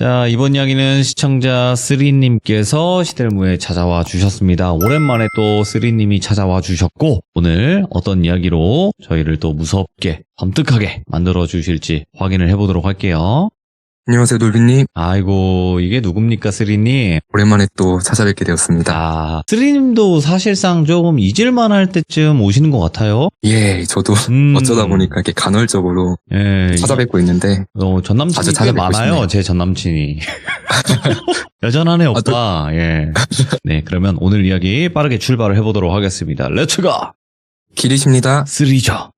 자, 이번 이야기는 시청자 쓰리님께서 시델무에 찾아와 주셨습니다. 오랜만에 또 쓰리님이 찾아와 주셨고, 오늘 어떤 이야기로 저희를 또 무섭게, 섬뜩하게 만들어 주실지 확인을 해보도록 할게요. 안녕하세요, 놀비님. 아이고, 이게 누굽니까, 쓰리님? 오랜만에 또 찾아뵙게 되었습니다. 아, 쓰리님도 사실상 조금 잊을만 할 때쯤 오시는 것 같아요. 예, 저도 어쩌다 보니까 이렇게 간헐적으로 예, 찾아뵙고 있는데 전 남친이 자주 꽤 찾아뵙고 많아요, 싶네요. 제 전 남친이. 여전하네, 오빠. 예. 네, 그러면 오늘 이야기 빠르게 출발을 해보도록 하겠습니다. 렛츠고! 길이십니다. 쓰리죠.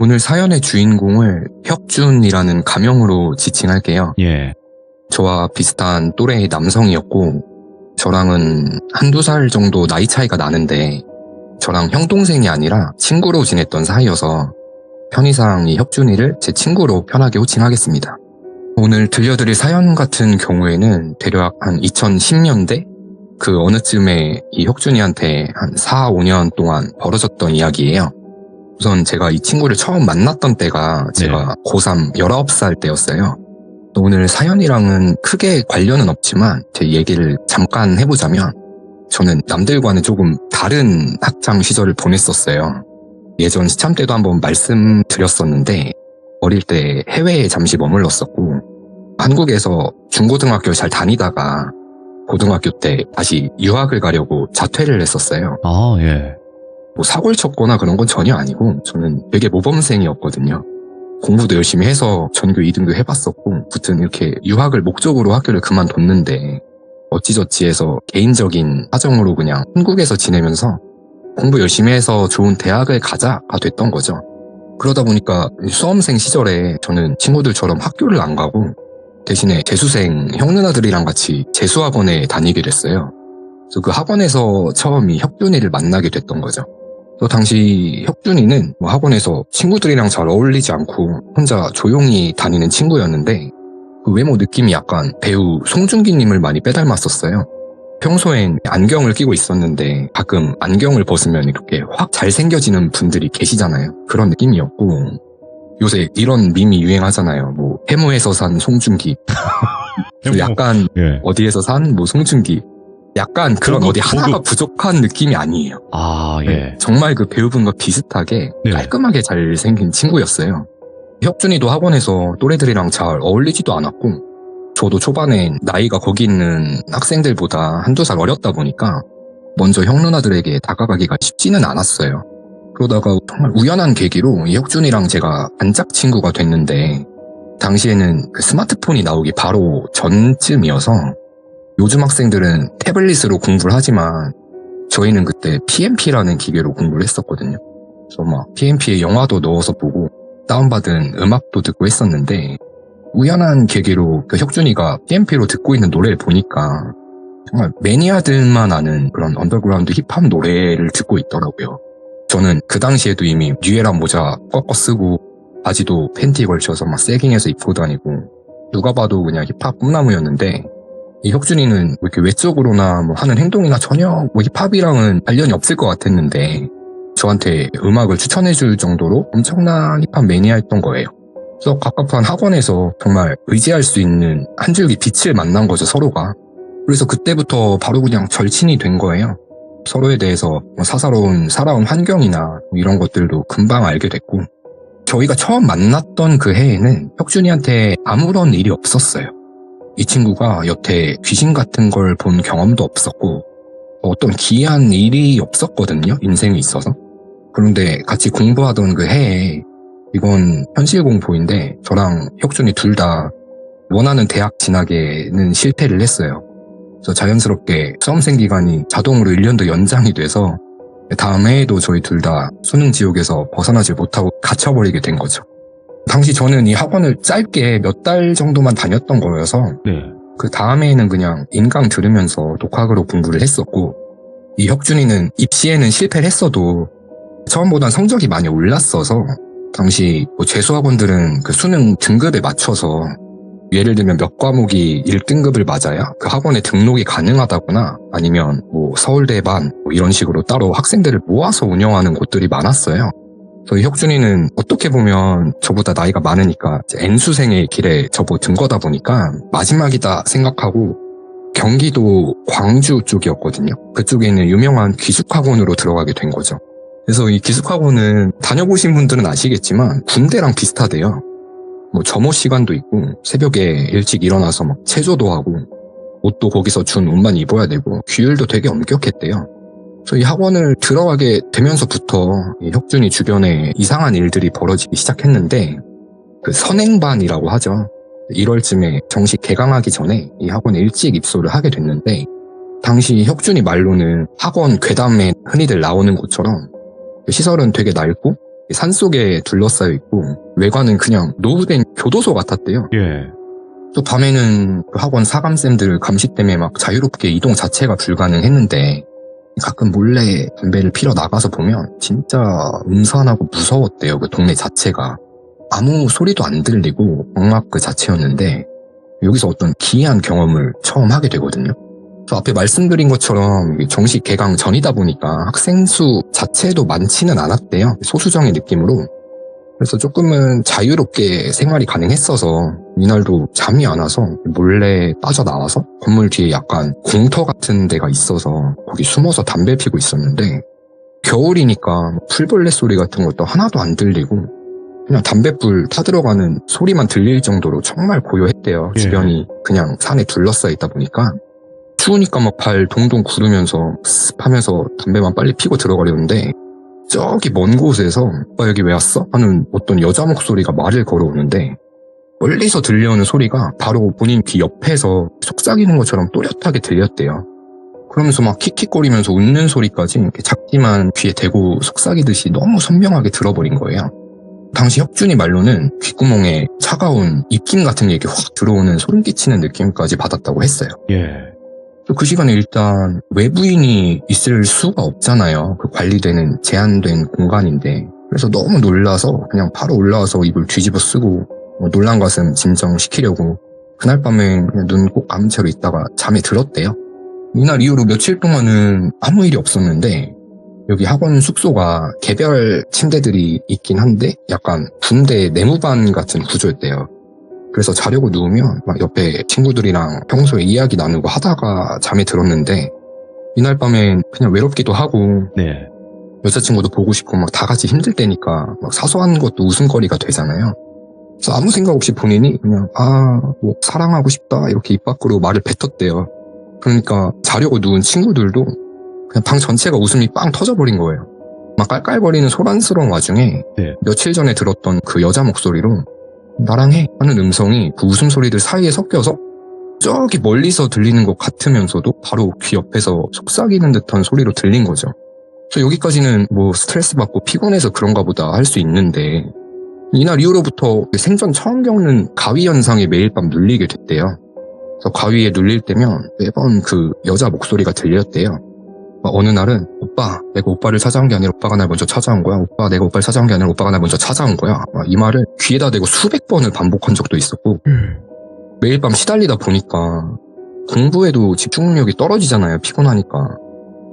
오늘 사연의 주인공을 혁준이라는 가명으로 지칭할게요. 예. 저와 비슷한 또래의 남성이었고 저랑은 한두 살 정도 나이 차이가 나는데 저랑 형 동생이 아니라 친구로 지냈던 사이여서 편의상 이 혁준이를 제 친구로 편하게 호칭하겠습니다. 오늘 들려드릴 사연 같은 경우에는 대략 한 2010년대? 그 어느 쯤에 이 혁준이한테 한 4, 5년 동안 벌어졌던 이야기예요. 우선 제가 이 친구를 처음 만났던 때가 제가 고3 19살 때였어요. 오늘 사연이랑은 크게 관련은 없지만 제 얘기를 잠깐 해보자면 저는 남들과는 조금 다른 학창 시절을 보냈었어요. 예전 시참 때도 한번 말씀드렸었는데 어릴 때 해외에 잠시 머물렀었고 한국에서 중고등학교를 잘 다니다가 고등학교 때 다시 유학을 가려고 자퇴를 했었어요. 아, 예. 뭐 사고를 쳤거나 그런 건 전혀 아니고 저는 되게 모범생이었거든요. 공부도 열심히 해서 전교 2등도 해봤었고 아무튼 이렇게 유학을 목적으로 학교를 그만뒀는데 어찌저찌 해서 개인적인 사정으로 그냥 한국에서 지내면서 공부 열심히 해서 좋은 대학을 가자가 됐던 거죠. 그러다 보니까 수험생 시절에 저는 친구들처럼 학교를 안 가고 대신에 재수생 형 누나들이랑 같이 재수학원에 다니게 됐어요. 그래서 그 학원에서 처음 이 혁준이를 만나게 됐던 거죠. 또 당시 혁준이는 학원에서 친구들이랑 잘 어울리지 않고 혼자 조용히 다니는 친구였는데 그 외모 느낌이 약간 배우 송중기님을 많이 빼닮았었어요. 평소엔 안경을 끼고 있었는데 가끔 안경을 벗으면 이렇게 확 잘생겨지는 분들이 계시잖아요. 그런 느낌이었고 요새 이런 밈이 유행하잖아요. 뭐 해무에서 산 송중기 약간 어디에서 산 뭐 송중기 약간 그런 어디 하나가 부족한 느낌이 아니에요. 아, 예. 정말 그 배우분과 비슷하게 깔끔하게 잘생긴 친구였어요. 혁준이도 학원에서 또래들이랑 잘 어울리지도 않았고 저도 초반엔 나이가 거기 있는 학생들보다 한두 살 어렸다 보니까 먼저 형 누나들에게 다가가기가 쉽지는 않았어요. 그러다가 정말 우연한 계기로 이 혁준이랑 제가 안짝 친구가 됐는데 당시에는 그 스마트폰이 나오기 바로 전쯤이어서 요즘 학생들은 태블릿으로 공부를 하지만 저희는 그때 PMP라는 기계로 공부를 했었거든요. 그래서 막 PMP에 영화도 넣어서 보고 다운받은 음악도 듣고 했었는데 우연한 계기로 그 혁준이가 PMP로 듣고 있는 노래를 보니까 정말 매니아들만 아는 그런 언더그라운드 힙합 노래를 듣고 있더라고요. 저는 그 당시에도 이미 뉴에라 모자 꺾어 쓰고 바지도 팬티 걸쳐서 막 세깅해서 입고 다니고 누가 봐도 그냥 힙합 꿈나무였는데 이 혁준이는 뭐 이렇게 외적으로나 뭐 하는 행동이나 전혀 뭐 힙합이랑은 관련이 없을 것 같았는데 저한테 음악을 추천해줄 정도로 엄청난 힙합 매니아였던 거예요. 그래서 갑갑한 학원에서 정말 의지할 수 있는 한 줄기 빛을 만난 거죠, 서로가. 그래서 그때부터 바로 그냥 절친이 된 거예요. 서로에 대해서 사사로운 살아온 환경이나 뭐 이런 것들도 금방 알게 됐고 저희가 처음 만났던 그 해에는 혁준이한테 아무런 일이 없었어요. 이 친구가 여태 귀신 같은 걸 본 경험도 없었고 어떤 기이한 일이 없었거든요, 인생에 있어서. 그런데 같이 공부하던 그 해에 이건 현실 공포인데 저랑 혁준이 둘 다 원하는 대학 진학에는 실패를 했어요. 그래서 자연스럽게 수험생 기간이 자동으로 1년 더 연장이 돼서 다음 해에도 저희 둘 다 수능 지옥에서 벗어나지 못하고 갇혀버리게 된 거죠. 당시 저는 이 학원을 짧게 몇 달 정도만 다녔던 거여서 그 다음 해에는 그냥 인강 들으면서 독학으로 공부를 했었고 이 혁준이는 입시에는 실패를 했어도 처음보단 성적이 많이 올랐어서 당시 뭐 재수학원들은 그 수능 등급에 맞춰서 예를 들면 몇 과목이 1등급을 맞아야 그 학원에 등록이 가능하다거나 아니면 뭐 서울대 반 뭐 이런 식으로 따로 학생들을 모아서 운영하는 곳들이 많았어요. 저희 혁준이는 어떻게 보면 저보다 나이가 많으니까 이제 N수생의 길에 접어든 거다 보니까 마지막이다 생각하고 경기도 광주 쪽이었거든요. 그쪽에 있는 유명한 기숙학원으로 들어가게 된 거죠. 그래서 이 기숙학원은 다녀보신 분들은 아시겠지만 군대랑 비슷하대요. 뭐 점호 시간도 있고 새벽에 일찍 일어나서 막 체조도 하고 옷도 거기서 준 옷만 입어야 되고 규율도 되게 엄격했대요. 그래서 이 학원을 들어가게 되면서부터 이 혁준이 주변에 이상한 일들이 벌어지기 시작했는데 그 선행반이라고 하죠. 1월쯤에 정식 개강하기 전에 이 학원에 일찍 입소를 하게 됐는데 당시 혁준이 말로는 학원 괴담에 흔히들 나오는 것처럼 시설은 되게 낡고 산속에 둘러싸여 있고 외관은 그냥 노후된 교도소 같았대요. 예. 또 밤에는 그 학원 사감쌤들 감시 때문에 막 자유롭게 이동 자체가 불가능했는데 가끔 몰래 담배를 피러 나가서 보면 진짜 음산하고 무서웠대요. 그 동네 자체가. 아무 소리도 안 들리고 엉막 그 자체였는데 여기서 어떤 기이한 경험을 처음 하게 되거든요. 그래서 앞에 말씀드린 것처럼 정식 개강 전이다 보니까 학생 수 자체도 많지는 않았대요. 소수정의 느낌으로. 그래서 조금은 자유롭게 생활이 가능했어서 이날도 잠이 안 와서 몰래 빠져나와서 건물 뒤에 약간 공터 같은 데가 있어서 거기 숨어서 담배 피고 있었는데 겨울이니까 풀벌레 소리 같은 것도 하나도 안 들리고 그냥 담뱃불 타들어가는 소리만 들릴 정도로 정말 고요했대요. 주변이 그냥 산에 둘러싸여 있다 보니까 추우니까 막 발 동동 구르면서 습하면서 담배만 빨리 피고 들어가려는데 저기 먼 곳에서 오빠 여기 왜 왔어? 하는 어떤 여자 목소리가 말을 걸어오는데 멀리서 들려오는 소리가 바로 본인 귀 옆에서 속삭이는 것처럼 또렷하게 들렸대요. 그러면서 막 킥킥거리면서 웃는 소리까지 이렇게 작지만 귀에 대고 속삭이듯이 너무 선명하게 들어버린 거예요. 당시 혁준이 말로는 귓구멍에 차가운 입김 같은 게 이렇게 확 들어오는 소름 끼치는 느낌까지 받았다고 했어요. 예. 그 시간에 일단 외부인이 있을 수가 없잖아요. 그 관리되는 제한된 공간인데. 그래서 너무 놀라서 그냥 바로 올라와서 이불 뒤집어 쓰고 놀란 가슴 진정시키려고 그날 밤에 그냥 눈 꼭 감은 채로 있다가 잠에 들었대요. 이날 이후로 며칠 동안은 아무 일이 없었는데 여기 학원 숙소가 개별 침대들이 있긴 한데 약간 군대 내무반 같은 구조였대요. 그래서 자려고 누우면 막 옆에 친구들이랑 평소에 이야기 나누고 하다가 잠에 들었는데 이날 밤엔 그냥 외롭기도 하고 네. 여자친구도 보고 싶고 막 다 같이 힘들 때니까 막 사소한 것도 웃음거리가 되잖아요. 그래서 아무 생각 없이 본인이 그냥 뭐 사랑하고 싶다 이렇게 입 밖으로 말을 뱉었대요. 그러니까 자려고 누운 친구들도 그냥 방 전체가 웃음이 빵 터져버린 거예요. 막 깔깔거리는 소란스러운 와중에 네. 며칠 전에 들었던 그 여자 목소리로 나랑 해 하는 음성이 그 웃음소리들 사이에 섞여서 저기 멀리서 들리는 것 같으면서도 바로 귀 옆에서 속삭이는 듯한 소리로 들린 거죠. 그래서 여기까지는 뭐 스트레스 받고 피곤해서 그런가 보다 할 수 있는데 이날 이후로부터 생전 처음 겪는 가위 현상에 매일 밤 눌리게 됐대요. 그래서 가위에 눌릴 때면 매번 그 여자 목소리가 들렸대요. 어느 날은 오빠 내가 오빠를 찾아온 게 아니라 오빠가 날 먼저 찾아온 거야. 오빠 내가 오빠를 찾아온 게 아니라 오빠가 날 먼저 찾아온 거야. 이 말을 귀에다 대고 수백 번을 반복한 적도 있었고 매일 밤 시달리다 보니까 공부에도 집중력이 떨어지잖아요. 피곤하니까.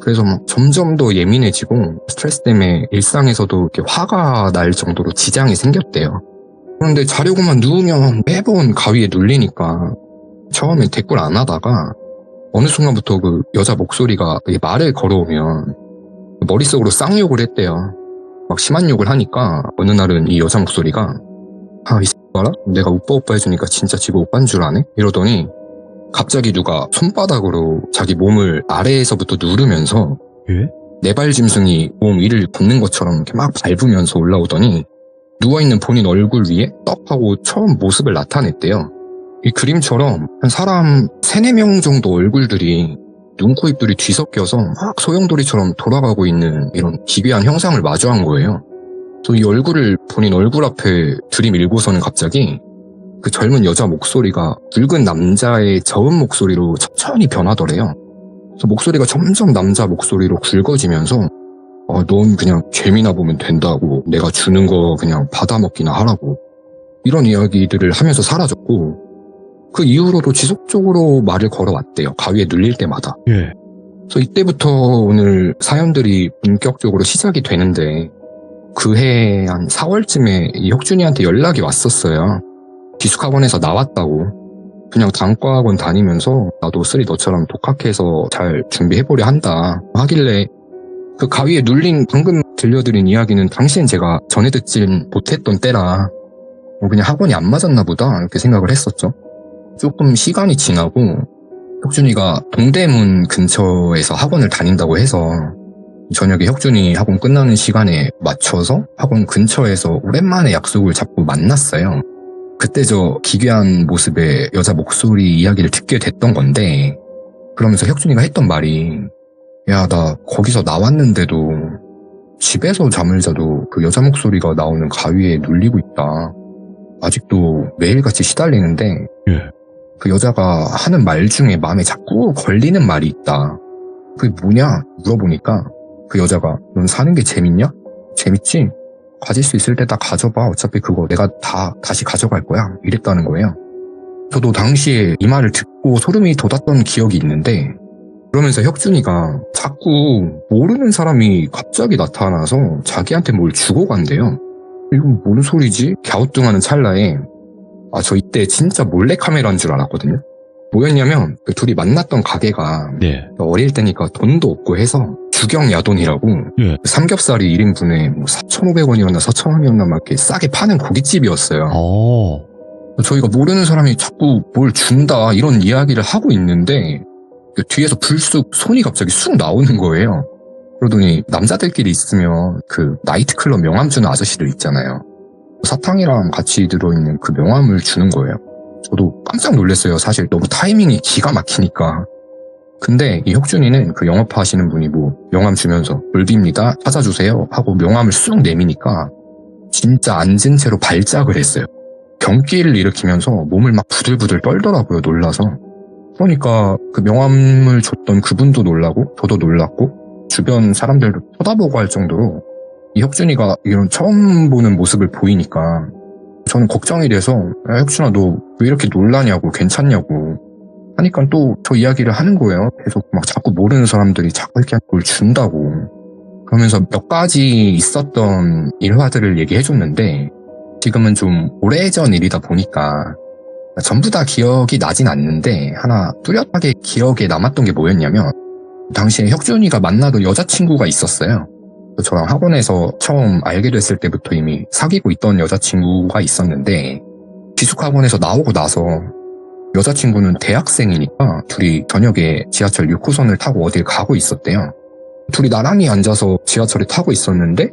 그래서 막 점점 더 예민해지고 스트레스 때문에 일상에서도 이렇게 화가 날 정도로 지장이 생겼대요. 그런데 자려고만 누우면 매번 가위에 눌리니까 처음엔 대꾸를 안 하다가 어느 순간부터 그 여자 목소리가 말을 걸어오면 머릿속으로 쌍욕을 했대요. 막 심한 욕을 하니까 어느 날은 이 여자 목소리가 이 봐라? 내가 오빠 해주니까 진짜 지가 오빠인 줄 아네? 이러더니 갑자기 누가 손바닥으로 자기 몸을 아래에서부터 누르면서 예? 네발 짐승이 몸 위를 걷는 것처럼 이렇게 막 밟으면서 올라오더니 누워있는 본인 얼굴 위에 떡 하고 처음 모습을 나타냈대요. 이 그림처럼 한 사람 3-4명 정도 얼굴들이 눈, 코, 입들이 뒤섞여서 막 소용돌이처럼 돌아가고 있는 이런 기괴한 형상을 마주한 거예요. 또 이 얼굴을 본인 얼굴 앞에 들이밀고서는 갑자기 그 젊은 여자 목소리가 붉은 남자의 저음 목소리로 천천히 변하더래요. 그래서 목소리가 점점 남자 목소리로 굵어지면서 넌 그냥 재미나 보면 된다고 내가 주는 거 그냥 받아먹기나 하라고 이런 이야기들을 하면서 사라졌고 그 이후로도 지속적으로 말을 걸어왔대요. 가위에 눌릴 때마다. 예. 그래서 이때부터 오늘 사연들이 본격적으로 시작이 되는데 그해 한 4월쯤에 이 혁준이한테 연락이 왔었어요. 기숙학원에서 나왔다고. 그냥 단과학원 다니면서 나도 쓰리 너처럼 독학해서 잘 준비해보려 한다 하길래 그 가위에 눌린 방금 들려드린 이야기는 당시엔 제가 전해 듣진 못했던 때라 그냥 학원이 안 맞았나 보다 이렇게 생각을 했었죠. 조금 시간이 지나고 혁준이가 동대문 근처에서 학원을 다닌다고 해서 저녁에 혁준이 학원 끝나는 시간에 맞춰서 학원 근처에서 오랜만에 약속을 잡고 만났어요. 그때 저 기괴한 모습의 여자 목소리 이야기를 듣게 됐던 건데 그러면서 혁준이가 했던 말이 야, 나 거기서 나왔는데도 집에서 잠을 자도 그 여자 목소리가 나오는 가위에 눌리고 있다. 아직도 매일같이 시달리는데 그 여자가 하는 말 중에 마음에 자꾸 걸리는 말이 있다. 그게 뭐냐 물어보니까 그 여자가 넌 사는 게 재밌냐? 재밌지? 가질 수 있을 때 다 가져봐. 어차피 그거 내가 다 다시 가져갈 거야. 이랬다는 거예요. 저도 당시에 이 말을 듣고 소름이 돋았던 기억이 있는데 그러면서 혁준이가 자꾸 모르는 사람이 갑자기 나타나서 자기한테 뭘 주고 간대요. 이건 뭔 소리지? 갸우뚱하는 찰나에 저 이때 진짜 몰래카메라인 줄 알았거든요. 뭐였냐면 그 둘이 만났던 가게가 어릴 때니까 돈도 없고 해서 주경야돈이라고 삼겹살이 1인분에 뭐 4,500원이었나 4,000원이었나 막 이렇게 싸게 파는 고깃집이었어요. 저희가 모르는 사람이 자꾸 뭘 준다 이런 이야기를 하고 있는데 뒤에서 불쑥 손이 갑자기 쑥 나오는 거예요. 그러더니 남자들끼리 있으면 그 나이트클럽 명함 주는 아저씨들 있잖아요. 사탕이랑 같이 들어있는 그 명함을 주는 거예요. 저도 깜짝 놀랐어요. 사실 너무 타이밍이 기가 막히니까. 근데 이 혁준이는 그 영업하시는 분이 뭐 명함 주면서 불비입니다 찾아주세요 하고 명함을 쑥 내미니까 진짜 앉은 채로 발작을 했어요. 경기를 일으키면서 몸을 막 부들부들 떨더라고요. 놀라서. 그러니까 그 명함을 줬던 그분도 놀라고 저도 놀랐고 주변 사람들도 쳐다보고 할 정도로 이 혁준이가 이런 처음 보는 모습을 보이니까 저는 걱정이 돼서 야, 혁준아 너 왜 이렇게 놀라냐고 괜찮냐고 하니까 또 저 이야기를 하는 거예요. 계속 막 자꾸 모르는 사람들이 자꾸 이렇게 뭘 준다고. 그러면서 몇 가지 있었던 일화들을 얘기해줬는데 지금은 좀 오래전 일이다 보니까 전부 다 기억이 나진 않는데 하나 뚜렷하게 기억에 남았던 게 뭐였냐면 당시에 혁준이가 만나던 여자친구가 있었어요. 저랑 학원에서 처음 알게 됐을 때부터 이미 사귀고 있던 여자친구가 있었는데 기숙학원에서 나오고 나서 여자친구는 대학생이니까 둘이 저녁에 지하철 6호선을 타고 어딜 가고 있었대요. 둘이 나란히 앉아서 지하철을 타고 있었는데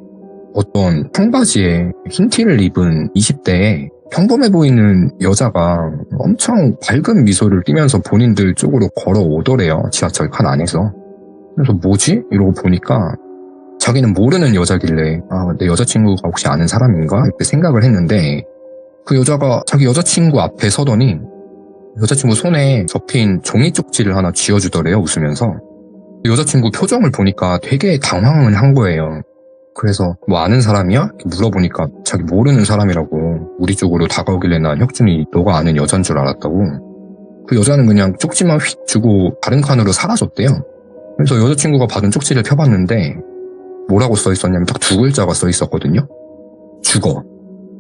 어떤 청바지에 흰 티를 입은 20대에 평범해 보이는 여자가 엄청 밝은 미소를 띠면서 본인들 쪽으로 걸어오더래요. 지하철 칸 안에서. 그래서 뭐지? 이러고 보니까 자기는 모르는 여자길래 내 여자친구가 혹시 아는 사람인가? 이렇게 생각을 했는데 그 여자가 자기 여자친구 앞에 서더니 여자친구 손에 접힌 종이 쪽지를 하나 쥐어주더래요. 웃으면서. 여자친구 표정을 보니까 되게 당황을 한 거예요. 그래서 뭐 아는 사람이야? 이렇게 물어보니까 자기 모르는 사람이라고 우리 쪽으로 다가오길래 난 혁준이 너가 아는 여잔 줄 알았다고. 그 여자는 그냥 쪽지만 휙 주고 다른 칸으로 사라졌대요. 그래서 여자친구가 받은 쪽지를 펴봤는데 뭐라고 써있었냐면 딱 두 글자가 써있었거든요. 죽어.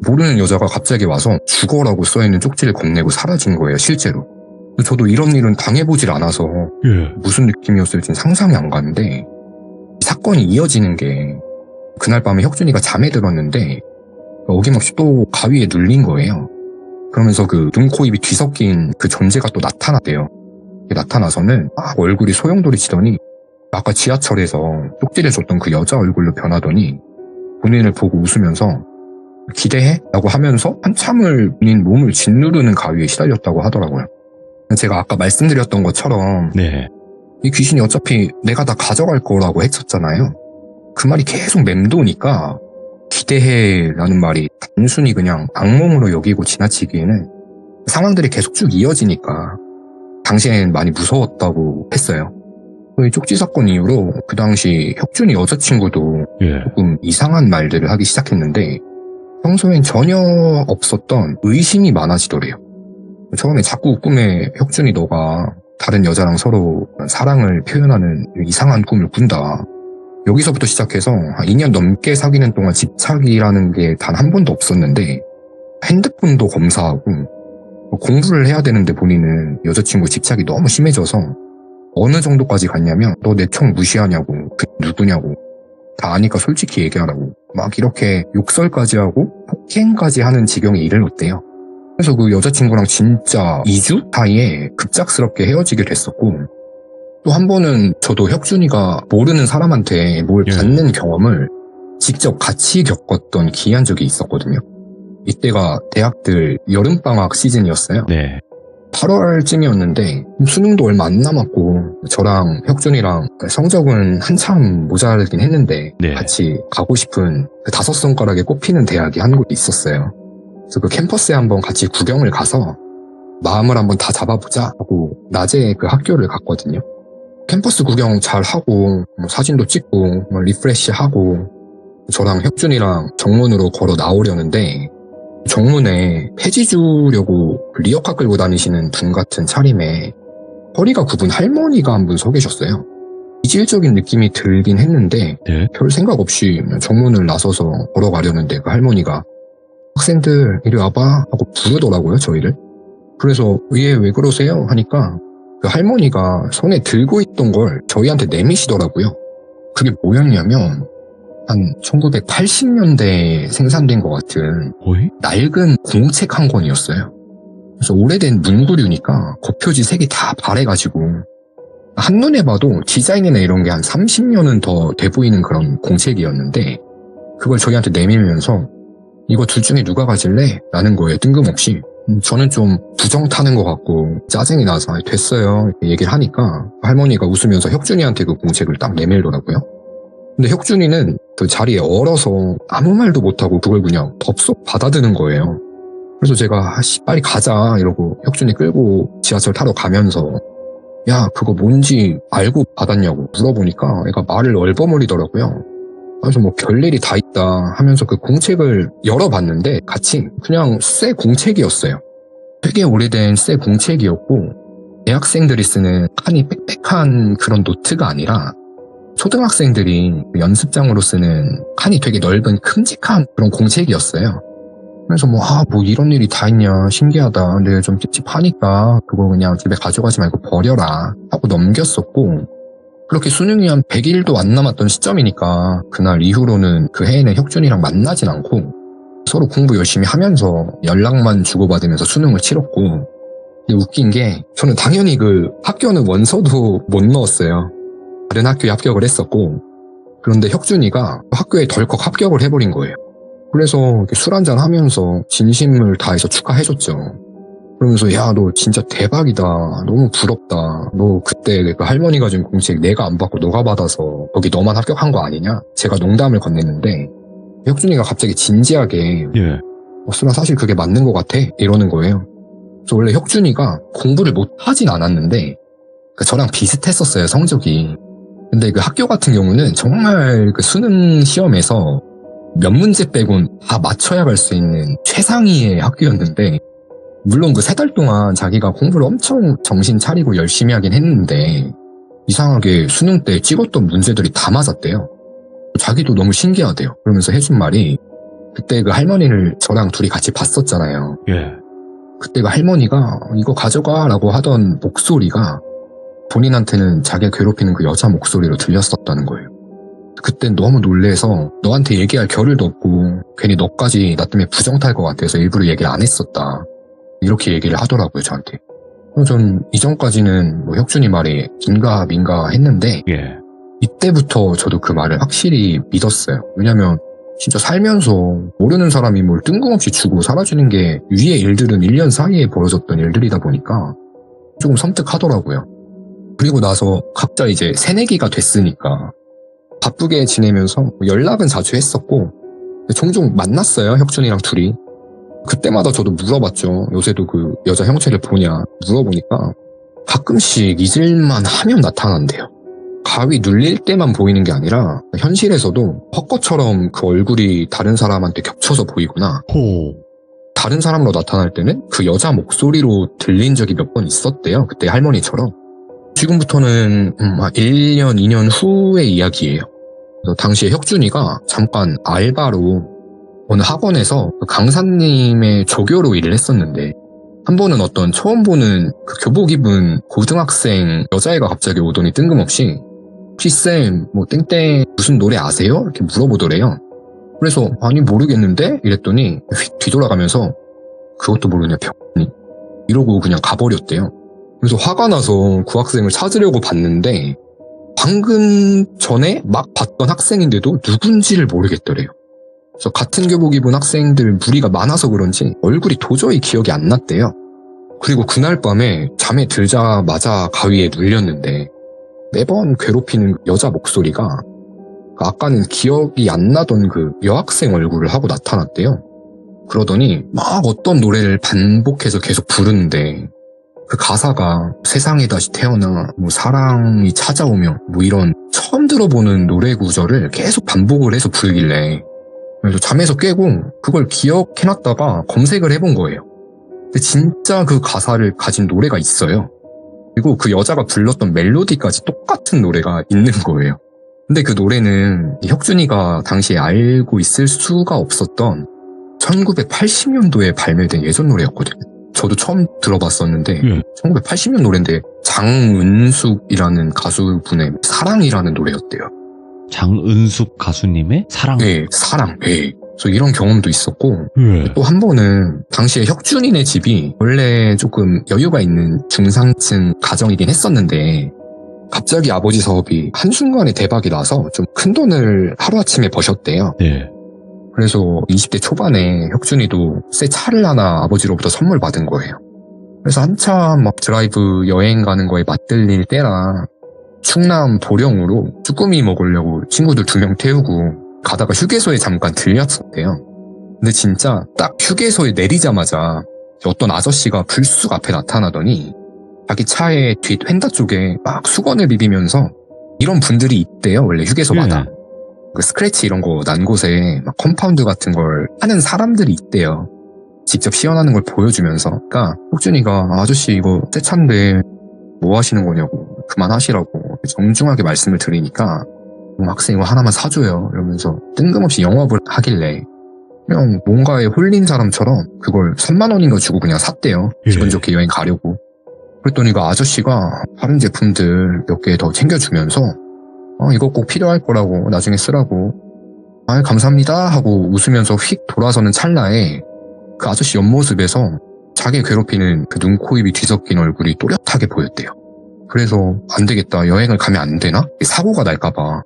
모르는 여자가 갑자기 와서 죽어라고 써있는 쪽지를 건네고 사라진 거예요. 실제로. 저도 이런 일은 당해보질 않아서 무슨 느낌이었을진 상상이 안 가는데 사건이 이어지는 게 그날 밤에 혁준이가 잠에 들었는데 어김없이 또 가위에 눌린 거예요. 그러면서 그 눈, 코, 입이 뒤섞인 그 존재가 또 나타났대요. 나타나서는 막 얼굴이 소용돌이치더니 아까 지하철에서 쪽지를 줬던 그 여자 얼굴로 변하더니 본인을 보고 웃으면서 기대해? 라고 하면서 한참을 본인 몸을 짓누르는 가위에 시달렸다고 하더라고요. 제가 아까 말씀드렸던 것처럼 이 귀신이 어차피 내가 다 가져갈 거라고 했었잖아요. 그 말이 계속 맴도니까 기대해 라는 말이 단순히 그냥 악몽으로 여기고 지나치기에는 상황들이 계속 쭉 이어지니까 당시엔 많이 무서웠다고 했어요. 이 쪽지 사건 이후로 그 당시 혁준이 여자친구도 조금 이상한 말들을 하기 시작했는데 평소엔 전혀 없었던 의심이 많아지더래요. 처음에 자꾸 꿈에 혁준이 너가 다른 여자랑 서로 사랑을 표현하는 이상한 꿈을 꾼다. 여기서부터 시작해서 한 2년 넘게 사귀는 동안 집착이라는 게 단 한 번도 없었는데 핸드폰도 검사하고 공부를 해야 되는데 본인은 여자친구 집착이 너무 심해져서 어느 정도까지 갔냐면 너 내 총 무시하냐고, 그 누구냐고, 다 아니까 솔직히 얘기하라고 막 이렇게 욕설까지 하고 폭행까지 하는 지경에 이르렀대요. 그래서 그 여자친구랑 진짜 2주 사이에 급작스럽게 헤어지게 됐었고, 또 한 번은 저도 혁준이가 모르는 사람한테 뭘 받는 경험을 직접 같이 겪었던 기이한 적이 있었거든요. 이때가 대학들 여름방학 시즌이었어요. 네. 8월쯤이었는데 수능도 얼마 안 남았고 저랑 혁준이랑 성적은 한참 모자르긴 했는데 네. 같이 가고 싶은 그 5손가락에 꼽히는 대학이 한 곳 있었어요. 그래서 그 캠퍼스에 한번 같이 구경을 가서 마음을 한번 다 잡아보자 하고 낮에 그 학교를 갔거든요. 캠퍼스 구경 잘 하고 사진도 찍고 리프레시 하고 저랑 혁준이랑 정문으로 걸어 나오려는데 정문에 폐지 주려고 리어카 끌고 다니시는 분 같은 차림에 허리가 굽은 할머니가 한 분 서 계셨어요. 이질적인 느낌이 들긴 했는데 네. 별 생각 없이 정문을 나서서 걸어가려는데 그 할머니가 학생들 이리 와봐 하고 부르더라고요, 저희를. 그래서 얘 왜 그러세요? 하니까 그 할머니가 손에 들고 있던 걸 저희한테 내미시더라고요. 그게 뭐였냐면 한 1980년대에 생산된 것 같은 어이? 낡은 공책 한 권이었어요. 그래서 오래된 문구류니까 겉표지 색이 다 바래가지고 한눈에 봐도 디자인이나 이런 게 한 30년은 더 돼 보이는 그런 공책이었는데 그걸 저희한테 내밀면서 이거 둘 중에 누가 가질래? 라는 거예요, 뜬금없이. 저는 좀 부정 타는 것 같고 짜증이 나서 됐어요 얘기를 하니까 할머니가 웃으면서 혁준이한테 그 공책을 딱 내밀더라고요. 근데 혁준이는 그 자리에 얼어서 아무 말도 못하고 그걸 그냥 덥석 받아드는 거예요. 그래서 제가 빨리 가자 이러고 혁준이 끌고 지하철 타러 가면서 야 그거 뭔지 알고 받았냐고 물어보니까 애가 말을 얼버무리더라고요. 그래서 뭐 별일이 다 있다 하면서 그 공책을 열어봤는데 같이 그냥 새 공책이었어요. 되게 오래된 새 공책이었고 대학생들이 쓰는 칸이 빽빽한 그런 노트가 아니라 초등학생들이 연습장으로 쓰는 칸이 되게 넓은 큼직한 그런 공책이었어요. 그래서 뭐 이런 일이 다 있냐 신기하다 근데 좀 찝찝하니까 그거 그냥 집에 가져가지 말고 버려라 하고 넘겼었고 그렇게 수능이 한 100일도 안 남았던 시점이니까 그날 이후로는 그 해에는 혁준이랑 만나진 않고 서로 공부 열심히 하면서 연락만 주고받으면서 수능을 치렀고 근데 웃긴 게 저는 당연히 그 학교는 원서도 못 넣었어요. 다른 학교에 합격을 했었고 그런데 혁준이가 학교에 덜컥 합격을 해버린 거예요. 그래서 술 한잔 하면서 진심을 다해서 축하해줬죠. 그러면서 야 너 진짜 대박이다 너무 부럽다 너 그때 그 할머니가 준 공책 내가 안 받고 너가 받아서 거기 너만 합격한 거 아니냐 제가 농담을 건넸는데 혁준이가 갑자기 진지하게 수라 사실 그게 맞는 것 같아 이러는 거예요. 그래서 원래 혁준이가 공부를 못하진 않았는데 저랑 비슷했었어요 성적이. 근데 그 학교 같은 경우는 정말 그 수능 시험에서 몇 문제 빼곤 다 맞춰야 갈 수 있는 최상위의 학교였는데 물론 그 3달 동안 자기가 공부를 엄청 정신 차리고 열심히 하긴 했는데 이상하게 수능 때 찍었던 문제들이 다 맞았대요. 자기도 너무 신기하대요. 그러면서 해준 말이 그때 그 할머니를 저랑 둘이 같이 봤었잖아요. 그때 그 할머니가 이거 가져가 라고 하던 목소리가 본인한테는 자기가 괴롭히는 그 여자 목소리로 들렸었다는 거예요. 그땐 너무 놀래서 너한테 얘기할 겨를도 없고 괜히 너까지 나 때문에 부정 탈 것 같아서 일부러 얘기를 안 했었다. 이렇게 얘기를 하더라고요, 저한테. 전 이전까지는 뭐 혁준이 말에 긴가 민가 했는데 이때부터 저도 그 말을 확실히 믿었어요. 왜냐면 진짜 살면서 모르는 사람이 뭘 뜬금없이 주고 사라지는 게 위의 일들은 1년 사이에 벌어졌던 일들이다 보니까 조금 섬뜩하더라고요. 그리고 나서 각자 이제 새내기가 됐으니까 바쁘게 지내면서 연락은 자주 했었고 종종 만났어요, 혁준이랑 둘이. 그때마다 저도 물어봤죠. 요새도 그 여자 형체를 보냐 물어보니까 가끔씩 잊을만 하면 나타난대요. 가위 눌릴 때만 보이는 게 아니라 현실에서도 헛것처럼 그 얼굴이 다른 사람한테 겹쳐서 보이거나 다른 사람으로 나타날 때는 그 여자 목소리로 들린 적이 몇 번 있었대요. 그때 할머니처럼. 지금부터는 1년, 2년 후의 이야기예요. 그래서 당시에 혁준이가 잠깐 알바로 어느 학원에서 그 강사님의 조교로 일을 했었는데 한 번은 어떤 처음 보는 그 교복 입은 고등학생 여자애가 갑자기 오더니 뜬금없이 혹시 쌤 뭐 땡땡 무슨 노래 아세요? 이렇게 물어보더래요. 그래서 아니 모르겠는데? 이랬더니 휙 뒤돌아가면서 그것도 모르냐 병이 이러고 그냥 가버렸대요. 그래서 화가 나서 그 학생을 찾으려고 봤는데 방금 전에 막 봤던 학생인데도 누군지를 모르겠더래요. 그래서 같은 교복 입은 학생들 무리가 많아서 그런지 얼굴이 도저히 기억이 안 났대요. 그리고 그날 밤에 잠에 들자마자 가위에 눌렸는데 매번 괴롭히는 여자 목소리가 아까는 기억이 안 나던 그 여학생 얼굴을 하고 나타났대요. 그러더니 막 어떤 노래를 반복해서 계속 부르는데 그 가사가 세상에 다시 태어나 뭐 사랑이 찾아오며 뭐 이런 처음 들어보는 노래 구절을 계속 반복을 해서 부르길래 그래서 잠에서 깨고 그걸 기억해놨다가 검색을 해본 거예요. 근데 진짜 그 가사를 가진 노래가 있어요. 그리고 그 여자가 불렀던 멜로디까지 똑같은 노래가 있는 거예요. 근데 그 노래는 혁준이가 당시에 알고 있을 수가 없었던 1980년도에 발매된 예전 노래였거든요. 저도 처음 들어봤었는데 1980년 노래인데 장은숙이라는 가수분의 사랑이라는 노래였대요. 장은숙 가수님의 사랑? 네, 사랑. 네. 그래서 이런 경험도 있었고 또 한 번은 당시에 혁준이네 집이 원래 조금 여유가 있는 중상층 가정이긴 했었는데 갑자기 아버지 사업이 한순간에 대박이 나서 좀 큰 돈을 하루아침에 버셨대요. 네. 그래서 20대 초반에 혁준이도 새 차를 하나 아버지로부터 선물 받은 거예요. 그래서 한참 막 드라이브 여행 가는 거에 맞들릴 때라 충남 보령으로 쭈꾸미 먹으려고 친구들 2명 태우고 가다가 휴게소에 잠깐 들렸었대요. 근데 진짜 딱 휴게소에 내리자마자 어떤 아저씨가 불쑥 앞에 나타나더니 자기 차의 뒷 휀다 쪽에 막 수건을 비비면서 이런 분들이 있대요. 원래 휴게소마다. 그 스크래치 이런 거 난 곳에 막 컴파운드 같은 걸 하는 사람들이 있대요. 직접 시연하는 걸 보여주면서. 그러니까 혁준이가 아저씨 이거 새 차인데 뭐 하시는 거냐고 그만하시라고 정중하게 말씀을 드리니까 학생 이거 하나만 사줘요 이러면서 뜬금없이 영업을 하길래 그냥 뭔가에 홀린 사람처럼 그걸 3만 원인가 주고 그냥 샀대요. 기분 좋게 여행 가려고. 그랬더니 그 아저씨가 다른 제품들 몇 개 더 챙겨주면서 이거 꼭 필요할 거라고 나중에 쓰라고 감사합니다 하고 웃으면서 휙 돌아서는 찰나에 그 아저씨 옆모습에서 자기 괴롭히는 그 눈, 코, 입이 뒤섞인 얼굴이 또렷하게 보였대요. 그래서 안 되겠다. 여행을 가면 안 되나? 사고가 날까봐.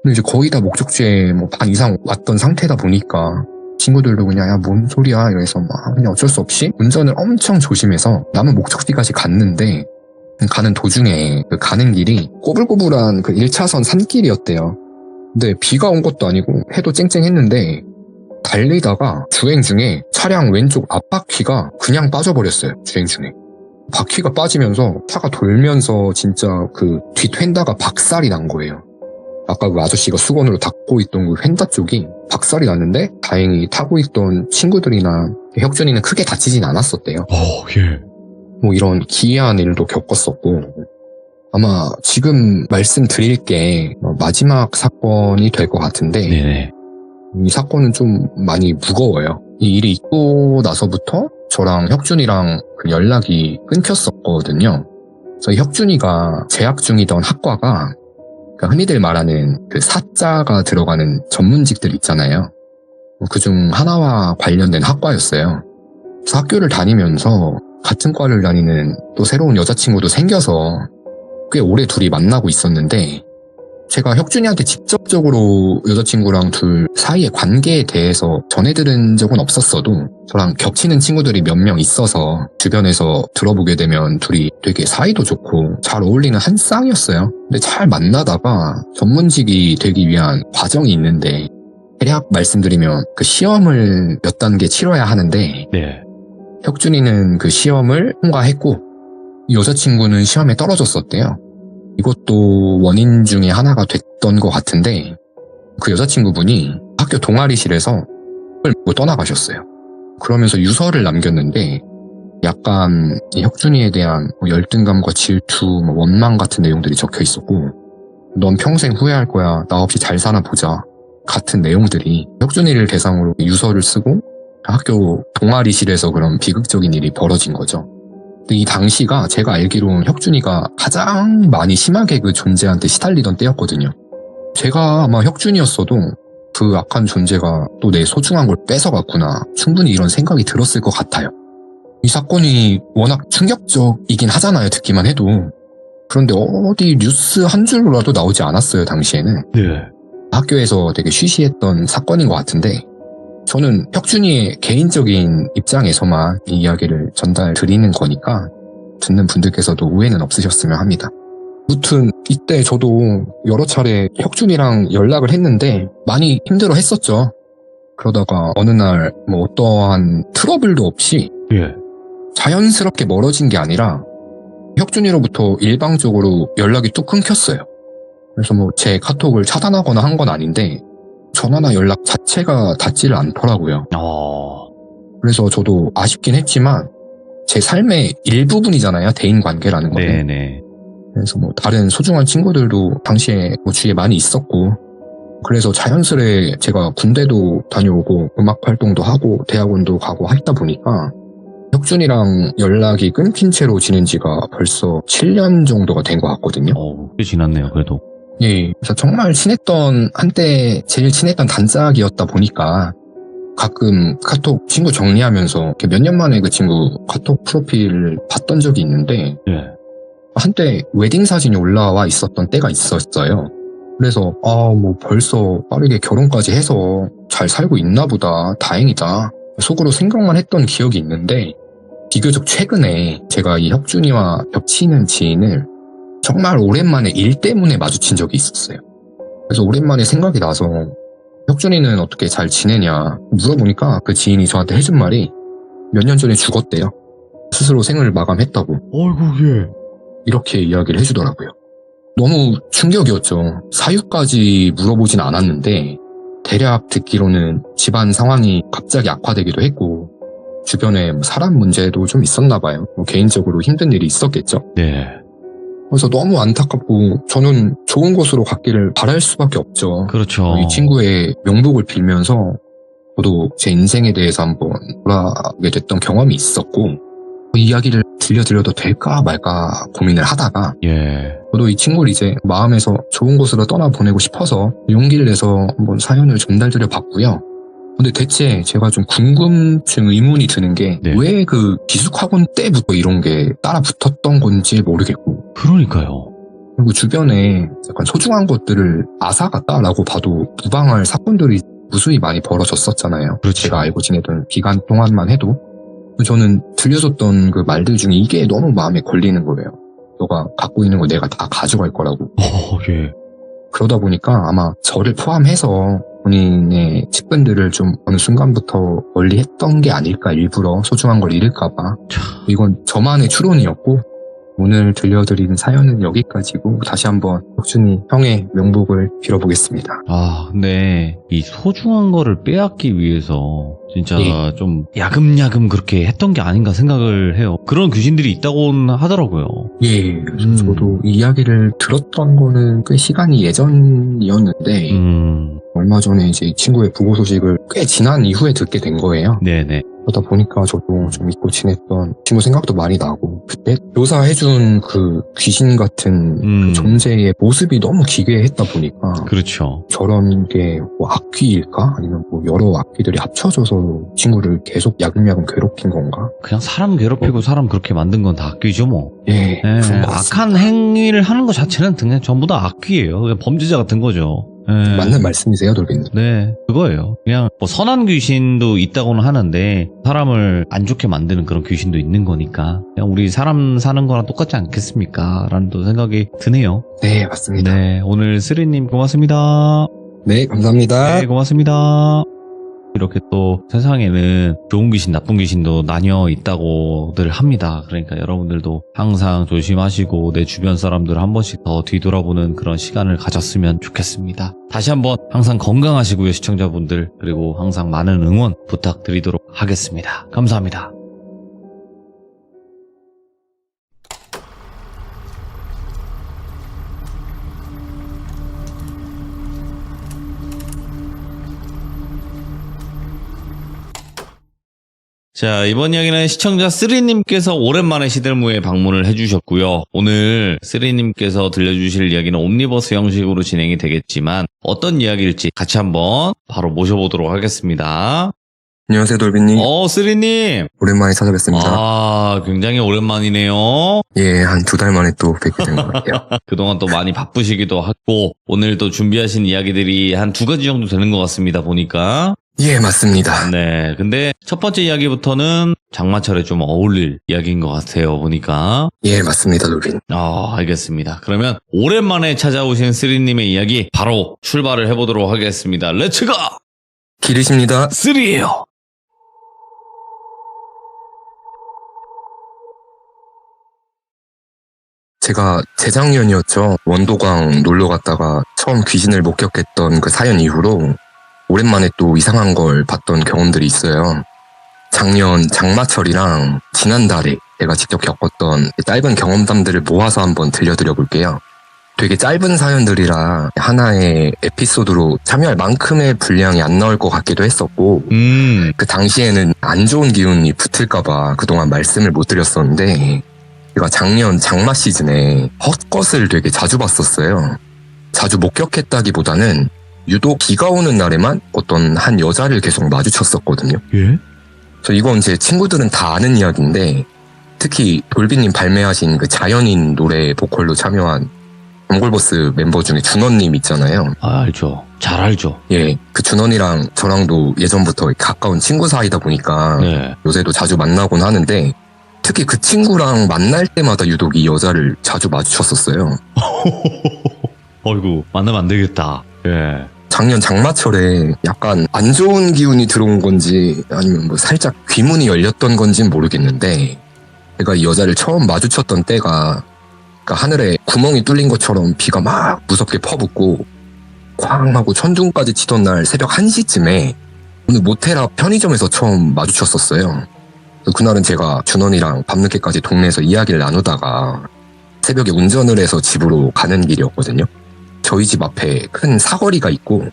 근데 이제 거의 다 목적지에 뭐 반 이상 왔던 상태다 보니까 친구들도 그냥 야 뭔 소리야 이래서 막 그냥 어쩔 수 없이 운전을 엄청 조심해서 남은 목적지까지 갔는데 가는 도중에 그 가는 길이 꼬불꼬불한 그 1차선 산길이었대요. 근데 비가 온 것도 아니고 해도 쨍쨍했는데 달리다가 주행 중에 차량 왼쪽 앞바퀴가 그냥 빠져버렸어요. 주행 중에. 바퀴가 빠지면서 차가 돌면서 진짜 그 뒷 휀다가 박살이 난 거예요. 아까 그 아저씨가 수건으로 닦고 있던 그 휀다 쪽이 박살이 났는데 다행히 타고 있던 친구들이나 혁준이는 크게 다치진 않았었대요. 뭐 이런 기이한 일도 겪었었고 아마 지금 말씀드릴 게 마지막 사건이 될 것 같은데 네네. 이 사건은 좀 많이 무거워요. 이 일이 있고 나서부터 저랑 혁준이랑 그 연락이 끊겼었거든요. 그래서 혁준이가 재학 중이던 학과가 그러니까 흔히들 말하는 그 사자가 들어가는 전문직들 있잖아요. 그중 하나와 관련된 학과였어요. 그래서 학교를 다니면서 같은 과를 다니는 또 새로운 여자친구도 생겨서 꽤 오래 둘이 만나고 있었는데 제가 혁준이한테 직접적으로 여자친구랑 둘 사이의 관계에 대해서 전해들은 적은 없었어도 저랑 겹치는 친구들이 몇 명 있어서 주변에서 들어보게 되면 둘이 되게 사이도 좋고 잘 어울리는 한 쌍이었어요. 근데 잘 만나다가 전문직이 되기 위한 과정이 있는데 대략 말씀드리면 그 시험을 몇 단계 치러야 하는데 네. 혁준이는 그 시험을 통과했고 여자친구는 시험에 떨어졌었대요. 이것도 원인 중에 하나가 됐던 것 같은데 그 여자친구분이 학교 동아리실에서 을 먹고 떠나가셨어요. 그러면서 유서를 남겼는데 약간 혁준이에 대한 열등감과 질투, 원망 같은 내용들이 적혀 있었고 넌 평생 후회할 거야. 나 없이 잘 사나 보자. 같은 내용들이 혁준이를 대상으로 유서를 쓰고 학교 동아리실에서 그런 비극적인 일이 벌어진 거죠. 근데 이 당시가 제가 알기로는 혁준이가 가장 많이 심하게 그 존재한테 시달리던 때였거든요. 제가 아마 혁준이었어도 그 악한 존재가 또 내 소중한 걸 뺏어갔구나. 충분히 이런 생각이 들었을 것 같아요. 이 사건이 워낙 충격적이긴 하잖아요. 듣기만 해도. 그런데 어디 뉴스 한 줄로라도 나오지 않았어요. 당시에는. 네. 학교에서 되게 쉬쉬했던 사건인 것 같은데 저는 혁준이의 개인적인 입장에서만 이 이야기를 전달드리는 거니까 듣는 분들께서도 오해는 없으셨으면 합니다. 무튼 이때 저도 여러 차례 혁준이랑 연락을 했는데 많이 힘들어 했었죠. 그러다가 어느 날 뭐 어떠한 트러블도 없이 예. 자연스럽게 멀어진 게 아니라 혁준이로부터 일방적으로 연락이 뚝 끊겼어요. 그래서 뭐 제 카톡을 차단하거나 한 건 아닌데 전화나 연락 자체가 닿지를 않더라고요. 그래서 저도 아쉽긴 했지만 제 삶의 일부분이잖아요. 대인관계라는 거는. 네네. 그래서 뭐 다른 소중한 친구들도 당시에 뭐 주위에 많이 있었고 그래서 자연스레 제가 군대도 다녀오고 음악 활동도 하고 대학원도 가고 하다 보니까 혁준이랑 연락이 끊긴 채로 지낸 지가 벌써 7년 정도가 된 것 같거든요. 꽤 지났네요, 그래도. 예, 그래서 정말 친했던 한때 제일 친했던 단짝이었다 보니까 가끔 카톡 친구 정리하면서 이렇게 몇 년 만에 그 친구 카톡 프로필을 봤던 적이 있는데 예. 한때 웨딩 사진이 올라와 있었던 때가 있었어요. 그래서 뭐 벌써 빠르게 결혼까지 해서 잘 살고 있나 보다. 다행이다. 속으로 생각만 했던 기억이 있는데 비교적 최근에 제가 이 혁준이와 겹치는 지인을 정말 오랜만에 일 때문에 마주친 적이 있었어요. 그래서 오랜만에 생각이 나서 혁준이는 어떻게 잘 지내냐 물어보니까 그 지인이 저한테 해준 말이 몇 년 전에 죽었대요. 스스로 생을 마감했다고. 어이구, 예. 이렇게 이야기를 해주더라고요. 너무 충격이었죠. 사유까지 물어보진 않았는데 대략 듣기로는 집안 상황이 갑자기 악화되기도 했고 주변에 사람 문제도 좀 있었나 봐요. 개인적으로 힘든 일이 있었겠죠. 네. 그래서 너무 안타깝고 저는 좋은 곳으로 갔기를 바랄 수밖에 없죠. 그렇죠. 이 친구의 명복을 빌면서 저도 제 인생에 대해서 한번 돌아보게 됐던 경험이 있었고 그 이야기를 들려드려도 될까 말까 고민을 하다가 예. 저도 이 친구를 이제 마음에서 좋은 곳으로 떠나보내고 싶어서 용기를 내서 한번 사연을 전달드려 봤고요. 근데 대체 제가 좀 궁금증 의문이 드는 게 왜 그 기숙학원 때부터 이런 게 따라 붙었던 건지 모르겠고 그러니까요. 그리고 주변에 약간 소중한 것들을 앗아갔다라고 봐도 무방할 사건들이 무수히 많이 벌어졌었잖아요. 그렇죠. 제가 알고 지내던 기간 동안만 해도 저는 들려줬던 그 말들 중에 이게 너무 마음에 걸리는 거예요. 너가 갖고 있는 거 내가 다 가져갈 거라고. 예. 그러다 보니까 아마 저를 포함해서 본인의 측근들을 좀 어느 순간부터 멀리 했던 게 아닐까. 일부러 소중한 걸 잃을까봐. 이건 저만의 추론이었고 오늘 들려드린 사연은 여기까지고 다시 한번 혁준이 형의 명복을 빌어보겠습니다. 근데 이 소중한 거를 빼앗기 위해서 진짜 예. 좀 야금야금 그렇게 했던 게 아닌가 생각을 해요. 그런 귀신들이 있다고는 하더라고요. 예, 저도 이 이야기를 들었던 거는 꽤 시간이 예전이었는데 얼마 전에 이제 이 친구의 부고 소식을 꽤 지난 이후에 듣게 된 거예요. 네네. 그러다 보니까 저도 좀 잊고 지냈던 친구 생각도 많이 나고 그때 묘사해준 그 귀신 같은 그 존재의 모습이 너무 기괴했다 보니까 그렇죠. 저런 게 뭐 악귀일까? 아니면 뭐 여러 악귀들이 합쳐져서 친구를 계속 야금야금 괴롭힌 건가? 그냥 사람 괴롭히고 사람 그렇게 만든 건 다 악귀죠 뭐. 예, 그런 것 같습니다. 악한 행위를 하는 것 자체는 그냥 전부 다 악귀예요. 그냥 범죄자 같은 거죠. 네. 맞는 말씀이세요, 돌빈님? 네, 그거예요. 그냥 뭐 선한 귀신도 있다고는 하는데 사람을 안 좋게 만드는 그런 귀신도 있는 거니까 그냥 우리 사람 사는 거랑 똑같지 않겠습니까? 라는 또 생각이 드네요. 네, 맞습니다. 네, 오늘 쓰리님 고맙습니다. 네, 감사합니다. 네, 고맙습니다. 이렇게 또 세상에는 좋은 귀신, 나쁜 귀신도 나뉘어 있다고들 합니다. 그러니까 여러분들도 항상 조심하시고 내 주변 사람들 한 번씩 더 뒤돌아보는 그런 시간을 가졌으면 좋겠습니다. 다시 한번 항상 건강하시고요, 시청자분들. 그리고 항상 많은 응원 부탁드리도록 하겠습니다. 감사합니다. 자, 이번 이야기는 시청자 쓰리님께서 오랜만에 시들무에 방문을 해주셨고요. 오늘 쓰리님께서 들려주실 이야기는 옴니버스 형식으로 진행이 되겠지만 어떤 이야기일지 같이 한번 바로 모셔보도록 하겠습니다. 안녕하세요, 돌비님. 쓰리님. 오랜만에 찾아뵙습니다. 아, 굉장히 오랜만이네요. 예, 한 2달 만에 또 뵙게 된 것 같아요. 그동안 또 많이 바쁘시기도 하고 오늘 또 준비하신 이야기들이 한 2가지 정도 되는 것 같습니다, 보니까. 예, 맞습니다. 네, 근데 첫 번째 이야기부터는 장마철에 좀 어울릴 이야기인 것 같아요, 보니까. 예, 맞습니다, 돌빈. 알겠습니다. 그러면 오랜만에 찾아오신 쓰리님의 이야기 바로 출발을 해보도록 하겠습니다. 렛츠고! 길이십니다. 쓰리예요. 제가 재작년이었죠. 원도강 놀러 갔다가 처음 귀신을 목격했던 그 사연 이후로 오랜만에 또 이상한 걸 봤던 경험들이 있어요. 작년 장마철이랑 지난달에 제가 직접 겪었던 짧은 경험담들을 모아서 한번 들려드려 볼게요. 되게 짧은 사연들이라 하나의 에피소드로 참여할 만큼의 분량이 안 나올 것 같기도 했었고 그 당시에는 안 좋은 기운이 붙을까봐 그동안 말씀을 못 드렸었는데 제가 작년 장마 시즌에 헛것을 되게 자주 봤었어요. 자주 목격했다기보다는 유독 비가 오는 날에만 어떤 한 여자를 계속 마주쳤었거든요. 예? 그래서 이건 제 친구들은 다 아는 이야기인데 특히 돌비님 발매하신 그 자연인 노래 보컬로 참여한 범골버스 멤버 중에 준원님 있잖아요. 알죠. 잘 알죠. 예, 그 준원이랑 저랑도 예전부터 가까운 친구 사이다 보니까 네. 요새도 자주 만나곤 하는데 특히 그 친구랑 만날 때마다 유독 이 여자를 자주 마주쳤었어요. 어이구, 만나면 안 되겠다. 예. 작년 장마철에 약간 안 좋은 기운이 들어온 건지 아니면 뭐 살짝 귀문이 열렸던 건지는 모르겠는데 제가 이 여자를 처음 마주쳤던 때가 그러니까 하늘에 구멍이 뚫린 것처럼 비가 막 무섭게 퍼붓고 쾅 하고 천둥까지 치던 날 새벽 1시쯤에 어느 모텔 앞 편의점에서 처음 마주쳤었어요. 그날은 제가 준원이랑 밤늦게까지 동네에서 이야기를 나누다가 새벽에 운전을 해서 집으로 가는 길이었거든요. 저희 집 앞에 큰 사거리가 있고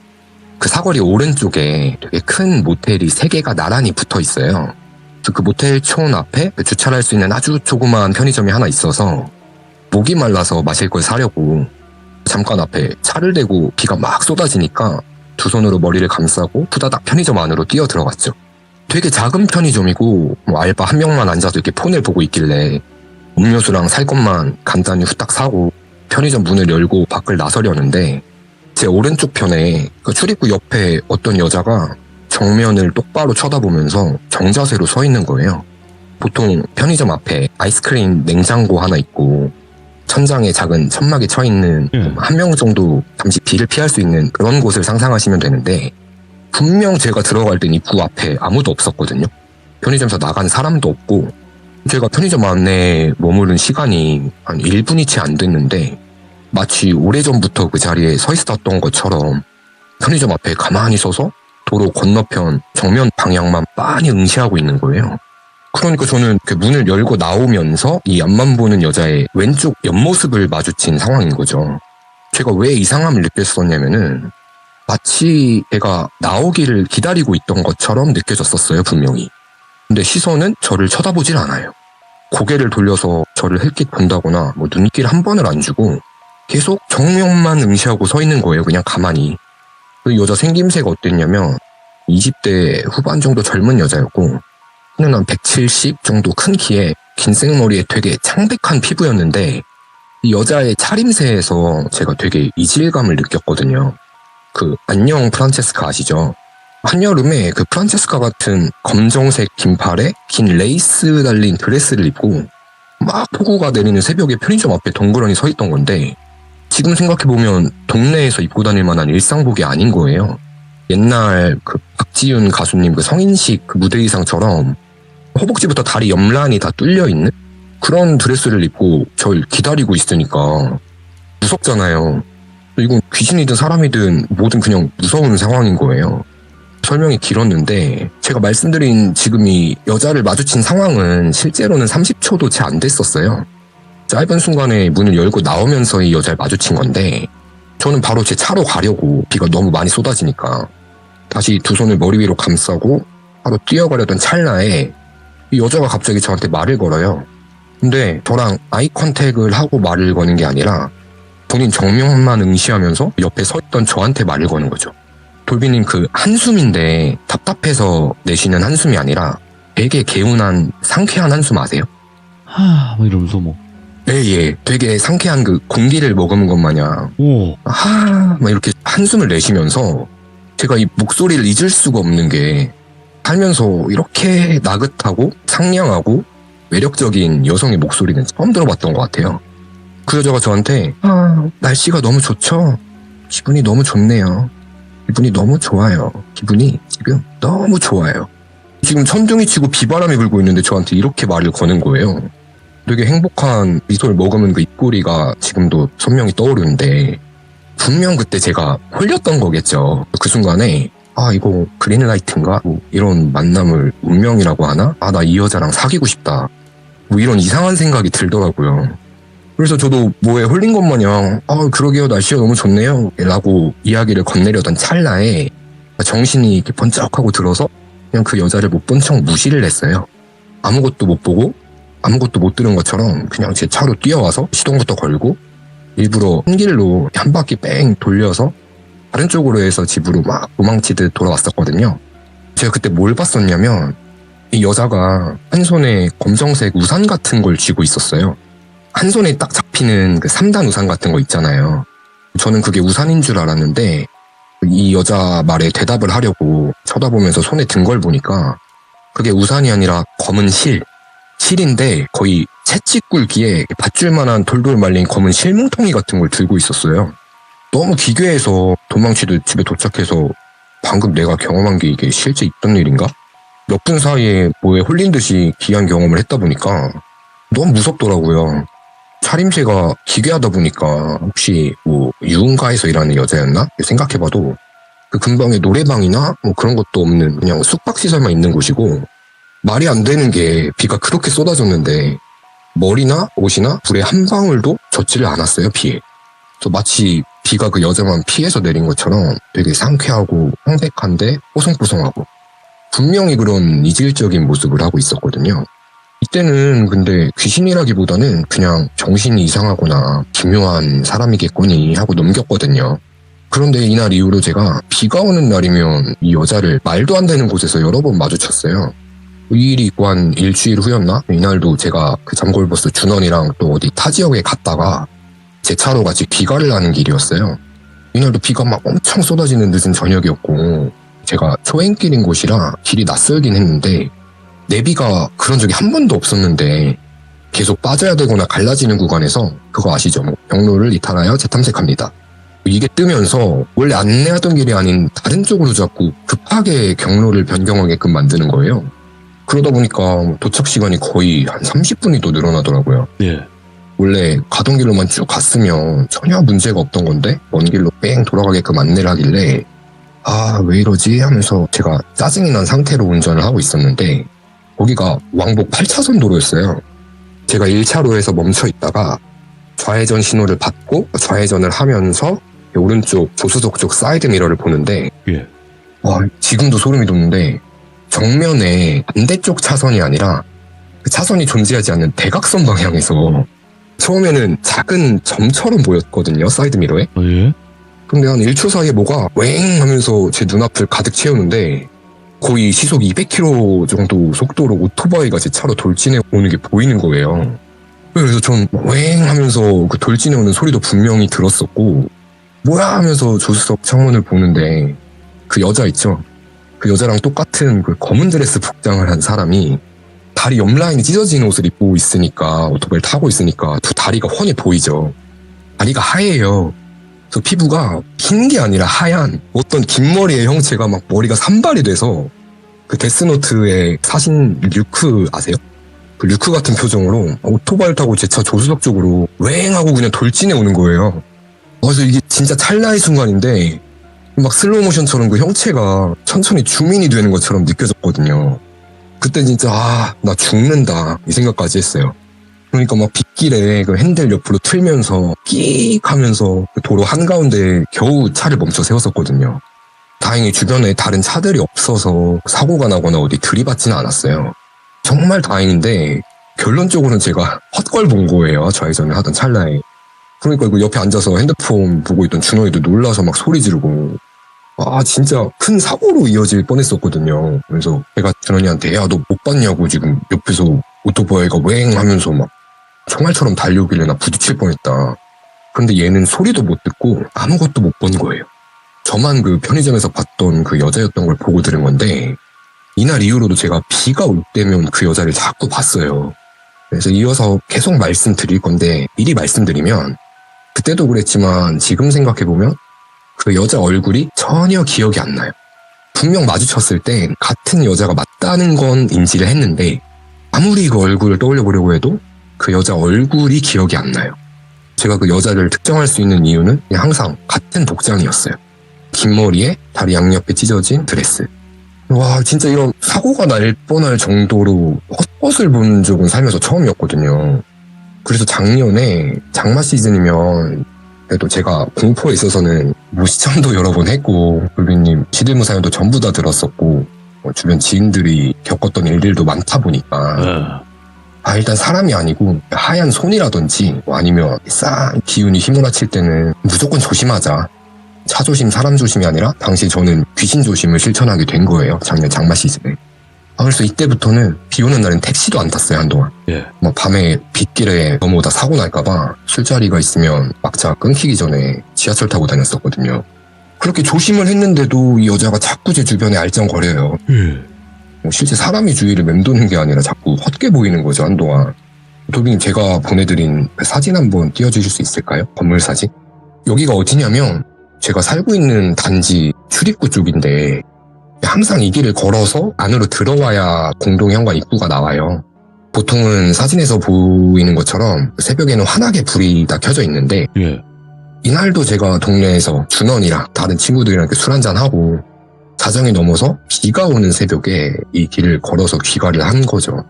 그 사거리 오른쪽에 되게 큰 모텔이 3개가 나란히 붙어 있어요. 그 모텔촌 앞에 주차할 수 있는 아주 조그마한 편의점이 하나 있어서 목이 말라서 마실 걸 사려고 잠깐 앞에 차를 대고 비가 막 쏟아지니까 두 손으로 머리를 감싸고 후다닥 편의점 안으로 뛰어 들어갔죠. 되게 작은 편의점이고 알바 한 명만 앉아서 이렇게 폰을 보고 있길래 음료수랑 살 것만 간단히 후딱 사고 편의점 문을 열고 밖을 나서려는데 제 오른쪽 편에 그 출입구 옆에 어떤 여자가 정면을 똑바로 쳐다보면서 정자세로 서 있는 거예요. 보통 편의점 앞에 아이스크림 냉장고 하나 있고 천장에 작은 천막이 쳐 있는 한 명 정도 잠시 비를 피할 수 있는 그런 곳을 상상하시면 되는데 분명 제가 들어갈 땐 입구 앞에 아무도 없었거든요. 편의점에서 나간 사람도 없고 제가 편의점 안에 머무른 시간이 한 1분이 채 안 됐는데 마치 오래전부터 그 자리에 서 있었던 것처럼 편의점 앞에 가만히 서서 도로 건너편 정면 방향만 빤히 응시하고 있는 거예요. 그러니까 저는 그 문을 열고 나오면서 이 앞만 보는 여자의 왼쪽 옆모습을 마주친 상황인 거죠. 제가 왜 이상함을 느꼈었냐면은 마치 제가 나오기를 기다리고 있던 것처럼 느껴졌었어요, 분명히. 근데 시선은 저를 쳐다보질 않아요. 고개를 돌려서 저를 힐끗 본다거나 뭐 눈길 한 번을 안 주고 계속 정면만 응시하고 서 있는 거예요, 그냥 가만히. 그 여자 생김새가 어땠냐면 20대 후반 정도 젊은 여자였고 키는 한 170 정도 큰 키에 긴 생머리에 되게 창백한 피부였는데 이 여자의 차림새에서 제가 되게 이질감을 느꼈거든요. 그 안녕 프란체스카 아시죠? 한여름에 그 프란체스카 같은 검정색 긴팔에 긴 레이스 달린 드레스를 입고 막 폭우가 내리는 새벽에 편의점 앞에 덩그러니 서 있던 건데 지금 생각해보면 동네에서 입고 다닐 만한 일상복이 아닌 거예요. 옛날 그 박지윤 가수님 그 성인식 그 무대 의상처럼 허벅지부터 다리 옆란이 다 뚫려있는 그런 드레스를 입고 절 기다리고 있으니까 무섭잖아요. 이건 귀신이든 사람이든 뭐든 그냥 무서운 상황인 거예요. 설명이 길었는데 제가 말씀드린 지금 이 여자를 마주친 상황은 실제로는 30초도 채 안 됐었어요. 짧은 순간에 문을 열고 나오면서 이 여자를 마주친 건데 저는 바로 제 차로 가려고 비가 너무 많이 쏟아지니까 다시 두 손을 머리 위로 감싸고 바로 뛰어가려던 찰나에 이 여자가 갑자기 저한테 말을 걸어요. 근데 저랑 아이 컨택을 하고 말을 거는 게 아니라 본인 정면만 응시하면서 옆에 서 있던 저한테 말을 거는 거죠. 돌비님, 그 한숨인데 답답해서 내쉬는 한숨이 아니라 되게 개운한 상쾌한 한숨 아세요? 뭐 이러면서 뭐. 예. 되게 상쾌한 그 공기를 머금은 것 마냥 오. 막 이렇게 한숨을 내쉬면서 제가 이 목소리를 잊을 수가 없는 게 살면서 이렇게 나긋하고 상냥하고 매력적인 여성의 목소리는 처음 들어봤던 것 같아요. 그 여자가 저한테 날씨가 너무 좋죠? 기분이 너무 좋네요. 기분이 너무 좋아요. 기분이 지금 너무 좋아요. 지금 천둥이 치고 비바람이 불고 있는데 저한테 이렇게 말을 거는 거예요. 되게 행복한 미소를 머금은 그 입꼬리가 지금도 선명히 떠오르는데 분명 그때 제가 홀렸던 거겠죠. 그 순간에 이거 그린라이트인가? 뭐 이런 만남을 운명이라고 하나? 나 이 여자랑 사귀고 싶다. 뭐 이런 이상한 생각이 들더라고요. 그래서 저도 뭐에 홀린 것 마냥 그러게요, 날씨가 너무 좋네요 라고 이야기를 건네려던 찰나에 정신이 이렇게 번쩍하고 들어서 그냥 그 여자를 못 본 척 무시를 했어요. 아무것도 못 보고 아무것도 못 들은 것처럼 그냥 제 차로 뛰어와서 시동부터 걸고 일부러 한 길로 한 바퀴 뺑 돌려서 다른 쪽으로 해서 집으로 막 도망치듯 돌아왔었거든요. 제가 그때 뭘 봤었냐면 이 여자가 한 손에 검정색 우산 같은 걸 쥐고 있었어요. 한 손에 딱 잡히는 그 3단 우산 같은 거 있잖아요. 저는 그게 우산인 줄 알았는데 이 여자 말에 대답을 하려고 쳐다보면서 손에 든 걸 보니까 그게 우산이 아니라 검은 실인데 거의 채찍 굵기에 밧줄만한 돌돌 말린 검은 실뭉텅이 같은 걸 들고 있었어요. 너무 기괴해서 도망치듯 집에 도착해서 방금 내가 경험한 게 이게 실제 있던 일인가? 몇 분 사이에 뭐에 홀린 듯이 기이한 경험을 했다 보니까 너무 무섭더라고요. 차림새가 기괴하다 보니까 혹시 뭐 유흥가에서 일하는 여자였나? 생각해봐도 그 근방에 노래방이나 뭐 그런 것도 없는 그냥 숙박시설만 있는 곳이고 말이 안 되는 게 비가 그렇게 쏟아졌는데 머리나 옷이나 불에 한 방울도 젖지를 않았어요, 비에. 마치 비가 그 여자만 피해서 내린 것처럼 되게 상쾌하고 황백한데 뽀송뽀송하고 분명히 그런 이질적인 모습을 하고 있었거든요. 이때는 근데 귀신이라기보다는 그냥 정신이 이상하거나 기묘한 사람이겠거니 하고 넘겼거든요. 그런데 이날 이후로 제가 비가 오는 날이면 이 여자를 말도 안 되는 곳에서 여러 번 마주쳤어요. 이 일이 있고 한 일주일 후였나? 이날도 제가 그 잠골버스 준원이랑 또 어디 타 지역에 갔다가 제 차로 같이 귀가를 하는 길이었어요. 이날도 비가 막 엄청 쏟아지는 늦은 저녁이었고 제가 초행길인 곳이라 길이 낯설긴 했는데 내비가 그런 적이 한 번도 없었는데 계속 빠져야 되거나 갈라지는 구간에서 그거 아시죠? 경로를 이탈하여 재탐색합니다. 이게 뜨면서 원래 안내하던 길이 아닌 다른 쪽으로 자꾸 급하게 경로를 변경하게끔 만드는 거예요. 그러다 보니까 도착 시간이 거의 한 30분이 또 늘어나더라고요. 예. 원래 가던 길로만 쭉 갔으면 전혀 문제가 없던 건데 먼 길로 뺑 돌아가게끔 안내를 하길래 왜 이러지 하면서 제가 짜증이 난 상태로 운전을 하고 있었는데 거기가 왕복 8차선 도로였어요. 제가 1차로에서 멈춰 있다가 좌회전 신호를 받고 좌회전을 하면서 오른쪽 조수석 쪽 사이드 미러를 보는데 예. 지금도 소름이 돋는데 정면에 반대쪽 차선이 아니라 그 차선이 존재하지 않는 대각선 방향에서 처음에는 작은 점처럼 보였거든요, 사이드 미러에. 예? 근데 한 1초 사이에 뭐가 웽 하면서 제 눈앞을 가득 채우는데 거의 시속 200km 정도 속도로 오토바이가 제 차로 돌진해 오는 게 보이는 거예요. 그래서 전 웽 하면서 그 돌진해 오는 소리도 분명히 들었었고 뭐야 하면서 조수석 창문을 보는데 그 여자 있죠? 그 여자랑 똑같은 그 검은 드레스 복장을 한 사람이 다리 옆 라인이 찢어진 옷을 입고 있으니까 오토바이를 타고 있으니까 두 다리가 훤히 보이죠. 다리가 하얘요. 그 피부가 흰 게 아니라 하얀 어떤 긴 머리의 형체가 막 머리가 산발이 돼서 그 데스노트의 사신 류크 아세요? 그 류크 같은 표정으로 오토바이를 타고 제 차 조수석 쪽으로 웽 하고 그냥 돌진해 오는 거예요. 그래서 이게 진짜 찰나의 순간인데 막 슬로우모션처럼 그 형체가 천천히 줌인이 되는 것처럼 느껴졌거든요. 그때 진짜 나 죽는다 이 생각까지 했어요. 그러니까 막 빗길에 그 핸들 옆으로 틀면서 끼익 하면서 그 도로 한가운데 겨우 차를 멈춰 세웠었거든요. 다행히 주변에 다른 차들이 없어서 사고가 나거나 어디 들이받지는 않았어요. 정말 다행인데 결론적으로는 제가 헛걸 본 거예요. 좌회전을 하던 찰나에. 그러니까 그 옆에 앉아서 핸드폰 보고 있던 준호이도 놀라서 막 소리 지르고 진짜 큰 사고로 이어질 뻔했었거든요. 그래서 제가 준호이한테 야, 너 못 봤냐고 지금 옆에서 오토바이가 웽 하면서 막 총알처럼 달려오길래 나 부딪힐 뻔했다. 근데 얘는 소리도 못 듣고 아무것도 못 본 거예요. 저만 그 편의점에서 봤던 그 여자였던 걸 보고 들은 건데 이날 이후로도 제가 비가 올 때면 그 여자를 자꾸 봤어요. 그래서 이어서 계속 말씀드릴 건데 미리 말씀드리면 그때도 그랬지만 지금 생각해보면 그 여자 얼굴이 전혀 기억이 안 나요. 분명 마주쳤을 땐 같은 여자가 맞다는 건 인지를 했는데 아무리 그 얼굴을 떠올려보려고 해도 그 여자 얼굴이 기억이 안 나요. 제가 그 여자를 특정할 수 있는 이유는 그냥 항상 같은 복장이었어요. 긴 머리에 다리 양옆에 찢어진 드레스. 와, 진짜 이런 사고가 날 뻔할 정도로 헛것을 본 적은 살면서 처음이었거든요. 그래서 작년에 장마 시즌이면 그래도 제가 공포에 있어서는 뭐 시청도 여러 번 했고 돌비님 시들무 사연도 전부 다 들었었고 주변 지인들이 겪었던 일들도 많다 보니까 일단 사람이 아니고 하얀 손이라든지 아니면 싹 기운이 휘몰아칠 때는 무조건 조심하자. 차 조심, 사람 조심이 아니라 당시 저는 귀신 조심을 실천하게 된 거예요. 작년 장마 시즌에. 그래서 이때부터는 비 오는 날은 택시도 안 탔어요, 한동안. 밤에 빗길에 넘어오다 사고 날까봐 술자리가 있으면 막차 끊기기 전에 지하철 타고 다녔었거든요. 그렇게 조심을 했는데도 이 여자가 자꾸 제 주변에 알짱거려요. 실제 사람이 주위를 맴도는 게 아니라 자꾸 헛게 보이는 거죠, 한동안. 돌비님, 제가 보내드린 사진 한번 띄워주실 수 있을까요? 건물 사진? 여기가 어디냐면 제가 살고 있는 단지 출입구 쪽인데 항상 이 길을 걸어서 안으로 들어와야 공동현관 입구가 나와요. 보통은 사진에서 보이는 것처럼 새벽에는 환하게 불이 다 켜져 있는데 이날도 제가 동네에서 준원이랑 다른 친구들이랑 술 한잔하고 자정이 넘어서 비가 오는 새벽에 이 길을 걸어서 귀가를 한 거죠.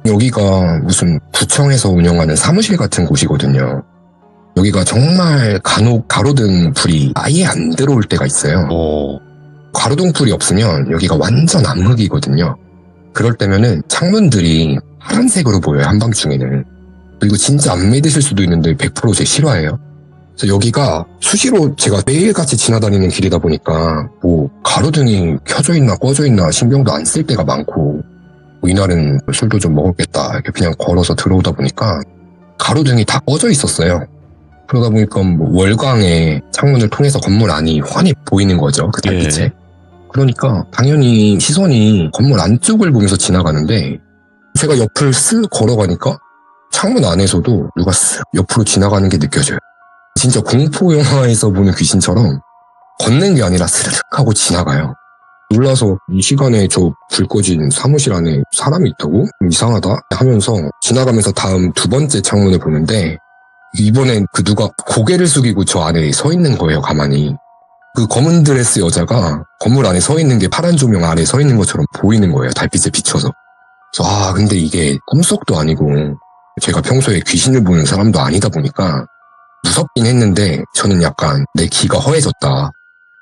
여기가 무슨 구청에서 운영하는 사무실 같은 곳이거든요. 여기가 정말 간혹 가로등 불이 아예 안 들어올 때가 있어요. 가로등 불이 없으면 여기가 완전 암흑이거든요. 그럴 때면은 창문들이 파란색으로 보여요, 한밤중에는. 그리고 진짜 안 믿으실 수도 있는데 100% 제 실화예요. 그래서 여기가 수시로 제가 매일같이 지나다니는 길이다 보니까 뭐 가로등이 켜져 있나 꺼져 있나 신경도 안 쓸 때가 많고 뭐 이날은 술도 좀 먹었겠다 이렇게 그냥 걸어서 들어오다 보니까 가로등이 다 꺼져 있었어요. 그러다 보니까 뭐 월광에 창문을 통해서 건물 안이 환히 보이는 거죠. 그 달빛에. 그러니까 당연히 시선이 건물 안쪽을 보면서 지나가는데 제가 옆을 쓱 걸어가니까 창문 안에서도 누가 쓱 옆으로 지나가는 게 느껴져요. 진짜 공포 영화에서 보는 귀신처럼 걷는 게 아니라 스르륵 하고 지나가요. 놀라서 이 시간에 저 불 꺼진 사무실 안에 사람이 있다고? 이상하다 하면서 지나가면서 다음 두 번째 창문을 보는데 이번엔 그 누가 고개를 숙이고 저 안에 서 있는 거예요, 가만히. 그 검은 드레스 여자가 건물 안에 서 있는 게 파란 조명 아래 서 있는 것처럼 보이는 거예요, 달빛에 비춰서. 그래서 근데 이게 꿈속도 아니고 제가 평소에 귀신을 보는 사람도 아니다 보니까 무섭긴 했는데 저는 약간 내 귀가 허해졌다.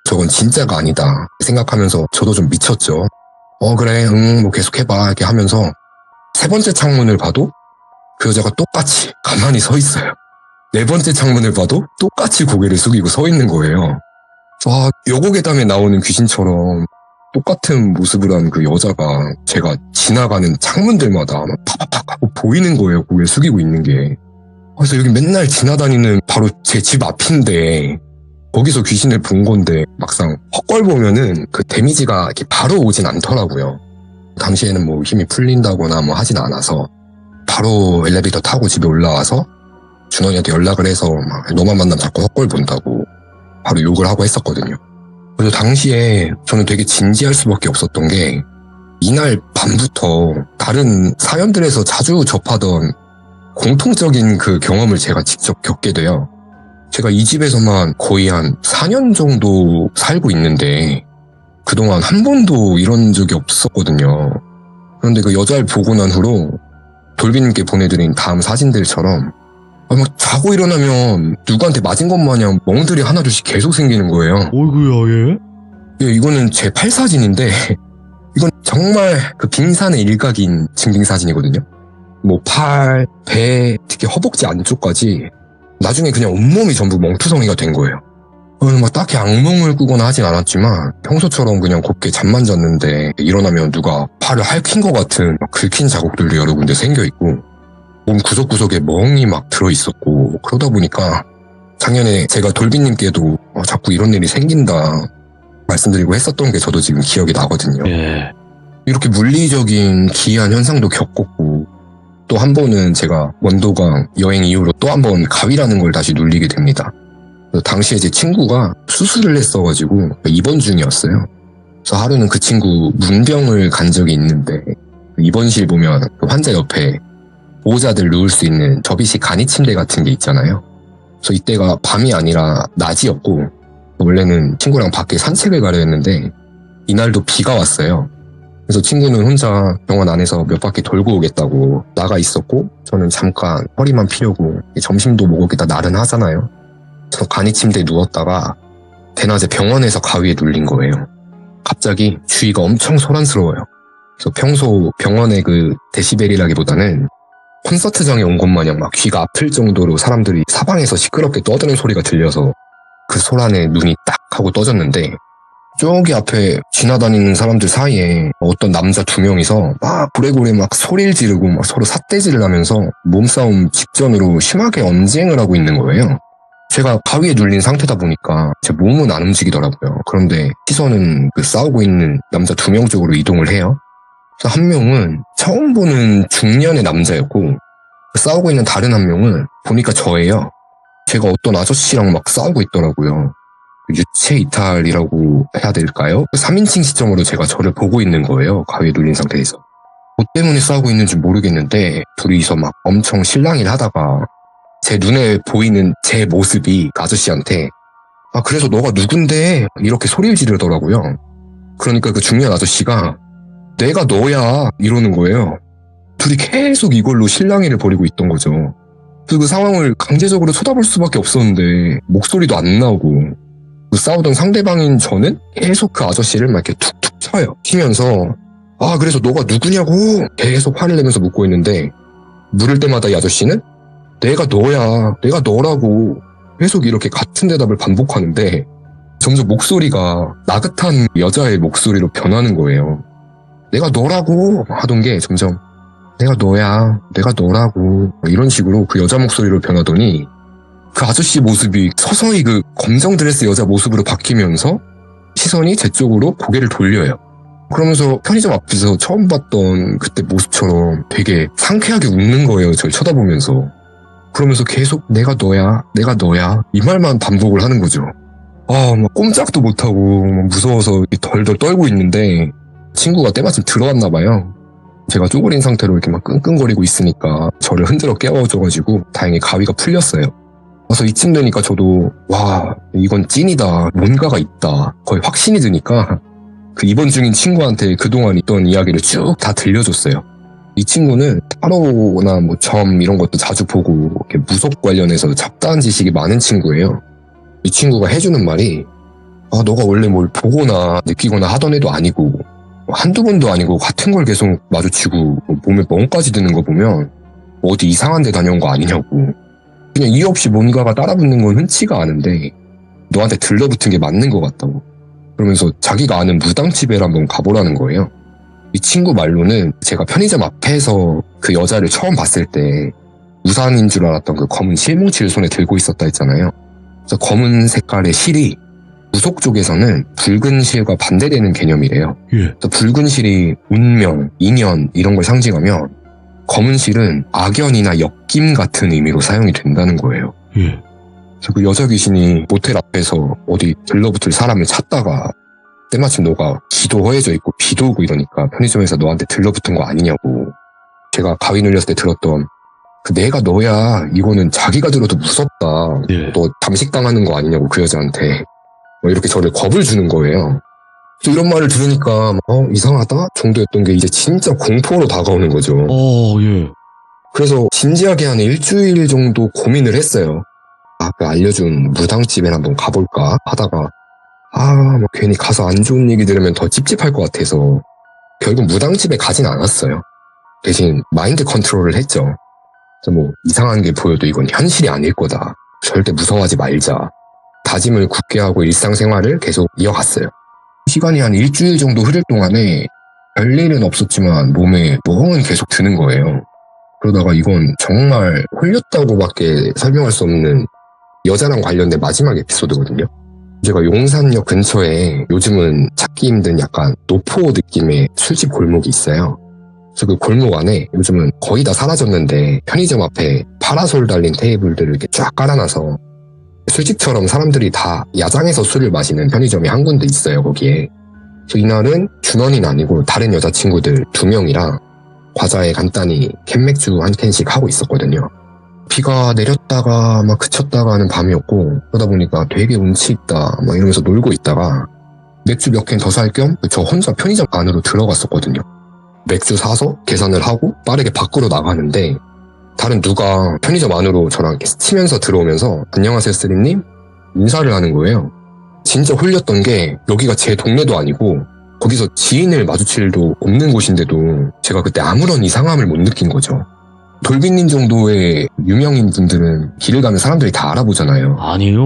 저건 진짜가 아니다 생각하면서 저도 좀 미쳤죠. 그래, 뭐 계속해봐 이렇게 하면서 세 번째 창문을 봐도 그 여자가 똑같이 가만히 서 있어요. 네 번째 창문을 봐도 똑같이 고개를 숙이고 서 있는 거예요. 여고괴담에 나오는 귀신처럼 똑같은 모습을 한 그 여자가 제가 지나가는 창문들마다 막 팍팍팍 하고 보이는 거예요. 고개 숙이고 있는 게. 그래서 여기 맨날 지나다니는 바로 제 집 앞인데 거기서 귀신을 본 건데 막상 헛걸 보면은 그 데미지가 이렇게 바로 오진 않더라고요. 당시에는 뭐 힘이 풀린다거나 뭐 하진 않아서 바로 엘리베이터 타고 집에 올라와서 준원이한테 연락을 해서 막 너만 만나면 자꾸 헛걸 본다고 바로 욕을 하고 했었거든요. 그래서 당시에 저는 되게 진지할 수밖에 없었던 게 이날 밤부터 다른 사연들에서 자주 접하던 공통적인 그 경험을 제가 직접 겪게 돼요. 제가 이 집에서만 거의 한 4년 정도 살고 있는데 그동안 한 번도 이런 적이 없었거든요. 그런데 그 여자를 보고 난 후로 돌비님께 보내드린 다음 사진들처럼 막 자고 일어나면 누구한테 맞은 것 마냥 멍들이 하나둘씩 계속 생기는 거예요. 어이구야, 예, 이거는 제 팔 사진인데 이건 정말 그 빙산의 일각인 증빙사진이거든요. 뭐 팔, 배, 특히 허벅지 안쪽까지 나중에 그냥 온몸이 전부 멍투성이가 된 거예요. 막 딱히 악몽을 꾸거나 하진 않았지만 평소처럼 그냥 곱게 잠만 잤는데 일어나면 누가 팔을 핥힌 것 같은 막 긁힌 자국들도 여러 군데 생겨있고 몸 구석구석에 멍이 막 들어있었고 그러다 보니까 작년에 제가 돌비님께도 자꾸 이런 일이 생긴다 말씀드리고 했었던 게 저도 지금 기억이 나거든요. 예. 이렇게 물리적인 기이한 현상도 겪었고 또 한 번은 제가 원도강 여행 이후로 또 한 번 가위라는 걸 다시 눌리게 됩니다. 당시에 제 친구가 수술을 했어가지고 입원 중이었어요. 그래서 하루는 그 친구 문병을 간 적이 있는데 입원실 보면 그 환자 옆에 보호자들 누울 수 있는 접이식 간이 침대 같은 게 있잖아요. 그래서 이때가 밤이 아니라 낮이었고 원래는 친구랑 밖에 산책을 가려 했는데 이날도 비가 왔어요. 그래서 친구는 혼자 병원 안에서 몇 바퀴 돌고 오겠다고 나가 있었고 저는 잠깐 허리만 피려고 점심도 먹었겠다 나른하잖아요. 저 간이 침대에 누웠다가 대낮에 병원에서 가위에 눌린 거예요. 갑자기 주위가 엄청 소란스러워요. 그래서 평소 병원의 그 데시벨이라기보다는 콘서트장에 온 것 마냥 막 귀가 아플 정도로 사람들이 사방에서 시끄럽게 떠드는 소리가 들려서 그 소란에 눈이 딱 하고 떠졌는데 저기 앞에 지나다니는 사람들 사이에 어떤 남자 2명이서 막 고래고래 막 소리를 지르고 막 서로 삿대질을 하면서 몸싸움 직전으로 심하게 언쟁을 하고 있는 거예요. 제가 가위에 눌린 상태다 보니까 제 몸은 안 움직이더라고요. 그런데 시선은 그 싸우고 있는 남자 2명 쪽으로 이동을 해요. 그래서 한 명은 처음 보는 중년의 남자였고 싸우고 있는 다른 한 명은 보니까 저예요. 제가 어떤 아저씨랑 막 싸우고 있더라고요. 유체 이탈이라고 해야 될까요? 3인칭 시점으로 제가 저를 보고 있는 거예요. 가위에 눌린 상태에서. 뭐 때문에 싸우고 있는지 모르겠는데 둘이서 막 엄청 실랑이를 하다가 제 눈에 보이는 제 모습이 그 아저씨한테 그래서 너가 누군데? 이렇게 소리를 지르더라고요. 그러니까 그 중년 아저씨가 내가 너야 이러는 거예요. 둘이 계속 이걸로 실랑이를 벌이고 있던 거죠. 그래서 그 상황을 강제적으로 쳐다볼 수밖에 없었는데 목소리도 안 나오고 그 싸우던 상대방인 저는 계속 그 아저씨를 막 이렇게 툭툭 쳐요. 치면서 그래서 너가 누구냐고 계속 화를 내면서 묻고 있는데 물을 때마다 이 아저씨는 내가 너야, 내가 너라고 계속 이렇게 같은 대답을 반복하는데 점점 목소리가 나긋한 여자의 목소리로 변하는 거예요. 내가 너라고 하던 게 점점 내가 너야, 내가 너라고 이런 식으로 그 여자 목소리로 변하더니 그 아저씨 모습이 서서히 그 검정 드레스 여자 모습으로 바뀌면서 시선이 제 쪽으로 고개를 돌려요. 그러면서 편의점 앞에서 처음 봤던 그때 모습처럼 되게 상쾌하게 웃는 거예요. 저를 쳐다보면서. 그러면서 계속 내가 너야, 내가 너야 이 말만 반복을 하는 거죠. 막 꼼짝도 못하고 무서워서 덜덜 떨고 있는데 친구가 때마침 들어왔나 봐요. 제가 쪼그린 상태로 이렇게 막 끙끙거리고 있으니까 저를 흔들어 깨워줘가지고 다행히 가위가 풀렸어요. 그래서 이쯤 되니까 저도 와 이건 찐이다, 뭔가가 있다 거의 확신이 드니까 그 입원 중인 친구한테 그동안 있던 이야기를 쭉 다 들려줬어요. 이 친구는 타로나 뭐 점 이런 것도 자주 보고 이렇게 무속 관련해서 잡다한 지식이 많은 친구예요. 이 친구가 해주는 말이 너가 원래 뭘 보거나 느끼거나 하던 애도 아니고 한두 번도 아니고 같은 걸 계속 마주치고 몸에 멍까지 드는 거 보면 어디 이상한 데 다녀온 거 아니냐고. 그냥 이유 없이 뭔가가 따라붙는 건 흔치가 않은데 너한테 들러붙은 게 맞는 것 같다고. 그러면서 자기가 아는 무당집에 한번 가보라는 거예요. 이 친구 말로는 제가 편의점 앞에서 그 여자를 처음 봤을 때 우산인 줄 알았던 그 검은 실뭉치를 손에 들고 있었다 했잖아요. 그래서 검은 색깔의 실이 무속 쪽에서는 붉은 실과 반대되는 개념이래요. 그래서 붉은 실이 운명, 인연 이런 걸 상징하면 검은 실은 악연이나 역김 같은 의미로 사용이 된다는 거예요. 그래서 그 여자 귀신이 모텔 앞에서 어디 들러붙을 사람을 찾다가 때마침 너가 기도 허해져 있고 비도 오고 이러니까 편의점에서 너한테 들러붙은 거 아니냐고. 제가 가위 눌렸을 때 들었던 그 내가 너야 이거는 자기가 들어도 무섭다. 너 잠식당하는 거 아니냐고 그 여자한테. 이렇게 저를 겁을 주는 거예요. 그래서 이런 말을 들으니까 이상하다 정도였던 게 이제 진짜 공포로 다가오는 거죠. 그래서 진지하게 한 일주일 정도 고민을 했어요. 그 알려준 무당집에 한번 가볼까 하다가 뭐 괜히 가서 안 좋은 얘기 들으면 더 찝찝할 것 같아서 결국 무당집에 가진 않았어요. 대신 마인드 컨트롤을 했죠. 그래서 뭐 이상한 게 보여도 이건 현실이 아닐 거다. 절대 무서워하지 말자. 다짐을 굳게 하고 일상생활을 계속 이어갔어요. 시간이 한 일주일 정도 흐를 동안에 별일은 없었지만 몸에 멍은 계속 드는 거예요. 그러다가 이건 정말 홀렸다고밖에 설명할 수 없는 여자랑 관련된 마지막 에피소드거든요. 제가 용산역 근처에 요즘은 찾기 힘든 약간 노포 느낌의 술집 골목이 있어요. 그래서 그 골목 안에 요즘은 거의 다 사라졌는데 편의점 앞에 파라솔 달린 테이블들을 이렇게 쫙 깔아놔서 술집처럼 사람들이 다 야장에서 술을 마시는 편의점이 한 군데 있어요, 거기에. 그래서 이날은 준원이는 아니고 다른 여자친구들 2명이랑 과자에 간단히 캔맥주 한 캔씩 하고 있었거든요. 비가 내렸다가 막 그쳤다가 하는 밤이었고 그러다 보니까 되게 운치 있다 막 이러면서 놀고 있다가 맥주 몇 캔 더 살 겸 저 혼자 편의점 안으로 들어갔었거든요. 맥주 사서 계산을 하고 빠르게 밖으로 나가는데 다른 누가 편의점 안으로 저랑 이렇게 스치면서 들어오면서 안녕하세요 쓰리님 인사를 하는 거예요. 진짜 홀렸던 게 여기가 제 동네도 아니고 거기서 지인을 마주칠 일도 없는 곳인데도 제가 그때 아무런 이상함을 못 느낀 거죠. 돌비님 정도의 유명인 분들은 길을 가면 사람들이 다 알아보잖아요. 아니요,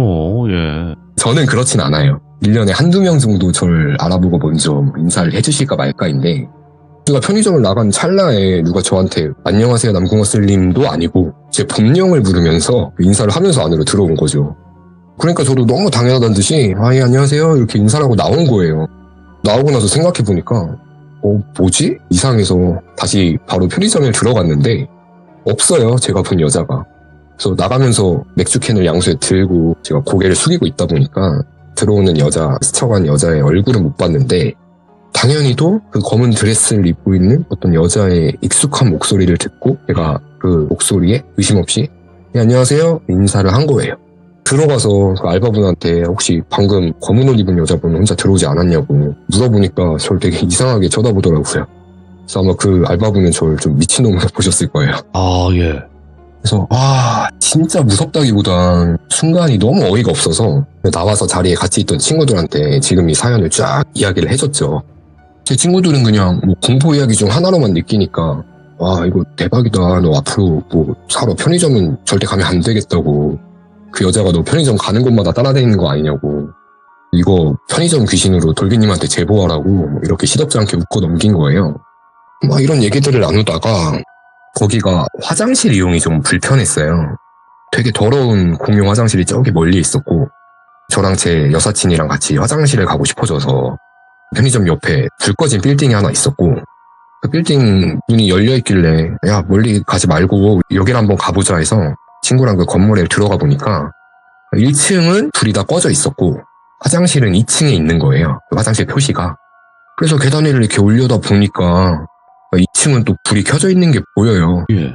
예. 저는 그렇진 않아요. 1년에 한두 명 정도 저를 알아보고 먼저 인사를 해주실까 말까인데 제가 편의점을 나간 찰나에 누가 저한테 안녕하세요 남궁어슬님도 아니고 제 본명을 부르면서 인사를 하면서 안으로 들어온 거죠. 그러니까 저도 너무 당연하다는 듯이 예 안녕하세요 이렇게 인사를 하고 나온 거예요. 나오고 나서 생각해보니까 뭐지? 이상해서 다시 바로 편의점에 들어갔는데 없어요. 제가 본 여자가. 그래서 나가면서 맥주캔을 양수에 들고 제가 고개를 숙이고 있다 보니까 들어오는 여자, 스쳐간 여자의 얼굴은 못 봤는데 당연히도 그 검은 드레스를 입고 있는 어떤 여자의 익숙한 목소리를 듣고 제가 그 목소리에 의심 없이 안녕하세요 인사를 한 거예요. 들어가서 그 알바분한테 혹시 방금 검은 옷 입은 여자분 혼자 들어오지 않았냐고 물어보니까 저를 되게 이상하게 쳐다보더라고요. 그래서 아마 그 알바분은 저를 좀 미친놈으로 보셨을 거예요. 아, 예. 그래서 진짜 무섭다기보단 순간이 너무 어이가 없어서 나와서 자리에 같이 있던 친구들한테 지금 이 사연을 쫙 이야기를 해줬죠. 제 친구들은 그냥 뭐 공포 이야기 중 하나로만 느끼니까 이거 대박이다. 너 앞으로 뭐 사러 편의점은 절대 가면 안 되겠다고. 그 여자가 너 편의점 가는 곳마다 따라다니는 거 아니냐고. 이거 편의점 귀신으로 돌비님한테 제보하라고 이렇게 시덥지 않게 웃고 넘긴 거예요. 막 이런 얘기들을 나누다가 거기가 화장실 이용이 좀 불편했어요. 되게 더러운 공용 화장실이 저기 멀리 있었고 저랑 제 여사친이랑 같이 화장실을 가고 싶어져서 편의점 옆에 불 꺼진 빌딩이 하나 있었고 그 빌딩 문이 열려있길래 야 멀리 가지 말고 여기를 한번 가보자 해서 친구랑 그 건물에 들어가 보니까 1층은 불이 다 꺼져 있었고 화장실은 2층에 있는 거예요. 그 화장실 표시가. 그래서 계단 위를 이렇게 올려다 보니까 2층은 또 불이 켜져 있는 게 보여요. 예.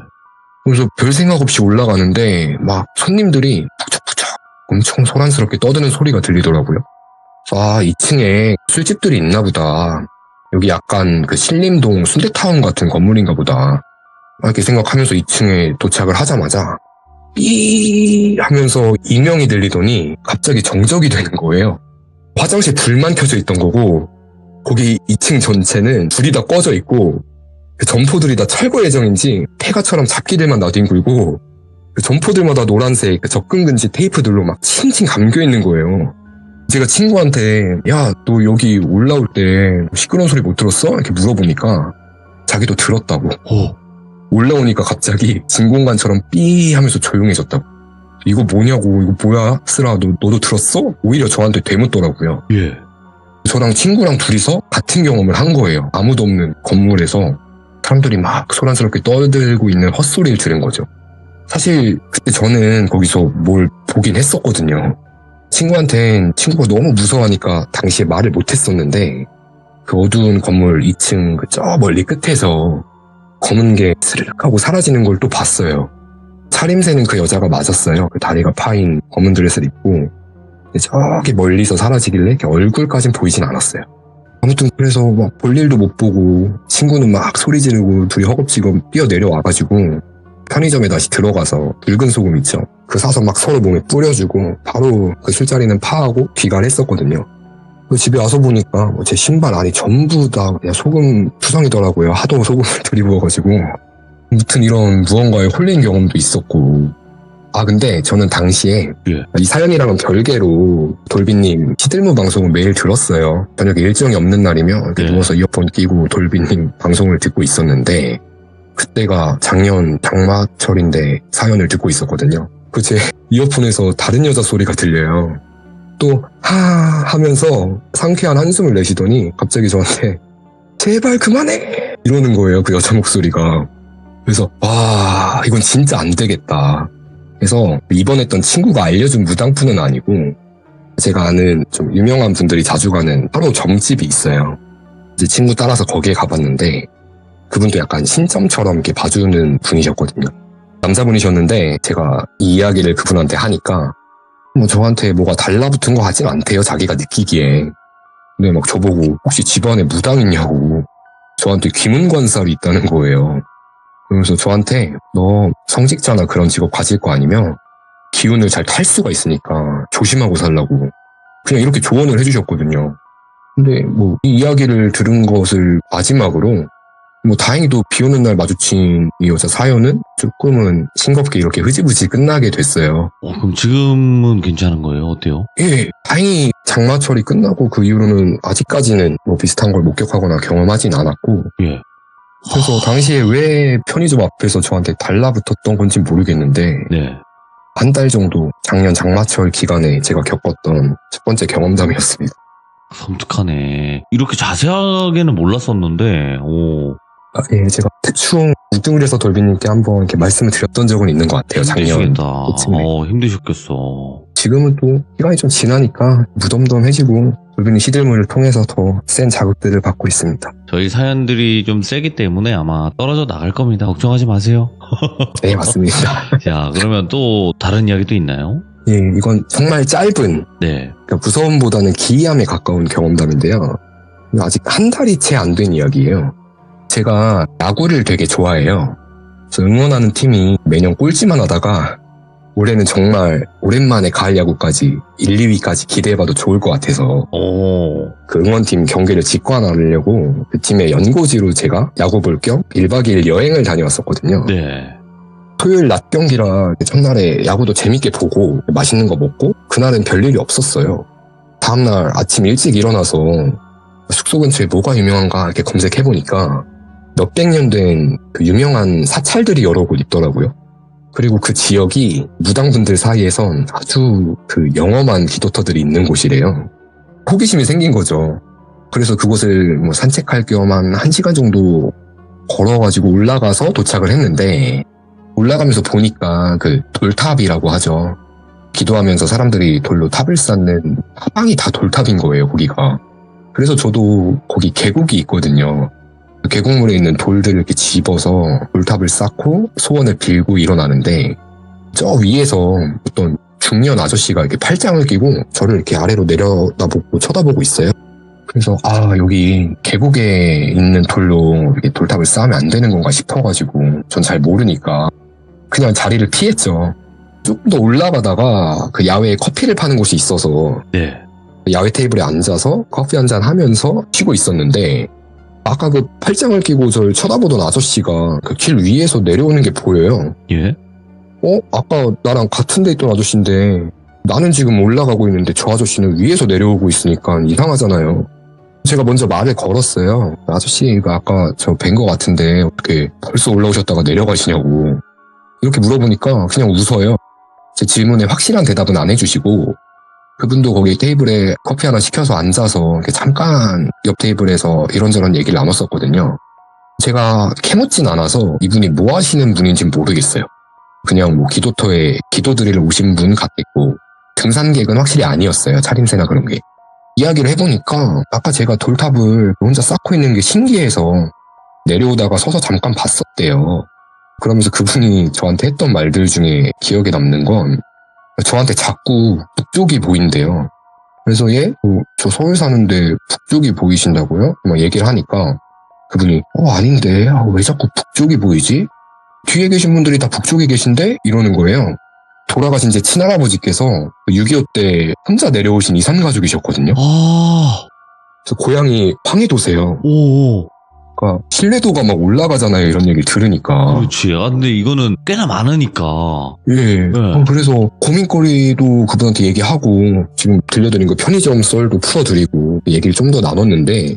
그래서 별 생각 없이 올라가는데 막 손님들이 푸쩍푸쩍 엄청 소란스럽게 떠드는 소리가 들리더라고요. 2층에 술집들이 있나 보다. 여기 약간 그 신림동 순대타운 같은 건물인가 보다. 이렇게 생각하면서 2층에 도착을 하자마자 삐 하면서 이명이 들리더니 갑자기 정적이 되는 거예요. 화장실 불만 켜져 있던 거고 거기 2층 전체는 불이 다 꺼져 있고 그 점포들이 다 철거 예정인지 폐가처럼 잡기들만 나뒹굴고 그 점포들마다 노란색 그 접근 금지 테이프들로 막 칭칭 감겨 있는 거예요. 제가 친구한테 야, 너 여기 올라올 때 시끄러운 소리 못 들었어? 이렇게 물어보니까 자기도 들었다고. 올라오니까 갑자기 진공관처럼 삐 하면서 조용해졌다고. 이거 뭐냐고, 이거 뭐야? 쓰라, 너도 들었어? 오히려 저한테 되묻더라고요. 예. 저랑 친구랑 둘이서 같은 경험을 한 거예요. 아무도 없는 건물에서 사람들이 막 소란스럽게 떠들고 있는 헛소리를 들은 거죠. 사실 그때 저는 거기서 뭘 보긴 했었거든요. 친구한텐 친구가 너무 무서워하니까 당시에 말을 못했었는데 그 어두운 건물 2층 저 멀리 끝에서 검은 게 스르륵 하고 사라지는 걸 또 봤어요. 차림새는 그 여자가 맞았어요. 그 다리가 파인 검은 드레스를 입고 저기 멀리서 사라지길래 이렇게 얼굴까진 보이진 않았어요. 아무튼 그래서 막 볼 일도 못 보고 친구는 막 소리 지르고 둘이 허겁지겁 뛰어내려와가지고 편의점에 다시 들어가서 붉은 소금 있죠. 그 사서 막 서로 몸에 뿌려주고 바로 그 술자리는 파하고 귀가를 했었거든요. 집에 와서 보니까 제 신발 안이 전부 다 그냥 소금 투성이더라고요. 하도 소금을 들이부어가지고. 아무튼 이런 무언가에 홀린 경험도 있었고. 근데 저는 당시에 이 사연이랑은 별개로 돌비님 시들무 방송을 매일 들었어요. 저녁에 일정이 없는 날이면 이렇게 누워서 이어폰 끼고 돌비님 방송을 듣고 있었는데 그때가 작년 장마철인데 사연을 듣고 있었거든요. 제 이어폰에서 다른 여자 소리가 들려요. 또 하면서 상쾌한 한숨을 내쉬더니 갑자기 저한테 제발 그만해 이러는 거예요. 그 여자 목소리가. 그래서 와 이건 진짜 안 되겠다. 그래서 입원했던 친구가 알려준 무당푸는 아니고 제가 아는 좀 유명한 분들이 자주 가는 하루 점집이 있어요. 이제 친구 따라서 거기에 가봤는데 그분도 약간 신점처럼 이렇게 봐주는 분이셨거든요. 남자분이셨는데 제가 이 이야기를 그분한테 하니까 저한테 뭐가 달라붙은 거 같진 않대요. 자기가 느끼기에. 근데 막 저보고 혹시 집안에 무당 있냐고 저한테 귀문관살이 있다는 거예요. 그러면서 저한테 너 성직자나 그런 직업 가질 거 아니면 기운을 잘 탈 수가 있으니까 조심하고 살라고 그냥 이렇게 조언을 해주셨거든요. 근데 이 이야기를 들은 것을 마지막으로 다행히도 비 오는 날 마주친 이 여자 사연은 조금은 싱겁게 이렇게 흐지부지 끝나게 됐어요. 그럼 지금은 괜찮은 거예요? 어때요? 예, 다행히 장마철이 끝나고 그 이후로는 아직까지는 비슷한 걸 목격하거나 경험하진 않았고 그래서 당시에 왜 편의점 앞에서 저한테 달라붙었던 건지 모르겠는데 한 달 정도 작년 장마철 기간에 제가 겪었던 첫 번째 경험담이었습니다. 섬뜩하네. 이렇게 자세하게는 몰랐었는데 예, 제가 대충 뭉뚱을 해서 돌비님께 한번 이렇게 말씀을 드렸던 적은 있는 것 같아요. 작년. 힘드셨겠어. 지금은 또 시간이 좀 지나니까 무덤덤해지고 돌비님 시들무를 통해서 더 센 자극들을 받고 있습니다. 저희 사연들이 좀 세기 때문에 아마 떨어져 나갈 겁니다. 걱정하지 마세요. 네, 맞습니다. 자, 그러면 또 다른 이야기도 있나요? 예, 이건 정말 짧은 그러니까 무서움보다는 기이함에 가까운 경험담인데요. 아직 한 달이 채 안 된 이야기예요. 제가 야구를 되게 좋아해요. 그래서 응원하는 팀이 매년 꼴찌만 하다가 올해는 정말 오랜만에 가을 야구까지 1, 2위까지 기대해봐도 좋을 것 같아서 그 응원팀 경기를 직관하려고 그 팀의 연고지로 제가 야구 볼 겸 1박 2일 여행을 다녀왔었거든요. 토요일 낮 경기라 첫날에 야구도 재밌게 보고 맛있는 거 먹고 그날은 별일이 없었어요. 다음날 아침 일찍 일어나서 숙소 근처에 뭐가 유명한가 이렇게 검색해보니까 몇백 년 된 그 유명한 사찰들이 여러 곳 있더라고요. 그리고 그 지역이 무당분들 사이에선 아주 그 영험한 기도터들이 있는 곳이래요. 호기심이 생긴 거죠. 그래서 그곳을 산책할 겸 한 1시간 정도 걸어가지고 올라가서 도착을 했는데 올라가면서 보니까 그 돌탑이라고 하죠. 기도하면서 사람들이 돌로 탑을 쌓는 하방이 다 돌탑인 거예요, 거기가. 그래서 저도 거기 계곡이 있거든요. 계곡물에 있는 돌들을 이렇게 집어서 돌탑을 쌓고 소원을 빌고 일어나는데 저 위에서 어떤 중년 아저씨가 이렇게 팔짱을 끼고 저를 이렇게 아래로 내려다보고 쳐다보고 있어요. 그래서 여기 계곡에 있는 돌로 이렇게 돌탑을 쌓으면 안 되는 건가 싶어가지고 전 잘 모르니까 그냥 자리를 피했죠. 조금 더 올라가다가 그 야외에 커피를 파는 곳이 있어서 야외 테이블에 앉아서 커피 한잔 하면서 쉬고 있었는데 아까 그 팔짱을 끼고 저를 쳐다보던 아저씨가 그 길 위에서 내려오는 게 보여요. 아까 나랑 같은 데 있던 아저씨인데 나는 지금 올라가고 있는데 저 아저씨는 위에서 내려오고 있으니까 이상하잖아요. 제가 먼저 말을 걸었어요. 아저씨가 아까 저 뵌 거 같은데 어떻게 벌써 올라오셨다가 내려가시냐고. 이렇게 물어보니까 그냥 웃어요. 제 질문에 확실한 대답은 안 해주시고 그분도 거기 테이블에 커피 하나 시켜서 앉아서 잠깐 옆 테이블에서 이런저런 얘기를 나눴었거든요. 제가 캐묻진 않아서 이분이 뭐 하시는 분인지 모르겠어요. 그냥 기도터에 기도드리러 오신 분 같겠고 등산객은 확실히 아니었어요. 차림새나 그런 게. 이야기를 해보니까 아까 제가 돌탑을 혼자 쌓고 있는 게 신기해서 내려오다가 서서 잠깐 봤었대요. 그러면서 그분이 저한테 했던 말들 중에 기억에 남는 건 저한테 자꾸 북쪽이 보인대요. 그래서 저 서울 사는데 북쪽이 보이신다고요? 막 얘기를 하니까 그분이 아닌데 왜 자꾸 북쪽이 보이지? 뒤에 계신 분들이 다 북쪽에 계신데? 이러는 거예요. 돌아가신 제 친할아버지께서 6.25 때 혼자 내려오신 이산 가족이셨거든요. 아, 그래서 고향이 황해도세요. 오, 그러니까 신뢰도가 막 올라가잖아요. 이런 얘기 들으니까. 그렇지. 아, 근데 이거는 꽤나 많으니까. 예. 네. 그래서 고민거리도 그분한테 얘기하고 지금 들려드린 거 편의점 썰도 풀어드리고 얘기를 좀 더 나눴는데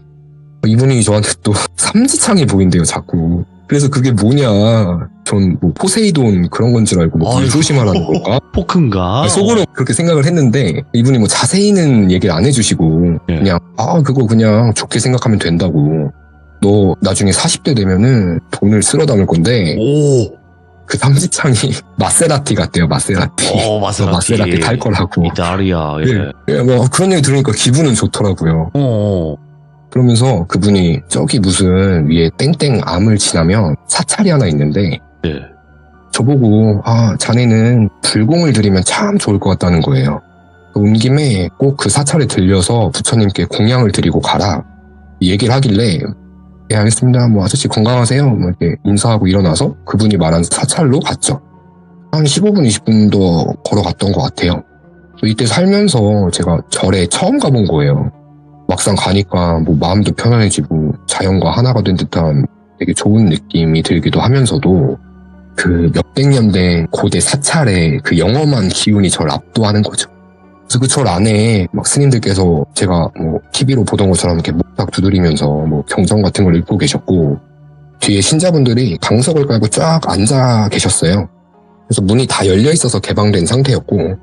이분이 저한테 또 삼지창이 보인대요. 자꾸. 그래서 그게 뭐냐. 전 뭐 포세이돈 그런 건 줄 알고 뭐 아이고. 불조심하라는 걸까? 포크인가? 속으로 그렇게 생각을 했는데 이분이 뭐 자세히는 얘기를 안 해주시고 예. 그냥 그거 그냥 좋게 생각하면 된다고. 너 나중에 40대 되면은 돈을 쓸어 담을 건데 오, 그 삼지창이 마세라티 같대요. 마세라티. 마세라티. 탈 거라고. 이탈리아. 예. 예, 뭐 그런 얘기 들으니까 기분은 좋더라고요. 그러면서 그분이 저기 무슨 위에 땡땡 암을 지나면 사찰이 하나 있는데 예. 저보고 자네는 불공을 드리면 참 좋을 것 같다는 거예요. 온 김에 꼭 그 사찰에 들려서 부처님께 공양을 드리고 가라. 이 얘기를 하길래 예, 알겠습니다. 뭐 아저씨 건강하세요. 뭐 이렇게 인사하고 일어나서 그분이 말한 사찰로 갔죠. 한 15분, 20분 더 걸어갔던 것 같아요. 이때 살면서 제가 절에 처음 가본 거예요. 막상 가니까 뭐 마음도 편안해지고 자연과 하나가 된 듯한 되게 좋은 느낌이 들기도 하면서도 그 몇백 년 된 고대 사찰의 그 영험한 기운이 저를 압도하는 거죠. 그래서 그 절 안에 막 스님들께서 제가 뭐 TV로 보던 것처럼 이렇게 목탁 두드리면서 뭐 경전 같은 걸 읽고 계셨고 뒤에 신자분들이 강석을 깔고 쫙 앉아 계셨어요. 그래서 문이 다 열려 있어서 개방된 상태였고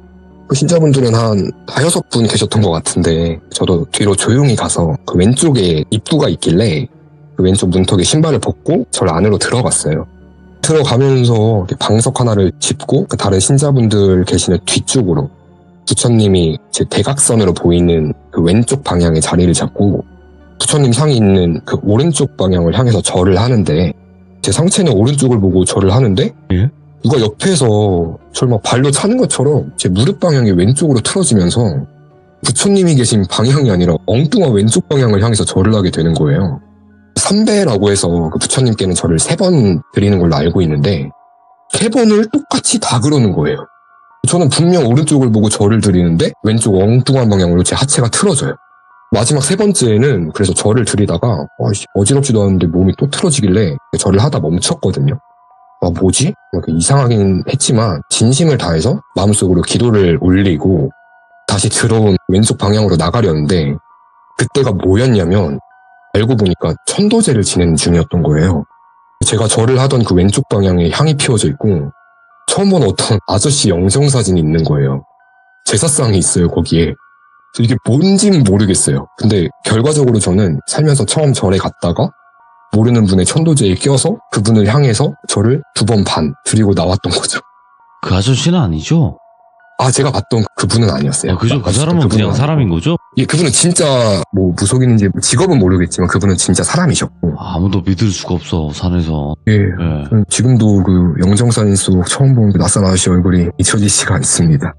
그 신자분들은 한 5분 계셨던 것 같은데 저도 뒤로 조용히 가서 그 왼쪽에 입구가 있길래 그 왼쪽 문턱에 신발을 벗고 절 안으로 들어갔어요. 들어가면서 이렇게 방석 하나를 짚고 그 다른 신자분들 계시는 뒤쪽으로 부처님이 제 대각선으로 보이는 그 왼쪽 방향의 자리를 잡고 부처님 상이 있는 그 오른쪽 방향을 향해서 절을 하는데 제 상체는 오른쪽을 보고 절을 하는데 예? 누가 옆에서 저를 막 발로 차는 것처럼 제 무릎 방향이 왼쪽으로 틀어지면서 부처님이 계신 방향이 아니라 엉뚱한 왼쪽 방향을 향해서 절을 하게 되는 거예요. 삼배라고 해서 그 부처님께는 절을 3번 드리는 걸로 알고 있는데 3번을 똑같이 다 그러는 거예요. 저는 분명 오른쪽을 보고 절을 드리는데 왼쪽 엉뚱한 방향으로 제 하체가 틀어져요. 마지막 3번째는 그래서 절을 드리다가 어지럽지도 않은데 몸이 또 틀어지길래 절을 하다 멈췄거든요. 뭐지? 이렇게 이상하긴 했지만 진심을 다해서 마음속으로 기도를 올리고 다시 들어온 왼쪽 방향으로 나가려는데 그때가 뭐였냐면 알고 보니까 천도제를 지내는 중이었던 거예요. 제가 절을 하던 그 왼쪽 방향에 향이 피워져 있고 처음 본 어떤 아저씨 영정사진이 있는 거예요. 제사상이 있어요, 거기에. 이게 뭔지는 모르겠어요. 근데 결과적으로 저는 살면서 처음 절에 갔다가 모르는 분의 천도제에 껴서 그분을 향해서 저를 2번 반 드리고 나왔던 거죠. 그 아저씨는 아니죠? 제가 봤던 그분은 아니었어요. 그죠? 그 사람은 그냥 사람인 거죠? 예, 그분은 진짜 뭐 무속인인지 직업은 모르겠지만 그분은 진짜 사람이셨고. 아무도 믿을 수가 없어, 산에서. 예. 지금도 그 영정사진 속 처음 본 그 낯선 아저씨 얼굴이 잊혀지지가 않습니다.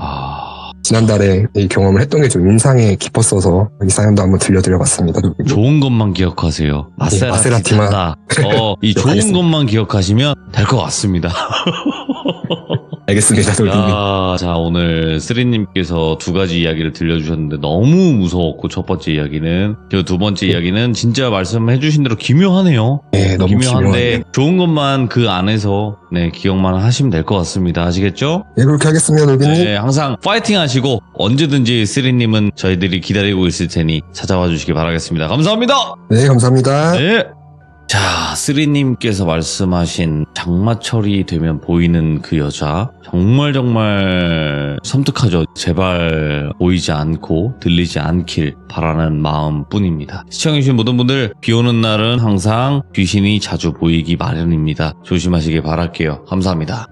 지난달에 이 경험을 했던 게 좀 인상에 깊었어서 이 사연도 한번 들려드려봤습니다. 좋은 것만 기억하세요. 마세라티만. 이 좋은 알겠습니다. 것만 기억하시면 될 것 같습니다. 알겠습니다, 돌비님. 자, 오늘 쓰리님께서 2가지 이야기를 들려주셨는데 너무 무서웠고, 첫 번째 이야기는, 그 2번째 이야기는 진짜 말씀해주신 대로 기묘하네요. 네, 너무 기묘한데 좋은 것만 그 안에서 기억만 하시면 될 것 같습니다. 아시겠죠? 네, 그렇게 하겠습니다, 돌비님. 네, 항상 파이팅 하시고 언제든지 쓰리님은 저희들이 기다리고 있을 테니 찾아와 주시기 바라겠습니다. 감사합니다. 네, 감사합니다. 네. 자, 쓰리님께서 말씀하신 장마철이 되면 보이는 그 여자 정말 섬뜩하죠. 제발 보이지 않고 들리지 않길 바라는 마음뿐입니다. 시청해주신 모든 분들 비 오는 날은 항상 귀신이 자주 보이기 마련입니다. 조심하시길 바랄게요. 감사합니다.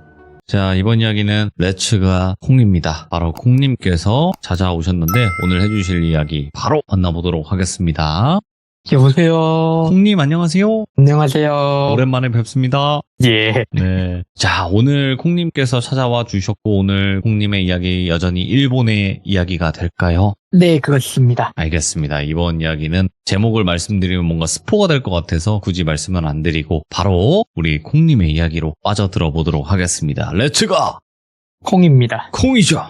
자, 이번 이야기는 레츠가 콩입니다. 바로 콩님께서 찾아오셨는데 오늘 해주실 이야기 바로 만나보도록 하겠습니다. 여보세요. 콩님 안녕하세요. 안녕하세요. 오랜만에 뵙습니다. 예. 네. 자, 오늘 콩님께서 찾아와 주셨고 오늘 콩님의 이야기 여전히 일본의 이야기가 될까요? 네, 그렇습니다. 알겠습니다. 이번 이야기는 제목을 말씀드리면 뭔가 스포가 될 것 같아서 굳이 말씀은 안 드리고 바로 우리 콩님의 이야기로 빠져들어 보도록 하겠습니다. 렛츠고! 콩입니다. 콩이죠.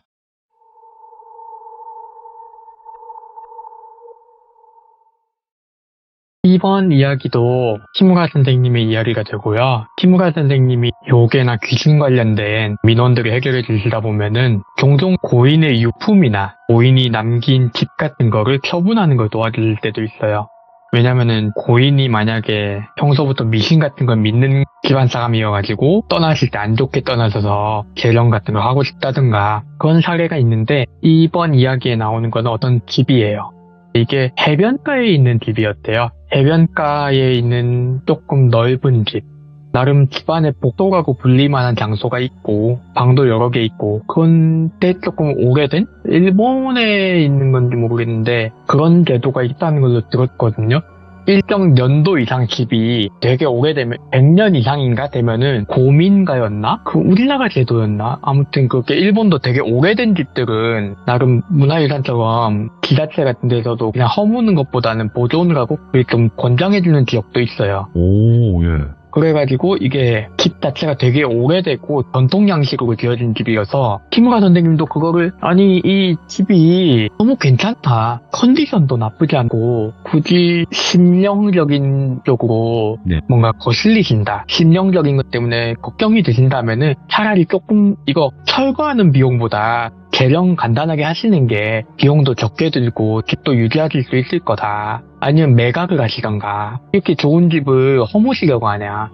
이번 이야기도 키무라 선생님의 이야기가 되고요. 키무라 선생님이 요괴나 귀신 관련된 민원들을 해결해 주시다 보면은 종종 고인의 유품이나 고인이 남긴 집 같은 거를 처분하는 걸 도와줄 때도 있어요. 왜냐면은 고인이 만약에 평소부터 미신 같은 걸 믿는 집안 사람이어가지고 떠나실 때 안 좋게 떠나셔서 재령 같은 걸 하고 싶다든가 그런 사례가 있는데, 이번 이야기에 나오는 건 어떤 집이에요. 이게 해변가에 있는 집이었대요. 해변가에 있는 조금 넓은 집. 나름 집안에 복도라고 불릴만한 장소가 있고 방도 여러 개 있고, 그런데 조금 오래된? 일본에 있는 건지 모르겠는데 그런 제도가 있다는 걸로 들었거든요. 일정 연도 이상 집이 되게 오래되면 100년 이상인가 되면은 고민가였나? 그 우리나라 제도였나? 아무튼 그렇게 일본도 되게 오래된 집들은 나름 문화유산처럼 지자체 같은 데서도 그냥 허무는 것보다는 보존을 하고 좀 권장해주는 지역도 있어요. 오, 예. 그래가지고 이게 집 자체가 되게 오래되고 전통 양식으로 지어진 집이어서 키무라 선생님도 그거를, 아니 이 집이 너무 괜찮다, 컨디션도 나쁘지 않고 굳이 심령적인 쪽으로 네. 뭔가 거슬리신다, 심령적인 것 때문에 걱정이 되신다면은 차라리 조금 이거 철거하는 비용보다 개령 간단하게 하시는 게 비용도 적게 들고 집도 유지하실 수 있을 거다, 아니면 매각을 하시던가, 이렇게 좋은 집을 허무시려고 하냐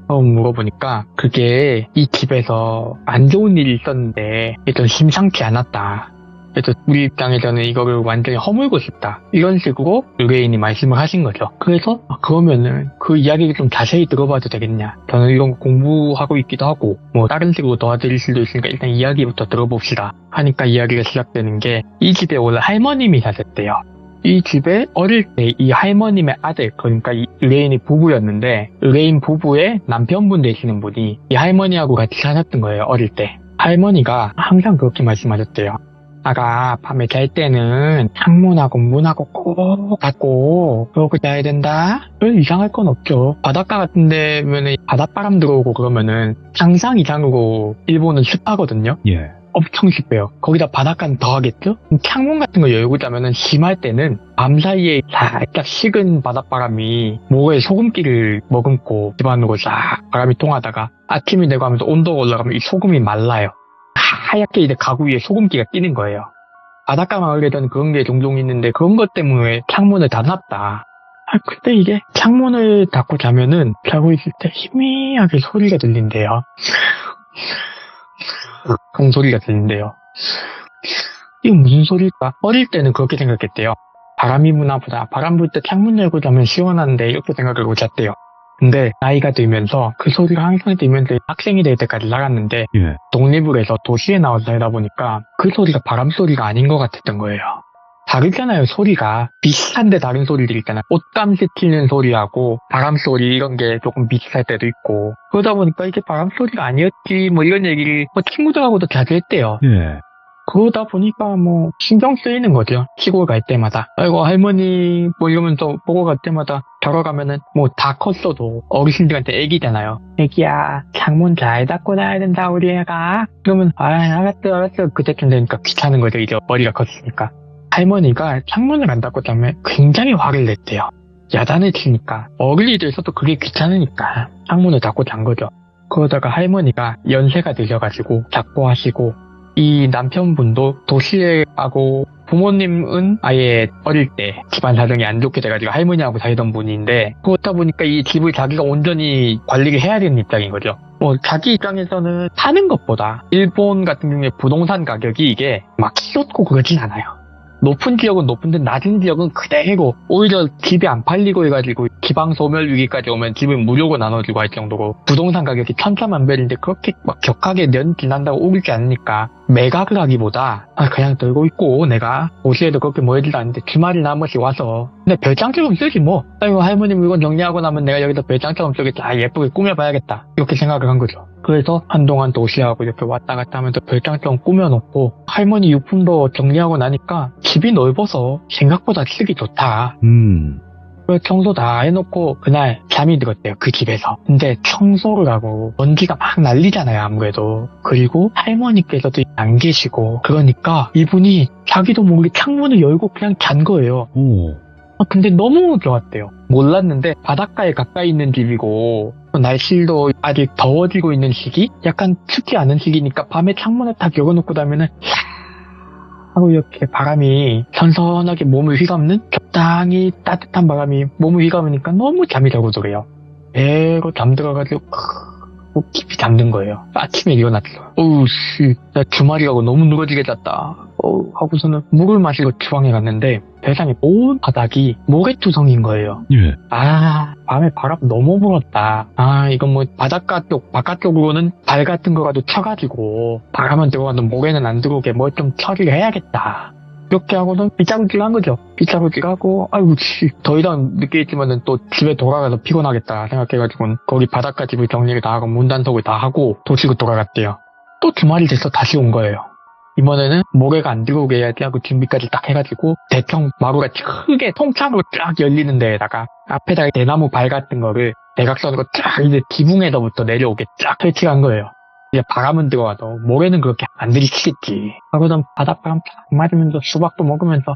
물어보니까 그게 이 집에서 안 좋은 일이 있었는데 좀 심상치 않았다. 그래서 우리 입장에서는 이거를 완전히 허물고 싶다, 이런 식으로 의뢰인이 말씀을 하신 거죠. 그래서 그러면은 그 이야기를 좀 자세히 들어봐도 되겠냐, 저는 이런 거 공부하고 있기도 하고 뭐 다른 식으로 도와드릴 수도 있으니까 일단 이야기부터 들어봅시다 하니까 이야기가 시작되는 게, 이 집에 원래 할머님이 사셨대요. 이 집에 어릴 때 이 할머님의 아들, 그러니까 이 의뢰인이 부부였는데 의뢰인 부부의 남편분 되시는 분이 이 할머니하고 같이 사셨던 거예요, 어릴 때. 할머니가 항상 그렇게 말씀하셨대요. 아가 밤에 잘 때는 창문하고 문하고 꼭 닫고 그러고 자야 된다. 별 이상할 건 없죠. 바닷가 같은 데면은 바닷바람 들어오고 그러면은 상상 이상으로 일본은 습하거든요. 예. 엄청 습해요. 거기다 바닷가는 더 하겠죠? 창문 같은 거 열고 자면은 심할 때는 밤 사이에 살짝 식은 바닷바람이 목에 소금기를 머금고 집안으로 싹 바람이 통하다가 아침이 되고 하면서 온도가 올라가면 이 소금이 말라요. 하얗게 이제 가구 위에 소금기가 끼는 거예요. 바닷가 마을에서는 그런 게 종종 있는데 그런 것 때문에 창문을 닫았다. 그때 이게 창문을 닫고 자면은 자고 있을 때 희미하게 소리가 들린대요. 그런 소리가 들린대요. 이게 무슨 소리일까? 어릴 때는 그렇게 생각했대요. 바람이 부나 보다. 바람 불 때 창문 열고 자면 시원한데, 이렇게 생각하고 잤대요. 근데 나이가 들면서 그 소리가 항상 들면서 학생이 될 때까지 살았는데 예. 독립을 해서 도시에 나와서 살다 보니까 그 소리가 바람 소리가 아닌 것 같았던 거예요. 다르잖아요, 소리가. 비슷한데 다른 소리들 있잖아요. 옷감 스치는 소리하고 바람 소리 이런 게 조금 비슷할 때도 있고, 그러다 보니까 이게 바람 소리가 아니었지 뭐 이런 얘기를 친구들하고도 자주 했대요. 예. 그러다 보니까 뭐 신경 쓰이는 거죠. 시골 갈 때마다. 아이고 할머니 뭐 이러면서 보고 갈 때마다 자러 가면은 뭐 다 컸어도 어르신들한테 애기잖아요. 애기야 창문 잘 닫고 나야 된다 우리 애가. 그러면 알았어 그때쯤 되니까 귀찮은 거죠. 이제 머리가 컸으니까. 할머니가 창문을 안 닫고 자면 굉장히 화를 냈대요. 야단을 치니까. 어린이들에서도 그게 귀찮으니까 창문을 닫고 잔 거죠. 그러다가 할머니가 연세가 드셔가지고 작고하시고, 이 남편분도 도시에 가고, 부모님은 아예 어릴 때 집안 사정이 안 좋게 돼가지고 할머니하고 살던 분인데, 그렇다 보니까 이 집을 자기가 온전히 관리를 해야 되는 입장인 거죠. 뭐 자기 입장에서는 사는 것보다 일본 같은 경우에 부동산 가격이 이게 막 쏟고 그러진 않아요. 높은 지역은 높은데 낮은 지역은 그대로, 오히려 집이 안 팔리고 해가지고 지방 소멸 위기까지 오면 집을 무료로 나눠주고 할 정도로 부동산 가격이 천차만별인데 그렇게 막 격하게 년 지난다고 오르지 않으니까 매각을 하기보다 그냥 들고 있고, 내가 도시에도 그렇게 모이지도 않는데 주말이나 한 번씩 와서 근데 별장처럼 쓰지 뭐. 아이고 할머니 물건 정리하고 나면 내가 여기다 별장처럼 쓰겠다, 예쁘게 꾸며봐야겠다, 이렇게 생각을 한 거죠. 그래서 한동안 도시하고 이렇게 왔다 갔다 하면서 별장처럼 꾸며놓고, 할머니 유품도 정리하고 나니까 집이 넓어서 생각보다 쓰기 좋다. 그 청소 다 해놓고 그날 잠이 들었대요. 그 집에서. 근데 청소를 하고 먼지가 막 날리잖아요. 아무래도. 그리고 할머니께서도 안 계시고 그러니까 이분이 자기도 모르게 창문을 열고 그냥 잔 거예요. 오. 근데 너무 좋았대요. 몰랐는데 바닷가에 가까이 있는 집이고 날씨도 아직 더워지고 있는 시기? 약간 춥지 않은 시기니까 밤에 창문을 딱 열어놓고 나면은 하고 이렇게 바람이 선선하게 몸을 휘감는 적당히 따뜻한 바람이 몸을 휘감으니까 너무 잠이 잘 오더래요. 배로 잠들어가지고 깊이 잠든 거예요. 아침에 일어났어. 어우 씨, 나 주말이라고 너무 누러지게 잤다. 하고서는 물을 마시고 주방에 갔는데 세상에 온 바닥이 모래투성인 거예요. 예. 밤에 바람 너무 불었다. 이건 뭐 바닷가 쪽 바깥쪽으로는 발 같은 거라도 쳐가지고 바람은 들어가도 모래는 안 들어오게 뭐 좀 처리를 해야겠다. 이렇게 하고는 빗자루질 한 거죠. 빗자루질 하고 아이고 씨, 더 이상 늦게 있지만은 또 집에 돌아가서 피곤하겠다 생각해가지고 거기 바닷가 집을 정리를 다 하고 문단속을 다 하고 도시로 돌아갔대요. 또 주말이 돼서 다시 온 거예요. 이번에는 모래가 안 들어오게 해야지 하고 준비까지 딱 해가지고 대청 마루가 크게 통창으로 쫙 열리는 데에다가 앞에다가 대나무 발 같은 거를 대각선으로 쫙 이제 지붕에서부터 내려오게 쫙 설치한 거예요. 이제 바람은 들어와도 모래는 그렇게 안 들이치겠지. 하고는 바닷바람 쫙 맞으면서 수박도 먹으면서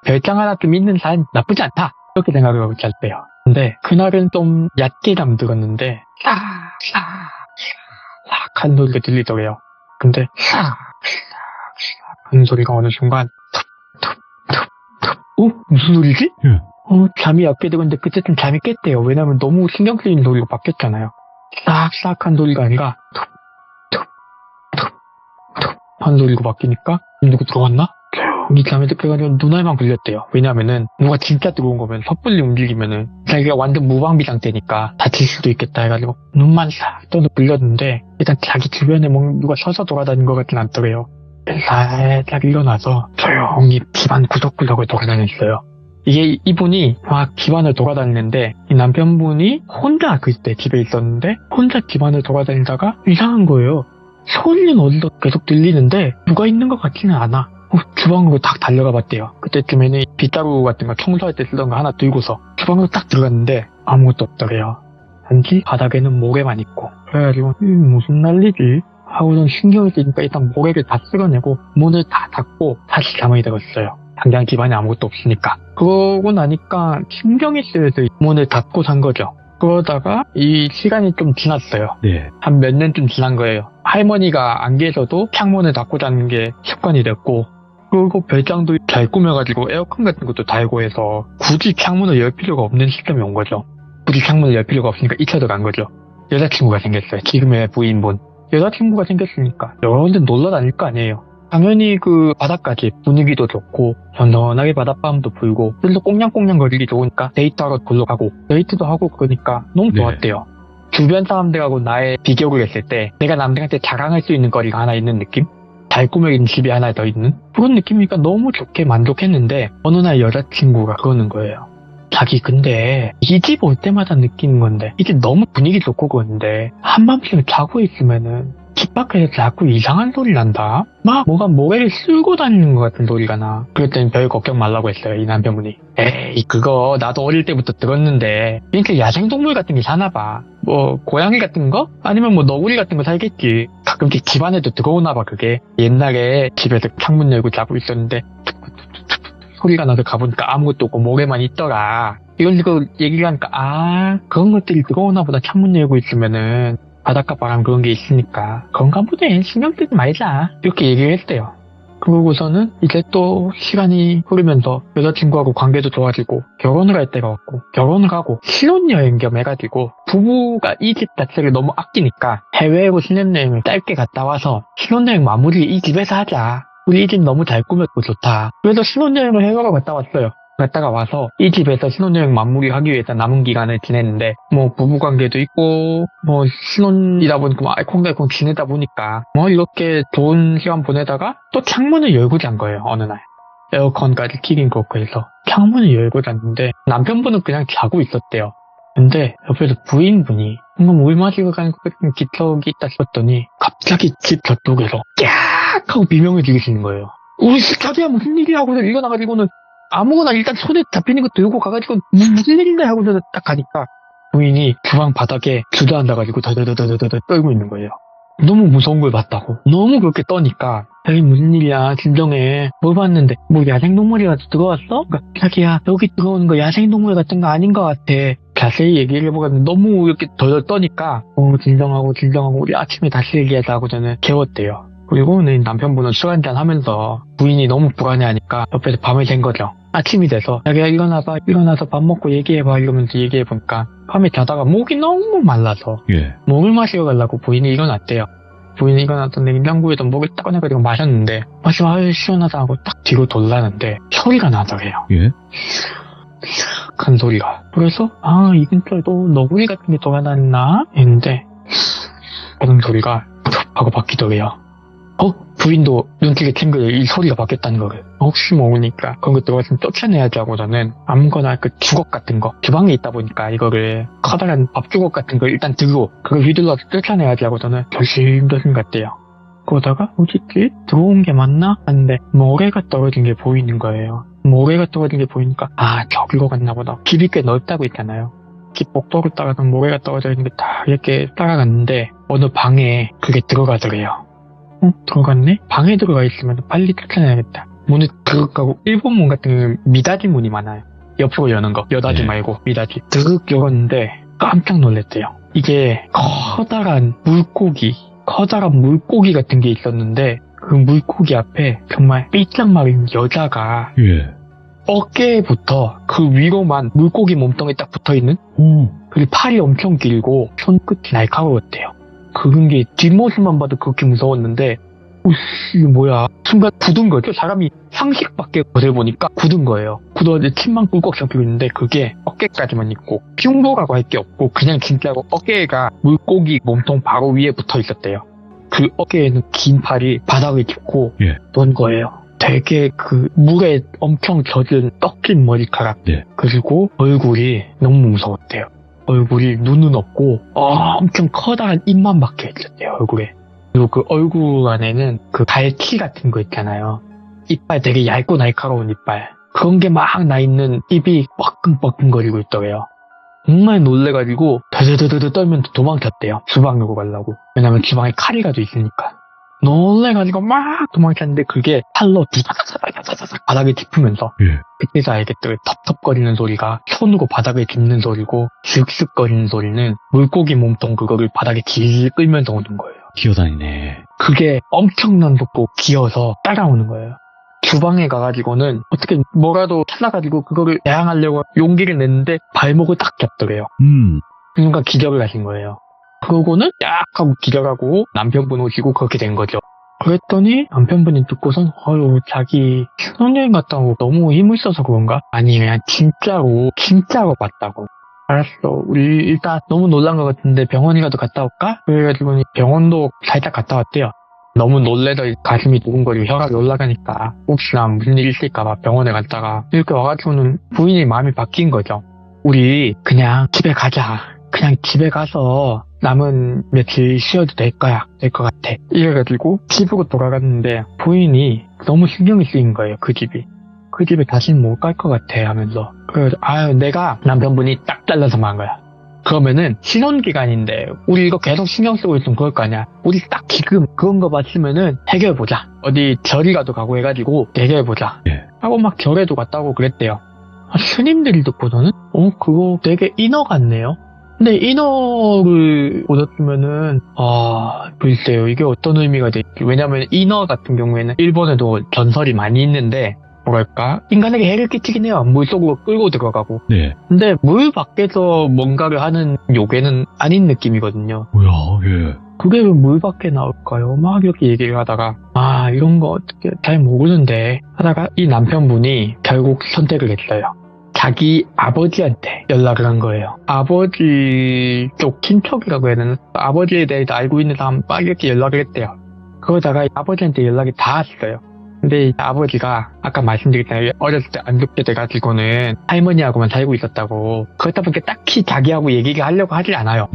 별장 하나 좀 있는 삶 나쁘지 않다. 그렇게 생각을 하고 잤대요. 근데 그날은 좀 얕게 잠들었는데 싹한 소리가 들리더래요. 근데 하는 소리가 어느 순간 무슨 소리지? 잠이 얕게 들었는데 그때쯤 잠이 깼대요. 왜냐면 너무 신경 쓰이는 소리로 바뀌었잖아요. 싹싹한 소리가 아니라 한 소리로 바뀌니까 누구 들어왔나? 조용히 잠에 들어가지고 눈알만 굴렸대요. 왜냐면은 누가 진짜 들어온 거면 섣불리 움직이면은 자기가 완전 무방비 상태니까 다칠 수도 있겠다 해가지고 눈만 싹 떠서 굴렸는데 일단 자기 주변에 누가 서서 돌아다니는 것 같진 않더래요. 살짝 일어나서 조용히 집안 구석구석을 돌아다녔어요. 이게 이분이 막 집안을 돌아다니는데 이 남편분이 혼자 그때 집에 있었는데 혼자 집안을 돌아다니다가 이상한 거예요. 소리는 어디서 계속 들리는데 누가 있는 것 같지는 않아. 주방으로 딱 달려가 봤대요. 그때쯤에는 빗자루 같은 거 청소할 때 쓰던 거 하나 들고서 주방으로 딱 들어갔는데 아무것도 없더래요. 단지 바닥에는 모래만 있고. 그래가지고 무슨 난리지? 하고는 신경을 쓰니까 일단 모래를 다 쓸어내고 문을 다 닫고 다시 잠이 들었어요. 당장 집안에 아무것도 없으니까. 그러고 나니까 신경이 쓰여서 문을 닫고 산 거죠. 그러다가 이 시간이 좀 지났어요. 네. 한 몇 년쯤 지난 거예요. 할머니가 안 계셔도 창문을 닫고 자는 게 습관이 됐고 그리고 별장도 잘 꾸며가지고 에어컨 같은 것도 달고 해서 굳이 창문을 열 필요가 없는 시점이 온 거죠. 굳이 창문을 열 필요가 없으니까 잊혀져 간 거죠. 여자친구가 생겼어요. 지금의 부인분. 여자친구가 생겼으니까 여러 데 놀러 다닐 거 아니에요. 당연히 그 바닷가집 분위기도 좋고 선선하게 바닷바람도 불고 그래서 꽁냥꽁냥 거리기 좋으니까 데이트하러 놀러 가고 데이트도 하고 그러니까 너무 좋았대요. 주변 사람들하고 나의 비교를 했을 때 내가 남들한테 자랑할 수 있는 거리가 하나 있는 느낌? 잘 꾸며진 집이 하나 더 있는? 그런 느낌이니까 너무 좋게 만족했는데 어느 날 여자친구가 그러는 거예요. 자기 근데 이 집 올 때마다 느끼는 건데 이게 너무 분위기 좋고 그런데 한밤중에 자고 있으면은 집 밖에서 자꾸 이상한 소리 난다? 막 뭐가 모래를 쓸고 다니는 것 같은 소리가 나. 그랬더니 별 걱정 말라고 했어요. 이 남편분이. 에이 그거 나도 어릴 때부터 들었는데 그러니까 야생동물 같은 게 사나봐. 뭐 고양이 같은 거? 아니면 뭐 너구리 같은 거 살겠지. 가끔씩 집안에도 들어오나봐 그게. 옛날에 집에서 창문 열고 자고 있었는데 소리가 나서 가보니까 아무것도 없고 모래만 있더라. 이런 식으로 얘기를 하니까 그런 것들이 들어오나 보다 창문 열고 있으면은. 바닷가 바람 그런 게 있으니까 건가 보네 신경 쓰지 말자 이렇게 얘기를 했대요. 그러고서는 이제 또 시간이 흐르면서 여자친구하고 관계도 좋아지고 결혼을 할 때가 왔고 결혼을 하고 신혼여행 겸 해가지고 부부가 이 집 자체를 너무 아끼니까 해외로 신혼여행을 짧게 갔다 와서 신혼여행 마무리 이 집에서 하자. 우리 이 집 너무 잘 꾸몄고 좋다. 그래서 신혼여행을 해외로 갔다 왔어요. 갔다가 와서 이 집에서 신혼여행 마무리하기 위해서 남은 기간을 지냈는데 뭐 부부관계도 있고 뭐 신혼이다 보니까 뭐 알콩달콩 지내다 보니까 뭐 이렇게 좋은 시간 보내다가 또 창문을 열고 잔 거예요. 어느 날 에어컨까지 켜긴 그렇고 해서 창문을 열고 잤는데 남편분은 그냥 자고 있었대요. 근데 옆에서 부인분이 뭔가 물 마시고 가는 것 같은 기척이 있다 싶었더니 갑자기 집 저쪽에서 깍 하고 비명을 지르시는 거예요. 우리 자기야 무슨 일이야 하고 일어나가지고는 아무거나 일단 손에 잡히는 거 들고 가가지고 무슨 일인가 하고 딱 가니까 부인이 주방 바닥에 주저앉아가지고 더더더더더 떨고 있는 거예요. 너무 무서운 걸 봤다고. 너무 그렇게 떠니까 자기 무슨 일이야 진정해. 뭘 봤는데 뭐 야생동물이라도 들어왔어? 그러니까 자기야 여기 들어오는 거 야생동물 같은 거 아닌 것 같아. 자세히 얘기를 해보면 너무 이렇게 덜덜 떠니까 진정하고 우리 아침에 다시 얘기하자고 저는 개웠대요. 그리고 남편분은 술 한잔 하면서 부인이 너무 불안해하니까 옆에서 밤이 된 거죠. 아침이 돼서 자기야 일어나서 밥 먹고 얘기해봐 이러면서 얘기해보니까 밤에 자다가 목이 너무 말라서 목을 마시러 가려고 부인이 일어났대요. 부인이 일어나서 냉장고에서 목을 딱 꺼내가지고 마셨는데 마시면 시원하다 하고 딱 뒤로 돌라는데 소리가 나더래요. 큰 소리가. 그래서 이 근처에도 너구리 같은 게 돌아다녔나 했는데 그런 소리가 툭 하고 바뀌더래요. 부인도 눈치게 챙겨요. 이 소리가 바뀌었다는 거를. 혹시 모르니까 그런 거 들어갔으면 쫓아내야지 하고 저는 아무거나 그 주걱 같은 거 주방에 있다 보니까 이거를 커다란 밥 주걱 같은 걸 일단 들고 그걸 휘둘러서 쫓아내야지 하고 저는 조심조심 갔대요. 그러다가 어딨지? 들어온 게 맞나? 하는데 모래가 떨어진 게 보이는 거예요. 모래가 떨어진 게 보이니까 저기로 갔나 보다. 길이 꽤 넓다고 했잖아요. 길 복도를 따라서 모래가 떨어져 있는 게 다 이렇게 따라갔는데 어느 방에 그게 들어가더래요. 들어갔네? 방에 들어가 있으면 빨리 쫓아내야겠다. 문을 들어가고 일본 문 같은 경우는 미닫이 문이 많아요. 옆으로 여는 거. 여닫이 말고 미닫이. 드륵 열었는데 깜짝 놀랐대요. 이게 커다란 물고기 같은 게 있었는데 그 물고기 앞에 정말 삐짝 마른 여자가 어깨부터 그 위로만 물고기 몸통에 딱 붙어있는 그리고 팔이 엄청 길고 손끝이 날카로웠대요. 그런 게 뒷모습만 봐도 그렇게 무서웠는데 이게 뭐야. 순간 굳은 거죠. 사람이 상식밖에 못 해보니까 굳은 거예요. 굳어서 침만 꿀꺽 잡히고 있는데 그게 어깨까지만 있고 흉보라고 할 게 없고 그냥 진짜로 어깨가 물고기 몸통 바로 위에 붙어 있었대요. 그 어깨에는 긴 팔이 바닥을 짚고 논 거예요. 되게 그 물에 엄청 젖은 떡진 머리카락 그리고 얼굴이 너무 무서웠대요. 얼굴이 눈은 없고 엄청 커다란 입만 박혀 있었대요. 얼굴에. 그리고 그 얼굴 안에는 그 갈치 같은 거 있잖아요. 이빨 되게 얇고 날카로운 이빨. 그런 게 막 나 있는 입이 뻐끔뻐끔거리고 있더래요. 정말 놀래가지고 더더더더 떨면서 도망쳤대요. 주방으로 가려고. 왜냐면 주방에 칼이라도 있으니까. 놀래가지고 막 도망쳤는데 그게 팔로 두다다다다다닥 바닥에 짚으면서 그때서 알겠더라고요. 텁텁거리는 소리가 손으로 바닥을 짚는 소리고 슥슥거리는 소리는 물고기 몸통 그거를 바닥에 길 끌면서 오는 거예요. 기어다니네. 그게 엄청난 속도 기어서 따라오는 거예요. 주방에 가가지고는 어떻게 뭐라도 찾아가지고 그거를 대항하려고 용기를 냈는데 발목을 딱 잡더래요. 그 순간 기절을 하신 거예요. 그러고는 약 하고 기절하고 남편분 오시고 그렇게 된 거죠. 그랬더니 남편분이 듣고선 자기 신혼여행 갔다 오고 너무 힘을 써서 그런가? 아니 그냥 진짜로 봤다고. 알았어. 우리 일단 너무 놀란 것 같은데 병원이라도 갔다 올까? 그래가지고 병원도 살짝 갔다 왔대요. 너무 놀래서 가슴이 두근거리고 혈압이 올라가니까 혹시나 무슨 일이 있을까봐 병원에 갔다가 이렇게 와가지고는 부인이 마음이 바뀐 거죠. 우리 그냥 집에 가자. 그냥 집에 가서 남은 며칠 쉬어도 될 것 같아. 이래가지고 집으로 돌아갔는데 부인이 너무 신경이 쓰인 거예요. 그 집에 다시는 못 갈 것 같아 하면서. 그래서 내가 남편분이 딱 잘라서 말한 거야. 그러면은 신혼기간인데 우리 이거 계속 신경 쓰고 있으면 그럴 거 아니야. 우리 딱 지금 그런 거 봤으면은 해결해보자. 어디 절이라도 가고 해가지고 해결해보자. 하고 막 절에도 갔다 오고 그랬대요. 스님들이 듣고서는 그거 되게 인어 같네요. 근데 인어를 보셨으면은 글쎄요 이게 어떤 의미가 될지. 왜냐면 인어 같은 경우에는 일본에도 전설이 많이 있는데 뭐랄까 인간에게 해를 끼치긴 해요. 물속으로 끌고 들어가고. 근데 물 밖에서 뭔가를 하는 요괴는 아닌 느낌이거든요. 그게 왜 물 밖에 나올까요? 막 이렇게 얘기를 하다가 이런 거 어떻게 잘 모르는데 하다가 이 남편분이 결국 선택을 했어요. 자기 아버지한테 연락을 한 거예요. 아버지 쪽 친척이라고 해야 되나? 아버지에 대해서 알고 있는 사람 막 이렇게 연락을 했대요. 그러다가 아버지한테 연락이 닿았어요. 근데 아버지가 아까 말씀드렸잖아요. 어렸을 때 안 좋게 돼가지고는 할머니하고만 살고 있었다고. 그렇다 보니까 딱히 자기하고 얘기를 하려고 하질 않아요.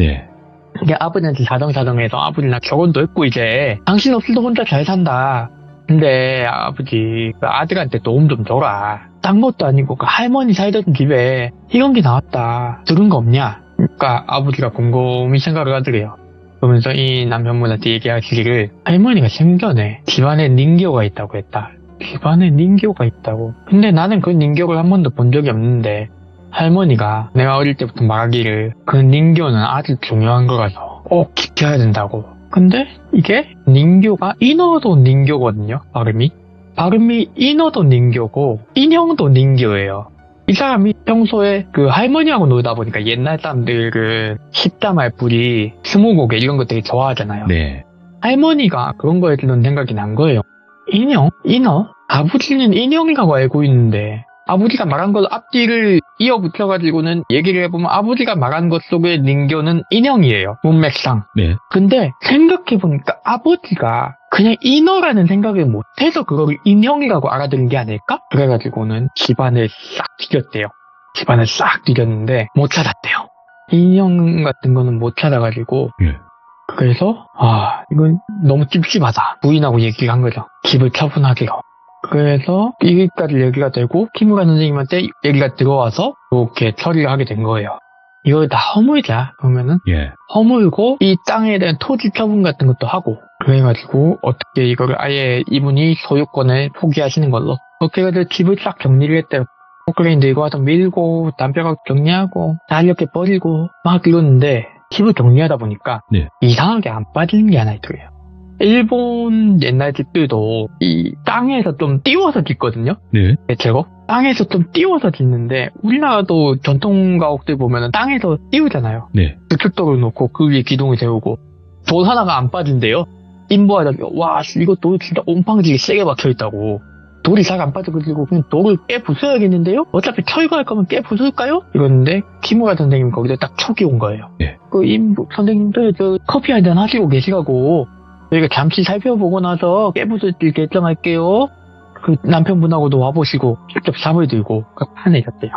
이게 아버지한테 사정사정해서 아버지 나 결혼도 했고 이제 당신 없이도 혼자 잘 산다. 근데 아버지 아들한테 도움 좀 줘라. 딴 것도 아니고 그 할머니 살던 집에 이런 게 나왔다. 들은 거 없냐? 그러니까 아버지가 곰곰이 생각을 하더래요. 그러면서 이 남편분한테 얘기하시기를 할머니가 생전에 집안에 닌교가 있다고 했다. 집안에 닌교가 있다고. 근데 나는 그 닌교를 한 번도 본 적이 없는데 할머니가 내가 어릴 때부터 말하기를 그 닌교는 아주 중요한 거라서 꼭 지켜야 된다고. 근데 이게 닌교가 인어도 닌교거든요. 발음이 인어도 닌교고 인형도 닌교예요. 이 사람이 평소에 그 할머니하고 놀다 보니까 옛날 사람들은 십자말풀이 스무고개 이런 거 되게 좋아하잖아요. 네. 할머니가 그런 거에 드는 생각이 난 거예요. 인형? 인어? 아버지는 인형이라고 알고 있는데 아버지가 말한 걸 앞뒤를 이어붙여가지고는 얘기를 해보면 아버지가 말한 것 속의 닌교는 인형이에요. 문맥상. 네. 근데 생각해보니까 아버지가 그냥 인어라는 생각을 못해서 그걸 인형이라고 알아들은 게 아닐까? 그래가지고는 집안을 싹 뒤졌대요. 집안을 싹 뒤졌는데 못 찾았대요. 인형 같은 거는 못 찾아가지고 예. 그래서 이건 너무 찝찝하다. 부인하고 얘기를 한 거죠. 집을 처분하기로. 그래서 여기까지 얘기가 되고 키무라 선생님한테 얘기가 들어와서 이렇게 처리를 하게 된 거예요. 이걸 다 허물자 그러면은 예. 허물고 이 땅에 대한 토지 처분 같은 것도 하고 그래가지고 어떻게 이거를 아예 이분이 소유권을 포기하시는 걸로 그렇게 해서 집을 싹 정리를 했대요. 포크레인 이거 와서 밀고 담벼락 정리하고 다 이렇게 버리고 막 이러는데 집을 정리하다 보니까 네. 이상하게 안 빠지는 게 하나 있더래요. 일본 옛날 집들도 이 땅에서 좀 띄워서 짓거든요. 네. 대체로 땅에서 좀 띄워서 짓는데 우리나라도 전통 가옥들 보면은 땅에서 띄우잖아요. 네. 주춧돌을 놓고 그 위에 기둥을 세우고 돌 하나가 안 빠진대요. 인부하다 와 이거 돌 진짜 옴팡지게 세게 박혀있다고. 돌이 잘 안 빠져가지고 그냥 돌을 깨 부숴야겠는데요? 어차피 철거할 거면 깨 부술까요? 이러는데 키무라 선생님이 거기서 딱 촉이 온 거예요. 네. 그 인부 선생님들 저 커피 한잔 하시고 계시라고 저희가 잠시 살펴보고 나서 깨 부술지 결정할게요. 그 남편분하고도 와보시고 직접 삽을 들고 그 판에 셨대요.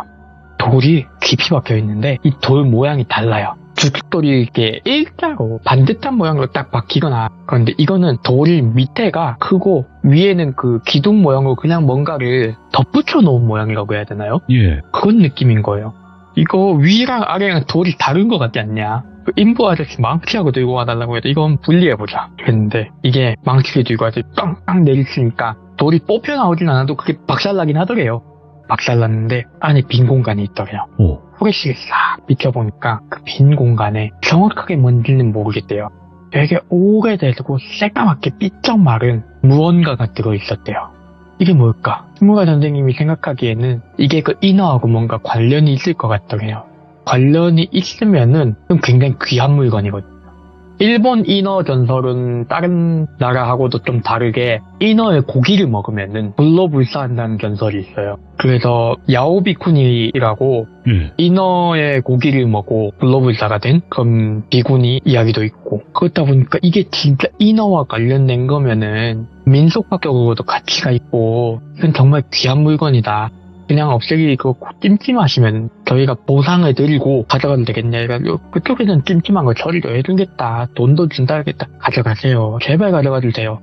돌이 깊이 박혀있는데 이 돌 모양이 달라요. 주춧돌이 이렇게 일자로 반듯한 모양으로 딱 박히거나 그런데 이거는 돌이 밑에가 크고 위에는 그 기둥 모양으로 그냥 뭔가를 덧붙여 놓은 모양이라고 해야 되나요? 예. 그런 느낌인 거예요. 이거 위랑 아래랑 돌이 다른 것 같지 않냐? 그 인부 아저씨 망치하고 들고 와달라고 해도 이건 분리해보자 그랬는데 이게 망치를 들고 와서 빵빵 내리치니까 돌이 뽑혀 나오진 않아도 그게 박살나긴 하더래요. 박살났는데 안에 빈 공간이 있더래요. 오. 후레쉬를 싹 비춰보니까 그 빈 공간에 정확하게 뭔지는 모르겠대요. 되게 오래되고 새까맣게 삐쩍 마른 무언가가 들어있었대요. 이게 뭘까? 키무라 선생님이 생각하기에는 이게 그 인어하고 뭔가 관련이 있을 것 같더래요. 관련이 있으면은 좀 굉장히 귀한 물건이거든요. 일본 인어 전설은 다른 나라하고도 좀 다르게 인어의 고기를 먹으면은 불로불사한다는 전설이 있어요. 그래서 야오비쿠니라고 인어의 고기를 먹고 불로불사가 된 그런 비구니 이야기도 있고 그렇다 보니까 이게 진짜 인어와 관련된 거면은 민속학적으로도 가치가 있고 이건 정말 귀한 물건이다. 그냥 없애기 그렇고 찜찜하시면 저희가 보상을 드리고 가져가도 되겠냐 해가지고 그쪽에서는 찜찜한 거 처리도 해주겠다 돈도 준다 하겠다 가져가세요 제발 가져가 주세요.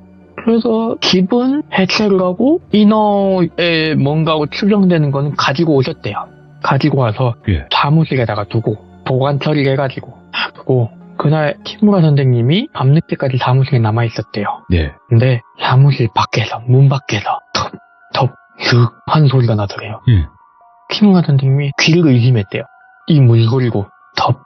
그래서 집은 해체를 하고 인어에 뭔가고 추정되는 거는 가지고 오셨대요. 가지고 와서 사무실에다가 두고 보관 처리를 해가지고 두고 그날 키무라 선생님이 밤늦게까지 사무실에 남아있었대요. 네. 근데 사무실 밖에서 문 밖에서 톱 슥 하는 소리가 나더래요. 키무라 선생님이 귀를 의심했대요. 이 물소리고 톱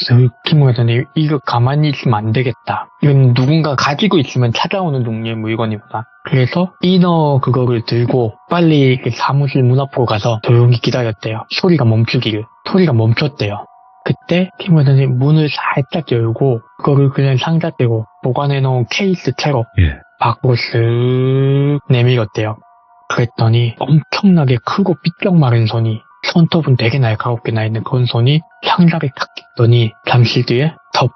슥 키무라 선생님이 이거 가만히 있으면 안 되겠다. 이건 누군가 가지고 있으면 찾아오는 종류의 물건이구나. 그래서 인어 그거를 들고 빨리 사무실 문 앞으로 가서 조용히 기다렸대요. 소리가 멈추기를. 소리가 멈췄대요. 그때 키무라 선생님 문을 살짝 열고 그거를 그냥 상자 떼고 보관해놓은 케이스 채로 밖으로 쓱 내밀었대요. 그랬더니 엄청나게 크고 삐쩍 마른 손이 손톱은 되게 날카롭게 나있는 그런 손이 상자를 탁 찢더니 잠시 뒤에 톱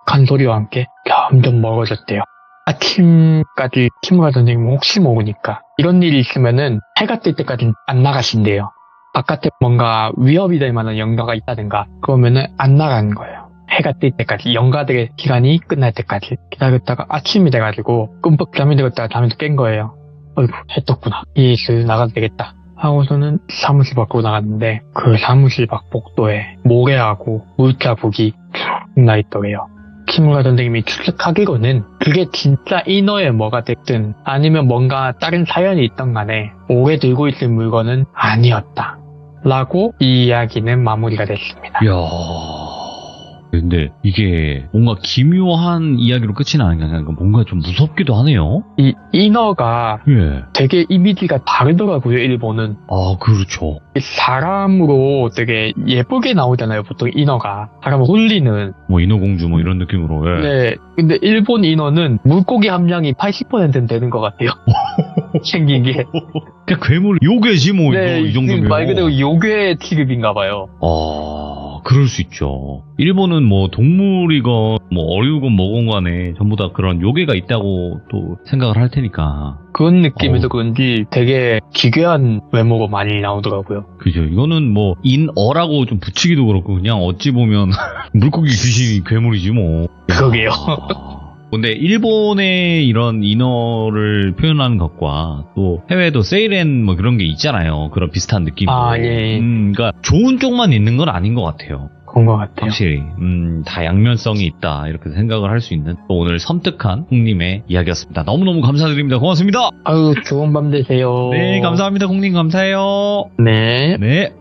한 소리와 함께 점점 멀어졌대요. 아침까지 키무라 선생님은 혹시 모르니까 이런 일이 있으면은 해가 뜰 때까지 안 나가신대요. 바깥에 뭔가 위협이 될 만한 영가가 있다든가 그러면은 안 나가는 거예요. 해가 뜰 때까지 영가들의 기간이 끝날 때까지 기다렸다가 아침이 돼가지고 끔뻑 잠이 들었다가 잠에서 깬 거예요. 어이구, 해 떴구나. 이 슬 나가도 되겠다. 하고서는 사무실 밖으로 나갔는데 그 사무실 밖 복도에 모래하고 물자국이 쭉 나 있더래요. 키무라 선생님이 추측하기로는 그게 진짜 이너에 뭐가 됐든 아니면 뭔가 다른 사연이 있던 간에 오래 들고 있을 물건은 아니었다. 라고 이 이야기는 마무리가 됐습니다. 이야. 근데 이게 뭔가 기묘한 이야기로 끝이 나는 게 아니라 뭔가 좀 무섭기도 하네요. 이 이너가 예. 되게 이미지가 다르더라고요, 일본은. 아, 그렇죠. 사람으로 되게 예쁘게 나오잖아요, 보통 인어가. 사람을 홀리는. 뭐 인어공주 뭐 이런 느낌으로. 예. 네. 근데 일본 인어는 물고기 함량이 80%는 되는 것 같아요. 생긴 게. 그냥 괴물 요괴지 뭐 네, 이 정도면. 말 그대로 요괴 취급인가 봐요. 그럴 수 있죠. 일본은 뭐 동물이건 뭐 어류건 뭐건 간에 전부 다 그런 요괴가 있다고 또 생각을 할 테니까. 그런 느낌에서 그런지 되게 기괴한 외모가 많이 나오더라고요. 그죠. 이거는 뭐 인어라고 좀 붙이기도 그렇고 그냥 어찌 보면 물고기 귀신이 괴물이지 뭐. 그러게요. 근데 일본의 이런 인어를 표현하는 것과 또 해외도 세이렌 뭐 그런 게 있잖아요. 그런 비슷한 느낌. 아, 예. 그러니까 좋은 쪽만 있는 건 아닌 것 같아요. 그런 것 같아요. 확실히 다 양면성이 있다 이렇게 생각을 할 수 있는 또 오늘 섬뜩한 홍님의 이야기였습니다. 너무너무 감사드립니다. 고맙습니다. 아유, 좋은 밤 되세요. 네, 감사합니다. 홍님 감사해요. 네. 네.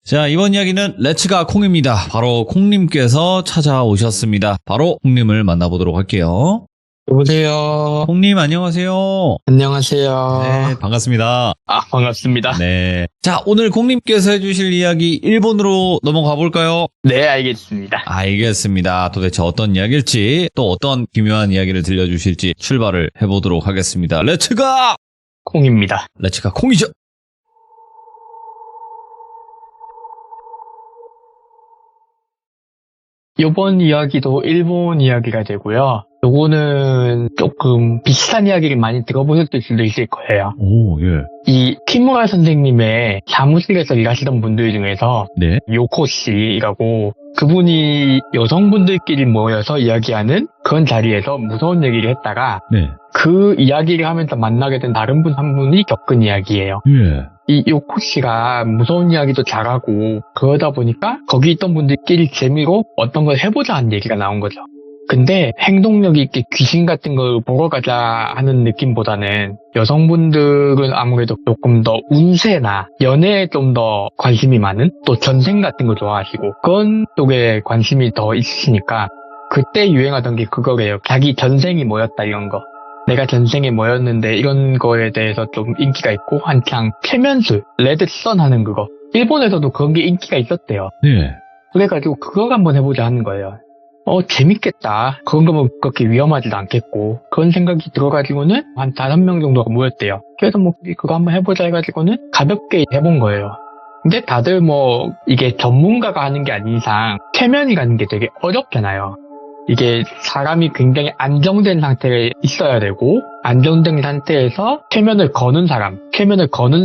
자, 이번 이야기는 레츠가 콩입니다. 바로 콩님께서 찾아오셨습니다. 바로 홍님을 만나보도록 할게요. 여보세요. 홍님 안녕하세요. 안녕하세요. 네, 반갑습니다. 아, 반갑습니다. 네. 자, 오늘 콩님께서 해주실 이야기 일본으로 넘어가 볼까요? 네, 알겠습니다. 알겠습니다. 도대체 어떤 이야기일지 또 어떤 기묘한 이야기를 들려주실지 출발을 해보도록 하겠습니다. 레츠가! 콩입니다. 레츠가 콩이죠. 이번 이야기도 일본 이야기가 되고요. 요거는 조금 비슷한 이야기를 많이 들어보셨을 수도 있을 거예요. 오, 예. 이 키무라 선생님의 사무실에서 일하시던 분들 중에서 네. 요코 씨라고 그분이 여성분들끼리 모여서 이야기하는 그런 자리에서 무서운 얘기를 했다가 네. 그 이야기를 하면서 만나게 된 다른 분 한 분이 겪은 이야기예요. 예. 이 요코 씨가 무서운 이야기도 잘하고 그러다 보니까 거기 있던 분들끼리 재미로 어떤 걸 해보자 하는 얘기가 나온 거죠. 근데 행동력 있게 귀신 같은 걸 보러 가자 하는 느낌보다는 여성분들은 아무래도 조금 더 운세나 연애에 좀 더 관심이 많은 또 전생 같은 거 좋아하시고 그런 쪽에 관심이 더 있으시니까 그때 유행하던 게 그거래요. 자기 전생이 뭐였다 이런 거. 내가 전생에 뭐였는데 이런 거에 대해서 좀 인기가 있고 한창 최면술, 레드선 하는 그거. 일본에서도 그런 게 인기가 있었대요. 네. 그래가지고 그걸 한번 해보자 하는 거예요. 재밌겠다. 그런 거면 그렇게 위험하지도 않겠고. 그런 생각이 들어가지고는 한 5명 정도가 모였대요. 그래서 뭐 그거 한번 해보자 해가지고는 가볍게 해본 거예요. 근데 다들 뭐 이게 전문가가 하는 게 아닌 이상 최면이라는 게 되게 어렵잖아요. 이게 사람이 굉장히 안정된 상태에 있어야 되고 안정된 상태에서 최면을 거는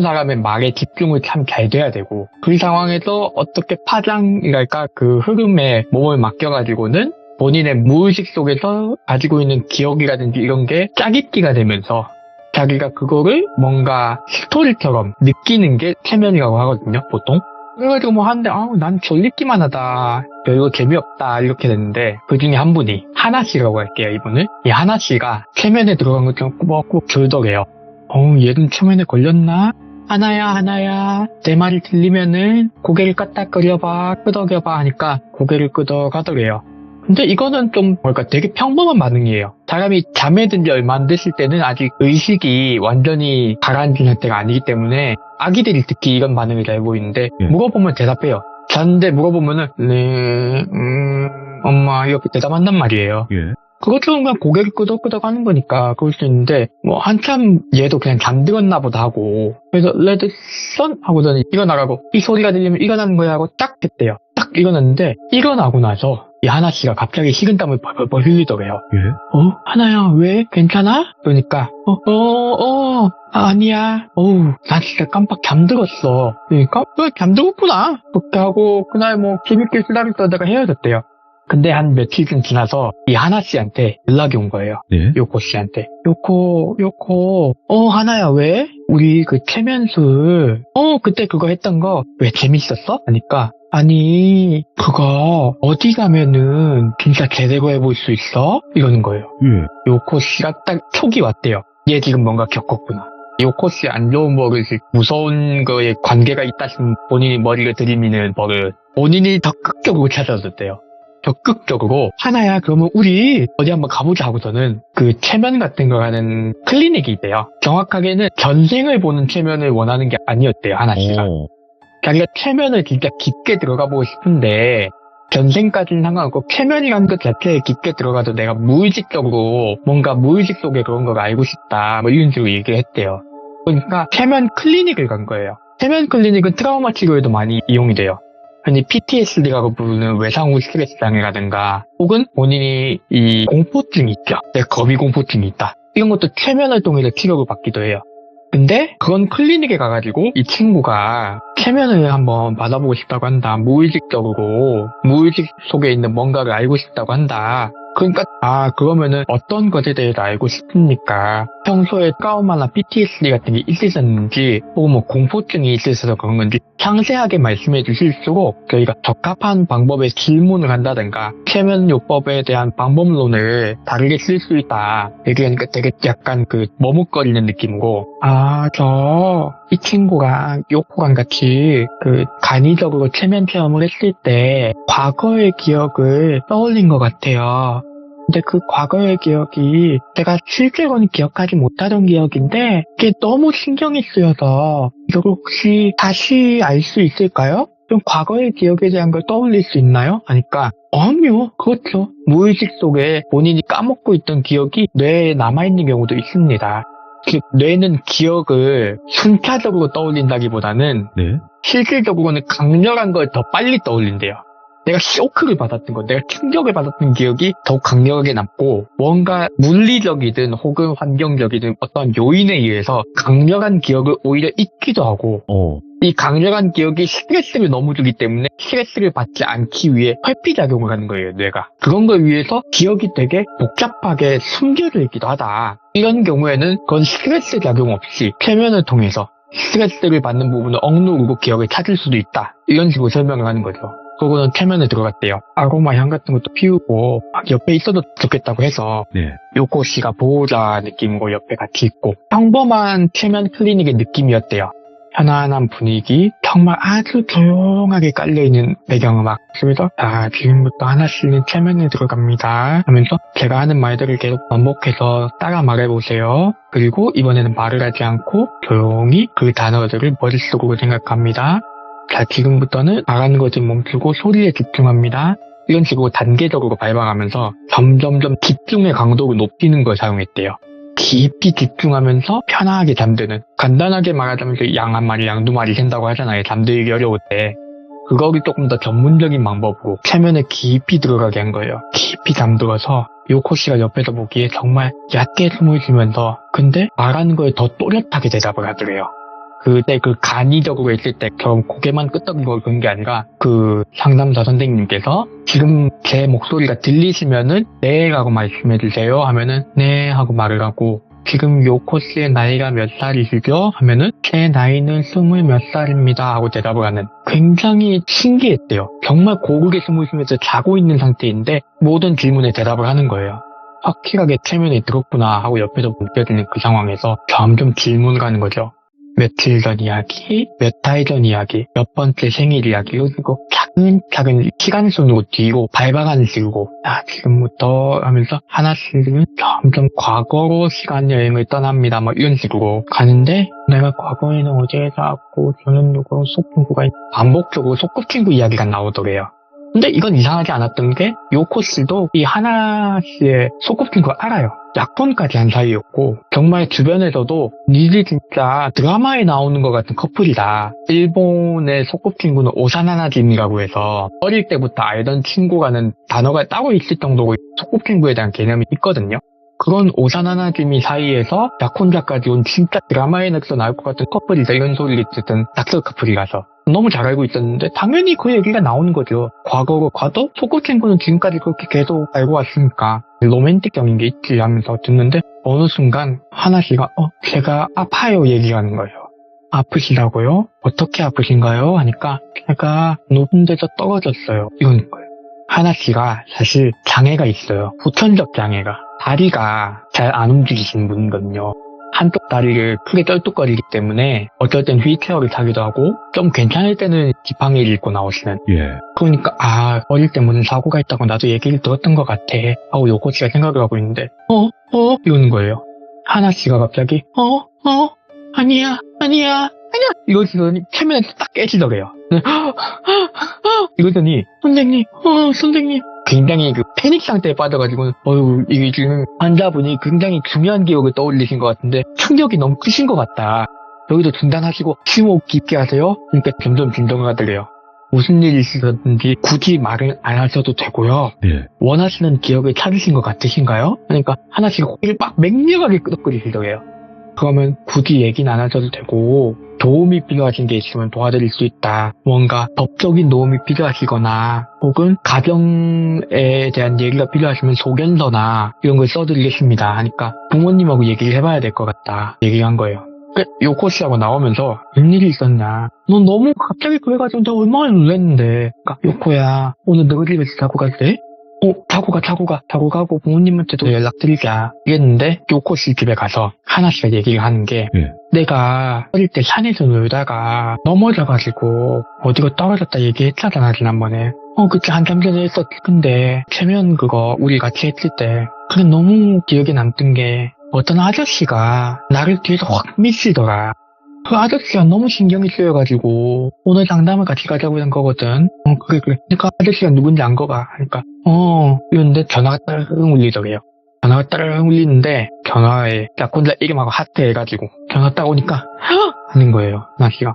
사람의 말에 집중을 참 잘 돼야 되고 그 상황에서 어떻게 파장이랄까 그 흐름에 몸을 맡겨가지고는 본인의 무의식 속에서 가지고 있는 기억이라든지 이런 게 짜깁기가 되면서 자기가 그거를 뭔가 스토리처럼 느끼는 게 최면이라고 하거든요, 보통. 그래가지고 뭐 하는데 난 졸리기만 하다 별거 재미없다 이렇게 됐는데 그 중에 한 분이 하나씨라고 할게요. 이분은 이 하나씨가 최면에 들어간 것처럼 꾸벅꾸벅 졸더래요. 얘는 최면에 걸렸나? 하나야 내 말이 들리면은 고개를 까딱거려봐 끄덕여봐 하니까 고개를 끄덕하더래요. 근데 이거는 좀 되게 평범한 반응이에요. 사람이 잠에 든 지 얼마 안 됐을 때는 아직 의식이 완전히 가라앉은 상태가 아니기 때문에 아기들이 특히 이런 반응을 잘 보이는데 물어보면 대답해요. 잤는데 물어보면은 네, 엄마 이렇게 대답한단 말이에요. 예. 그것처럼 그냥 고개를 끄덕끄덕 하는 거니까 그럴 수 있는데 뭐 한참 얘도 그냥 잠들었나 보다 하고 그래서 레드선 하고서는 일어나라고 이 소리가 들리면 일어나는 거야 하고 딱 했대요. 딱 일어났는데 일어나고 나서 이 하나씨가 갑자기 식은땀을 벌벌 흘리더래요. 예? 하나야 왜? 괜찮아? 그러니까 아니야. 나 진짜 깜빡 잠들었어. 그러니까 잠들었구나. 그렇게 하고 그날 뭐 재밌게 수다를 떨다가 헤어졌대요. 근데 한 며칠쯤 지나서 이 하나 씨한테 연락이 온 거예요. 네. 요코 씨한테. 요코, 하나야, 왜? 우리 그 체면술, 그때 그거 했던 거 왜 재밌었어? 하니까, 아니, 그거 어디 가면은 진짜 제대로 해볼 수 있어? 이러는 거예요. 예. 요코 씨가 딱 촉이 왔대요. 얘 지금 뭔가 겪었구나. 요코 씨 안 좋은 버릇이 무서운 거에 관계가 있다 싶으면 본인이 머리를 들이미는 버릇. 본인이 적극적으로 찾아줬대요. 적극적으로 하나야 그러면 우리 어디 한번 가보자 하고서는 그 체면 같은 거 하는 클리닉이 있대요. 정확하게는 전생을 보는 체면을 원하는 게 아니었대요. 하나 씨가. 자기가 체면을 진짜 깊게 들어가 보고 싶은데 전생까지는 상관없고 체면이라는 것 자체에 깊게 들어가도 내가 무의식적으로 뭔가 무의식 속에 그런 걸 알고 싶다 뭐 이런 식으로 얘기를 했대요. 그러니까 체면 클리닉을 간 거예요. 체면 클리닉은 트라우마 치료에도 많이 이용이 돼요. 흔히 PTSD라고 부르는 외상후 스트레스 장애라든가 혹은 본인이 이 공포증이 있죠. 내가 거미 공포증이 있다. 이런 것도 체면을 통해서 치료를 받기도 해요. 근데 그건 클리닉에 가가지고 이 친구가 체면을 한번 받아보고 싶다고 한다. 무의식적으로 무의식 속에 있는 뭔가를 알고 싶다고 한다. 그러니까 그러면은 어떤 것에 대해서 알고 싶습니까? 평소에 트라우마나 PTSD 같은 게 있으셨는지 혹은 뭐 공포증이 있으셔서 그런 건지 상세하게 말씀해 주실수록 저희가 적합한 방법의 질문을 한다든가 체면요법에 대한 방법론을 다르게 쓸 수 있다. 얘기하니까 되게 약간 그 머뭇거리는 느낌이고 이 친구가 요코랑 같이 그 간이적으로 체면 체험을 했을 때 과거의 기억을 떠올린 것 같아요. 근데 그 과거의 기억이 내가 실제로는 기억하지 못하던 기억인데 그게 너무 신경이 쓰여서 이걸 혹시 다시 알 수 있을까요? 좀 과거의 기억에 대한 걸 떠올릴 수 있나요? 하니까 아니요. 그렇죠. 무의식 속에 본인이 까먹고 있던 기억이 뇌에 남아있는 경우도 있습니다. 즉 뇌는 기억을 순차적으로 떠올린다기보다는 실질적으로는 강렬한 걸 더 빨리 떠올린대요. 내가 쇼크를 받았던 것, 내가 충격을 받았던 기억이 더 강력하게 남고 뭔가 물리적이든 혹은 환경적이든 어떤 요인에 의해서 강렬한 기억을 오히려 잊기도 하고 이 강렬한 기억이 스트레스를 너무 주기 때문에 스트레스를 받지 않기 위해 회피작용을 하는 거예요, 뇌가. 그런 걸 위해서 기억이 되게 복잡하게 숨겨져 있기도 하다. 이런 경우에는 그건 스트레스 작용 없이 최면을 통해서 스트레스를 받는 부분을 억누르고 기억을 찾을 수도 있다. 이런 식으로 설명을 하는 거죠. 그거는 체면에 들어갔대요. 아로마 향 같은 것도 피우고 옆에 있어도 좋겠다고 해서 요코 씨가 보호자 느낌으로 옆에 같이 있고 평범한 체면 클리닉의 느낌이었대요. 편안한 분위기, 정말 아주 조용하게 깔려있는 배경음악. 그래서 지금부터 하나씩은 체면에 들어갑니다 하면서 제가 하는 말들을 계속 반복해서 따라 말해보세요. 그리고 이번에는 말을 하지 않고 조용히 그 단어들을 머릿속으로 생각합니다. 자, 지금부터는 말하는 것을 멈추고 소리에 집중합니다. 이런 식으로 단계적으로 밟아가면서 점점점 집중의 강도를 높이는 걸 사용했대요. 깊이 집중하면서 편하게 잠드는, 간단하게 말하자면 양 한 마리, 양 두 마리 샌다고 하잖아요. 잠들기 어려울 때. 그거를 조금 더 전문적인 방법으로 체면에 깊이 들어가게 한 거예요. 깊이 잠들어서 요코 씨가 옆에서 보기에 정말 얕게 숨을 쉬면서 근데 말하는 거에 더 또렷하게 대답을 하더래요. 그때 그 간이적으로 있을 때처럼 고개만 끄덕이고 그런 게 아니라 그 상담사 선생님께서 지금 제 목소리가 들리시면은 네 라고 말씀해 주세요 하면은 네 하고 말을 하고 지금 요코 씨의 나이가 몇 살이시죠? 하면은 제 나이는 20몇 살입니다 하고 대답을 하는 굉장히 신기했대요. 정말 고르게 숨을 쉬면서 자고 있는 상태인데 모든 질문에 대답을 하는 거예요. 확실하게 체면에 들었구나 하고 옆에서 느껴지는 그 상황에서 점점 질문을 하는 거죠. 며칠 전 이야기, 몇 달 전 이야기, 몇 번째 생일 이야기, 그리고 차근차근 시간순으로 뒤로 밟아가는 식으로 지금부터 하면서 하나씩은 점점 과거로 시간 여행을 떠납니다. 뭐 이런 식으로 가는데 내가 과거에는 어디에 살았고 저는 누구로 소꿉친구가 반복적으로 소꿉친구 이야기가 나오더래요. 근데 이건 이상하지 않았던 게 요코 씨도 이 하나 씨의 소꿉친구가 알아요. 약혼까지 한 사이였고 정말 주변에서도 니들 진짜 드라마에 나오는 것 같은 커플이다. 일본의 소꿉친구는 오사나나짐이라고 해서 어릴 때부터 알던 친구라는 단어가 따로 있을 정도로 소꿉친구에 대한 개념이 있거든요. 그런 오사나나짐이 사이에서 약혼자까지 온 진짜 드라마에 나올 것 같은 커플이다 이런 소리를 듣던 닥터 커플이라서 너무 잘 알고 있었는데 당연히 그 얘기가 나오는 거죠. 과거로 가도 소꿉친구는 지금까지 그렇게 계속 알고 왔으니까 로맨틱적인 게 있지 하면서 듣는데 어느 순간 하나 씨가 제가 아파요 얘기하는 거예요. 아프시다고요? 어떻게 아프신가요? 하니까 제가 높은 데서 떨어졌어요. 이러는 거예요. 하나 씨가 사실 장애가 있어요. 후천적 장애가. 다리가 잘 안 움직이시는 분이거든요. 한쪽 다리를 크게 쩔뚝거리기 때문에 어떨 땐 휠체어를 타기도 하고 좀 괜찮을 때는 지팡이를 입고 나오시는. 그러니까 어릴 때 무슨 사고가 있다고 나도 얘기를 들었던 것 같아 하고 요코 씨가 생각을 하고 있는데 이러는 거예요. 하나 씨가 갑자기 아니야 이러더니 체면에 딱 깨지더래요. 이러더니 선생님 굉장히 그 패닉 상태에 빠져가지고 이게 지금 환자분이 굉장히 중요한 기억을 떠올리신 것 같은데 충격이 너무 크신 것 같다. 여기도 중단하시고 심호흡 깊게 하세요. 그러니까 점점 진정을 하더래요. 무슨 일이 있으셨는지 굳이 말을 안 하셔도 되고요. 원하시는 기억을 찾으신 것 같으신가요? 그러니까 하나씩 고개를 막 맹렬하게 끄덕거리시더래요. 그러면 굳이 얘기는 안 하셔도 되고 도움이 필요하신 게 있으면 도와드릴 수 있다. 뭔가 법적인 도움이 필요하시거나 혹은 가정에 대한 얘기가 필요하시면 소견서나 이런 걸 써드리겠습니다 하니까 부모님하고 얘기를 해봐야 될 것 같다 얘기한 거예요. 요코 씨하고 나오면서 웬일이 있었냐. 너 너무 갑자기 그래가지고 나 얼마나 놀랐는데. 그러니까 요코야 오늘 너희 집에서 자고 갈래? 자고 가고 부모님한테도 연락드리자 이랬는데 요코 씨 집에 가서 하나 씨가 얘기를 하는 게 내가 어릴 때 산에서 놀다가 넘어져가지고 어디로 떨어졌다 얘기했잖아 지난번에. 그때 한참 전에 했었지. 근데 체면 그거 우리 같이 했을 때 그게 너무 기억에 남던 게 어떤 아저씨가 나를 뒤에서 확 미치더라. 그 아저씨가 너무 신경이 쓰여가지고 오늘 상담을 같이 가자고 한 거거든. 그래. 그러니까 아저씨가 누군지 안 거가. 그러니까 이런데 전화가 따르릉 울리더래요. 전화가 따르릉 울리는데 전화에 약혼자 이름하고 하트 해가지고 전화 딱 오니까 하는 거예요. 나씨가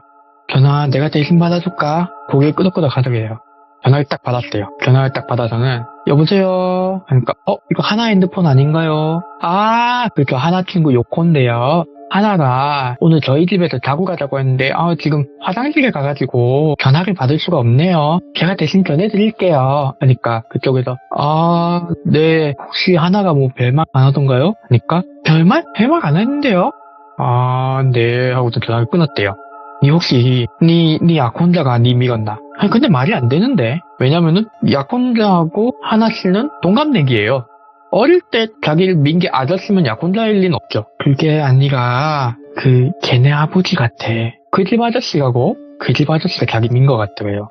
전화 내가 대신 받아줄까? 고개 끄덕끄덕 하더래요. 전화를 딱 받았대요. 전화를 딱 받아서는 여보세요? 그러니까 이거 하나 핸드폰 아닌가요? 그죠. 하나 친구 요코인데요. 하나가 오늘 저희 집에서 자고 가자고 했는데 지금 화장실에 가가지고 전화를 받을 수가 없네요. 제가 대신 전해드릴게요. 그러니까 그쪽에서 네 혹시 하나가 뭐 별말 안 하던가요? 그러니까 별말? 별말 안 했는데요? 네 하고서 전화를 끊었대요. 니 혹시 니 약혼자가 니 믿었나? 근데 말이 안 되는데. 왜냐면은 약혼자하고 하나 씨는 동갑내기예요. 어릴 때 자기를 민 게 아저씨면 약혼자일 리는 없죠. 그게 아니라 걔네 아버지 같아. 그 집 아저씨하고 그 집 아저씨가 자기 민 것 같더래요.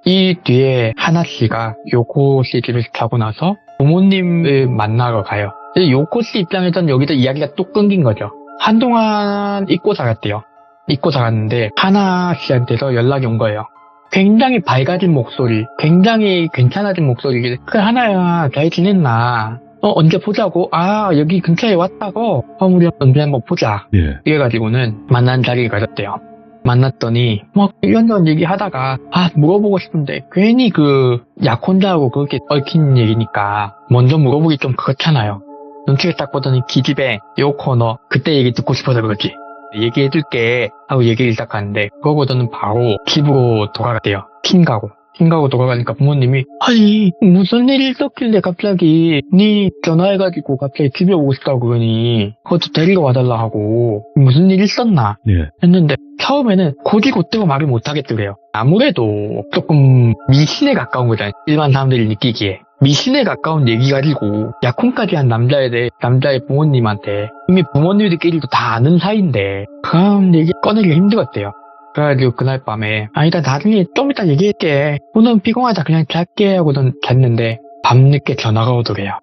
이 뒤에 하나 씨가 요코 씨 집에서 자고 나서 부모님을 만나러 가요. 요코 씨 입장에서는 여기서 이야기가 또 끊긴 거죠. 한동안 잊고 살았대요. 잊고 살았는데 하나 씨한테서 연락이 온 거예요. 굉장히 밝아진 목소리, 굉장히 괜찮아진 목소리. 하나야 잘 지냈나? 언제 보자고? 여기 근처에 왔다고? 우리 언제 한번 보자. 이래가지고는 만난 자리를 가졌대요. 만났더니 이런저런 얘기하다가 물어보고 싶은데 괜히 약혼자하고 그렇게 얽힌 얘기니까 먼저 물어보기 좀 그렇잖아요. 눈치를 딱 보더니 기집애 요코 너 그때 얘기 듣고 싶어서 그렇지. 얘기해줄게 하고 얘기를 시작하는데 그거보다는 바로 집으로 돌아갔대요. 킹가고 돌아가니까 부모님이 아니 무슨 일이 있었길래 갑자기 니 전화해가지고 갑자기 집에 오고 싶다고 그러니 그것도 데리러 와달라 하고 무슨 일 있었나 했는데 처음에는 곧이곧대로 말을 못하겠더래요. 아무래도 조금 미신에 가까운 거잖아요. 일반 사람들이 느끼기에. 미신에 가까운 얘기 가지고 약혼까지 한 남자의 부모님한테 이미 부모님들끼리도 다 아는 사이인데 그런 얘기 꺼내기가 힘들었대요. 그래가지고 그날 밤에 아니다 나중에 좀 이따 얘기할게. 오늘 피곤하다 그냥 잘게 하고는 잤는데 밤늦게 전화가 오더래요.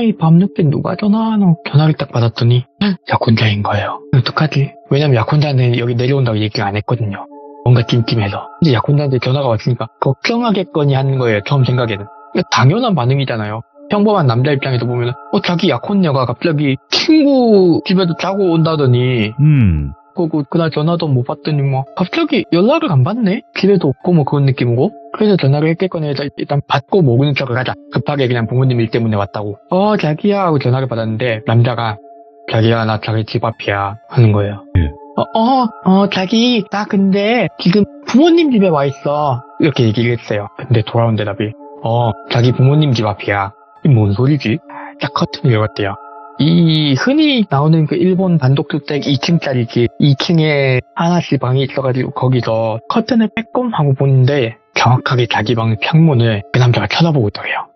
이 밤늦게 누가 전화하노? 전화를 딱 받았더니 약혼자인 거예요. 어떡하지? 왜냐면 약혼자는 여기 내려온다고 얘기를 안 했거든요. 뭔가 찜찜해서. 근데 약혼자한테 전화가 왔으니까 걱정하겠거니 하는 거예요. 처음 생각에는. 당연한 반응이잖아요. 평범한 남자 입장에서 보면 자기 약혼녀가 갑자기 친구 집에도 자고 온다더니 그날 전화도 못 받더니 갑자기 연락을 안 받네? 집에도 없고 그런 느낌으로. 그래서 전화를 했겠거니 해서 일단 받고 모르는 척을 하자. 급하게 그냥 부모님 일 때문에 왔다고. 자기야 하고 전화를 받았는데 남자가 자기야 나 자기 집 앞이야 하는 거예요. 자기 나 근데 지금 부모님 집에 와 있어. 이렇게 얘기를 했어요. 근데 돌아온 대답이 자기 부모님 집 앞이야. 이 뭔 소리지? 딱 커튼을 열었대요. 이 흔히 나오는 그 일본 단독주택 2층짜리 집 2층에 하나씩 방이 있어가지고 거기서 커튼을 빼꼼 하고 보는데 정확하게 자기 방 창문을 그 남자가 쳐다보고 있더래요.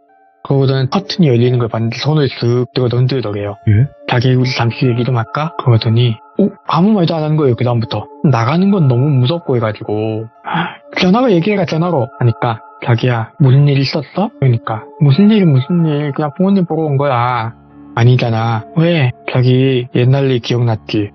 그러고는 커튼이 열리는 걸 봤는데 손을 쓱 들어 던지더래요. 예? 자기 우리 잠시 얘기 좀 할까? 그러더니 아무 말도 안 하는 거예요. 그 다음부터 나가는 건 너무 무섭고 해가지고 전화로 얘기해라 전화로 하니까 자기야 무슨 일 있었어? 그러니까 무슨 일 그냥 부모님 보러 온 거야. 아니잖아. 왜? 자기 옛날 일 기억났지?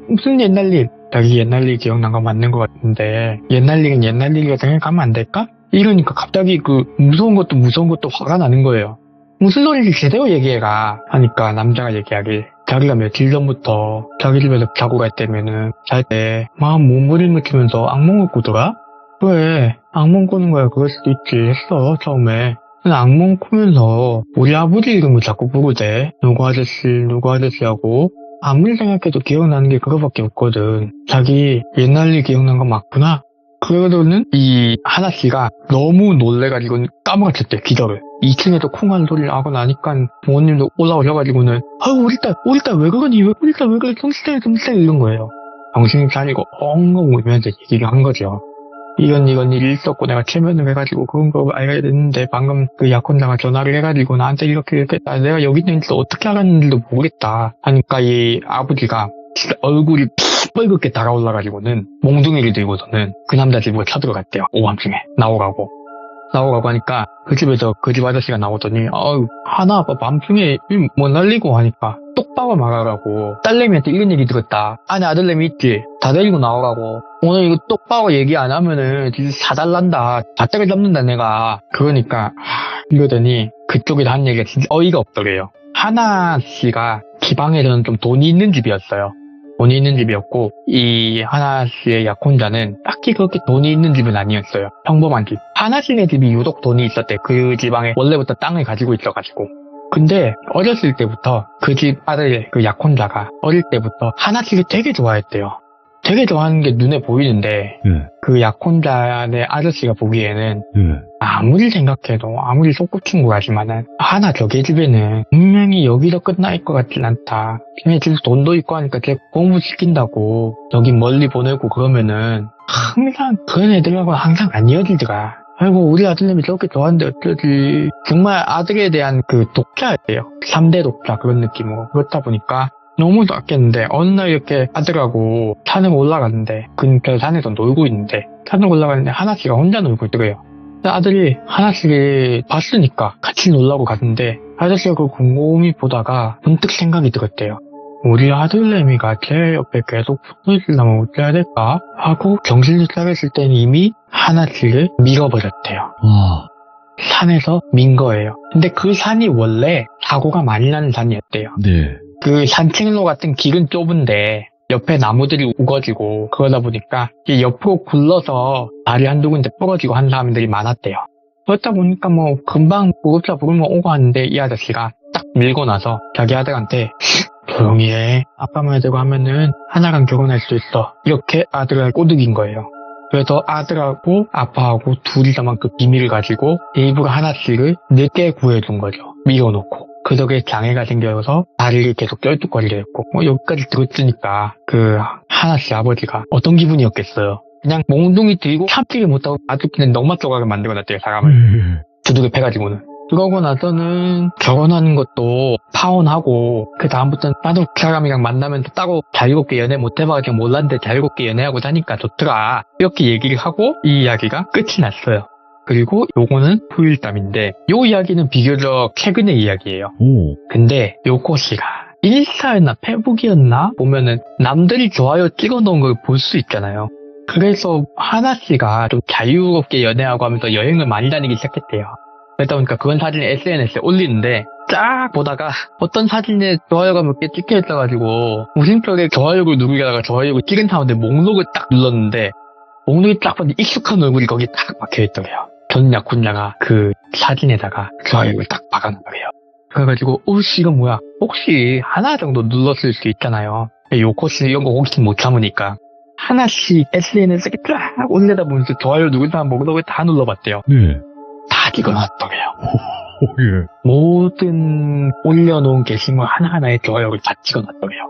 무슨 옛날 일? 자기 옛날 일 기억난 거 맞는 것 같은데 옛날 일은 옛날 일이라 생각하면 안 될까? 이러니까 갑자기 그 무서운 것도 화가 나는 거예요. 무슨 소리를 제대로 얘기해라 하니까 남자가 얘기하길 자기가 며칠 전부터 자기 집에서 자고 갈 때면은 잘 때 막 몸부림을 치면서 악몽을 꾸더라? 왜? 악몽 꾸는 거야 그럴 수도 있지 했어 처음에. 악몽 꾸면서 우리 아버지 이름을 자꾸 부르대. 누구 아저씨 하고 아무리 생각해도 기억나는 게 그거밖에 없거든. 자기 옛날 일 기억난 거 맞구나? 그러고는 이 하나씨가 너무 놀래가지고 까먹었대 기절을. 2층에서 쿵 하는 소리를 하고 나니까 부모님도 올라오셔가지고는 우리 딸 왜 그러니? 우리 딸 왜 그래? 정신 차려 이런 거예요. 정신이 차리고 엉엉 울면서 얘기를 한 거죠. 이런 일이 있었고 내가 체면을 해가지고 그런 거 알게 됐는데 방금 그 약혼자가 전화를 해가지고 나한테 이렇게 내가 여기 있는지도 어떻게 알았는지도 모르겠다 하니까 이 아버지가 진짜 얼굴이 뻘겋게 달아올라가지고는 몽둥이를 들고서는 그 남자 집으로 쳐들어갔대요. 오밤중에 나오라고 하니까 그 집에서 그 집 아저씨가 나오더니 하나 아빠 밤중에 뭐 날리고 하니까 똑바로 말하라고. 딸내미한테 이런 얘기 들었다. 안에 아들내미 있지? 다 데리고 나오라고. 오늘 이거 똑바로 얘기 안 하면은 진짜 사달란다. 다 때려잡는다 내가. 그러니까 이러더니 그쪽에서 한 얘기가 진짜 어이가 없더래요. 하나 씨가 지방에서는 좀 돈이 있는 집이었어요. 돈이 있는 집이었고 이 하나 씨의 약혼자는 딱히 그렇게 돈이 있는 집은 아니었어요. 평범한 집. 하나 씨네 집이 유독 돈이 있었대. 그 지방에 원래부터 땅을 가지고 있어가지고. 근데 어렸을 때부터 그 집 아들 그 약혼자가 어릴 때부터 하나 씨를 되게 좋아했대요. 되게 좋아하는 게 눈에 보이는데 그 약혼자의 아저씨가 보기에는 아무리 생각해도 아무리 소꿉친구라지만은 하나 저게 집에는 분명히 여기서 끝날 것 같진 않다. 걔네 집에 돈도 있고 하니까 걔 공부시킨다고 여기 멀리 보내고 그러면은 항상 그런 애들하고 항상 안 이어지더라. 아이고 우리 아들님이 저렇게 좋아하는데 어쩌지. 정말 아들에 대한 그 독자예요. 3대 독자 그런 느낌으로. 그렇다 보니까 너무 좋았겠는데 어느 날 이렇게 아들하고 산을 올라갔는데 근처 산에서 놀고 있는데 산을 올라갔는데 하나씨가 혼자 놀고 있더래요. 아들이 하나씩을 봤으니까 같이 놀라고 갔는데 아저씨가 그 곰곰이 보다가 문득 생각이 들었대요. 우리 아들내미가 제 옆에 계속 붙어있으려면 어째야 될까? 하고 정신을 차렸을 때는 이미 하나씩을 밀어버렸대요. 산에서 민 거예요. 근데 그 산이 원래 사고가 많이 나는 산이었대요. 네. 그 산책로 같은 길은 좁은데 옆에 나무들이 우거지고 그러다 보니까 옆으로 굴러서 다리 한두 군데 부러지고 한 사람들이 많았대요. 그렇다 보니까 뭐 금방 구급차 부르면 오고 하는데 이 아저씨가 딱 밀고 나서 자기 아들한테 조용히 해. 아빠만 해대고 하면은 하나랑 결혼할 수 있어. 이렇게 아들을 꼬드긴 거예요. 그래서 아들하고 아빠하고 둘이서만 그 비밀을 가지고 일부러 하나씩을 늦게 구해준 거죠. 밀어놓고. 그 덕에 장애가 생겨서 다리를 계속 쩔뚝거리게 했고 여기까지 들었으니까 그 하나씨 아버지가 어떤 기분이었겠어요. 그냥 몽둥이 들고 참지를 못하고 아주 그냥 넉마 조각을 만들어놨대요. 사람을 두둑에 패가지고는. 그러고 나서는 결혼하는 것도 파혼하고 그 다음부터는 나도 그 사람이랑 만나면서 따로 자유롭게 연애 못해봐가지고 몰랐는데 자유롭게 연애하고 다니까 좋더라. 이렇게 얘기를 하고 이 이야기가 끝이 났어요. 그리고 요거는 후일담인데 요 이야기는 비교적 최근의 이야기예요. 근데 요코씨가 인스타였나 페북이었나 보면은 남들이 좋아요 찍어놓은 걸 볼 수 있잖아요. 그래서 하나씨가 좀 자유롭게 연애하고 하면서 여행을 많이 다니기 시작했대요. 그러다 보니까 그건 사진을 SNS에 올리는데 쫙 보다가 어떤 사진에 좋아요가 몇 개 찍혀 있어가지고 무심결에 좋아요를 누르다가 좋아요를 찍은 사람들 목록을 딱 눌렀는데 목록이 딱 봤는데 익숙한 얼굴이 거기 딱 박혀있더래요. 전 약혼자가 그 사진에다가 좋아요를 딱 박아놓은 거예요. 그래가지고 오씨 이건 뭐야. 혹시 하나 정도 눌렀을 수 있잖아요. 요코씨 이런 거 혹시 못 참으니까 하나씩 SNS에 쫙 올려다보면서 좋아요 누른 사람 목록을 다 눌러봤대요. 네. 다 찍어놨더래요. 예. 모든 올려놓은 게시물 하나하나에 좋아요를 다 찍어놨더래요.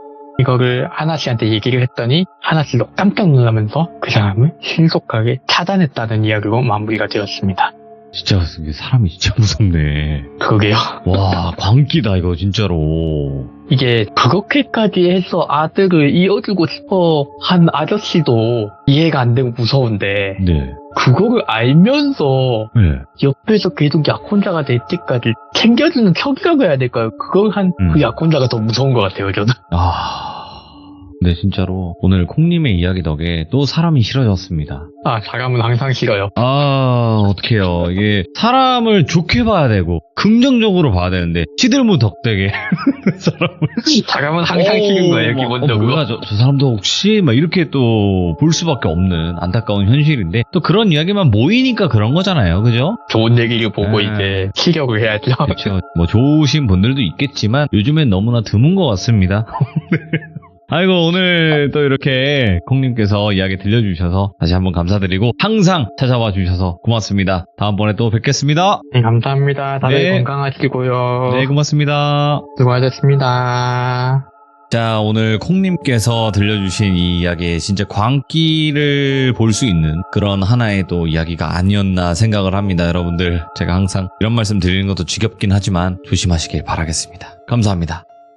이거를 하나씨한테 얘기를 했더니 하나씨도 깜짝 놀라면서 그 사람을 신속하게 차단했다는 이야기로 마무리가 되었습니다. 진짜 사람이 진짜 무섭네. 그러게요. 와, 광기다 이거 진짜로. 이게 그렇게까지 해서 아들을 이어주고 싶어 한 아저씨도 이해가 안 되고 무서운데 네. 그거를 알면서 네. 옆에서 계속 약혼자가 될 때까지 챙겨주는 척이라고 해야 될까요? 그걸 한 그 약혼자가 더 무서운 것 같아요, 저는. 네, 진짜로 오늘 콩님의 이야기 덕에 또 사람이 싫어졌습니다. 아, 사람은 항상 싫어요. 어떡해요. 이게 사람을 좋게 봐야 되고 긍정적으로 봐야 되는데 시들무 덕되게 사람은 항상 싫은 거예요, 기본적으로. 뭐야, 저 사람도 혹시 막 이렇게 또 볼 수밖에 없는 안타까운 현실인데 또 그런 이야기만 모이니까 그런 거잖아요. 그죠? 좋은 얘기를 보고 이제 시력을 해야죠. 그렇죠. 뭐 좋으신 분들도 있겠지만 요즘엔 너무나 드문 것 같습니다. 아이고, 오늘 또 이렇게 콩님께서 이야기 들려주셔서 다시 한번 감사드리고 항상 찾아와 주셔서 고맙습니다. 다음번에 또 뵙겠습니다. 네, 감사합니다. 다들 네. 건강하시고요. 네, 고맙습니다. 수고하셨습니다. 자, 오늘 콩님께서 들려주신 이 이야기 진짜 광기를 볼 수 있는 그런 하나의 또 이야기가 아니었나 생각을 합니다. 여러분들, 제가 항상 이런 말씀 드리는 것도 지겹긴 하지만 조심하시길 바라겠습니다. 감사합니다.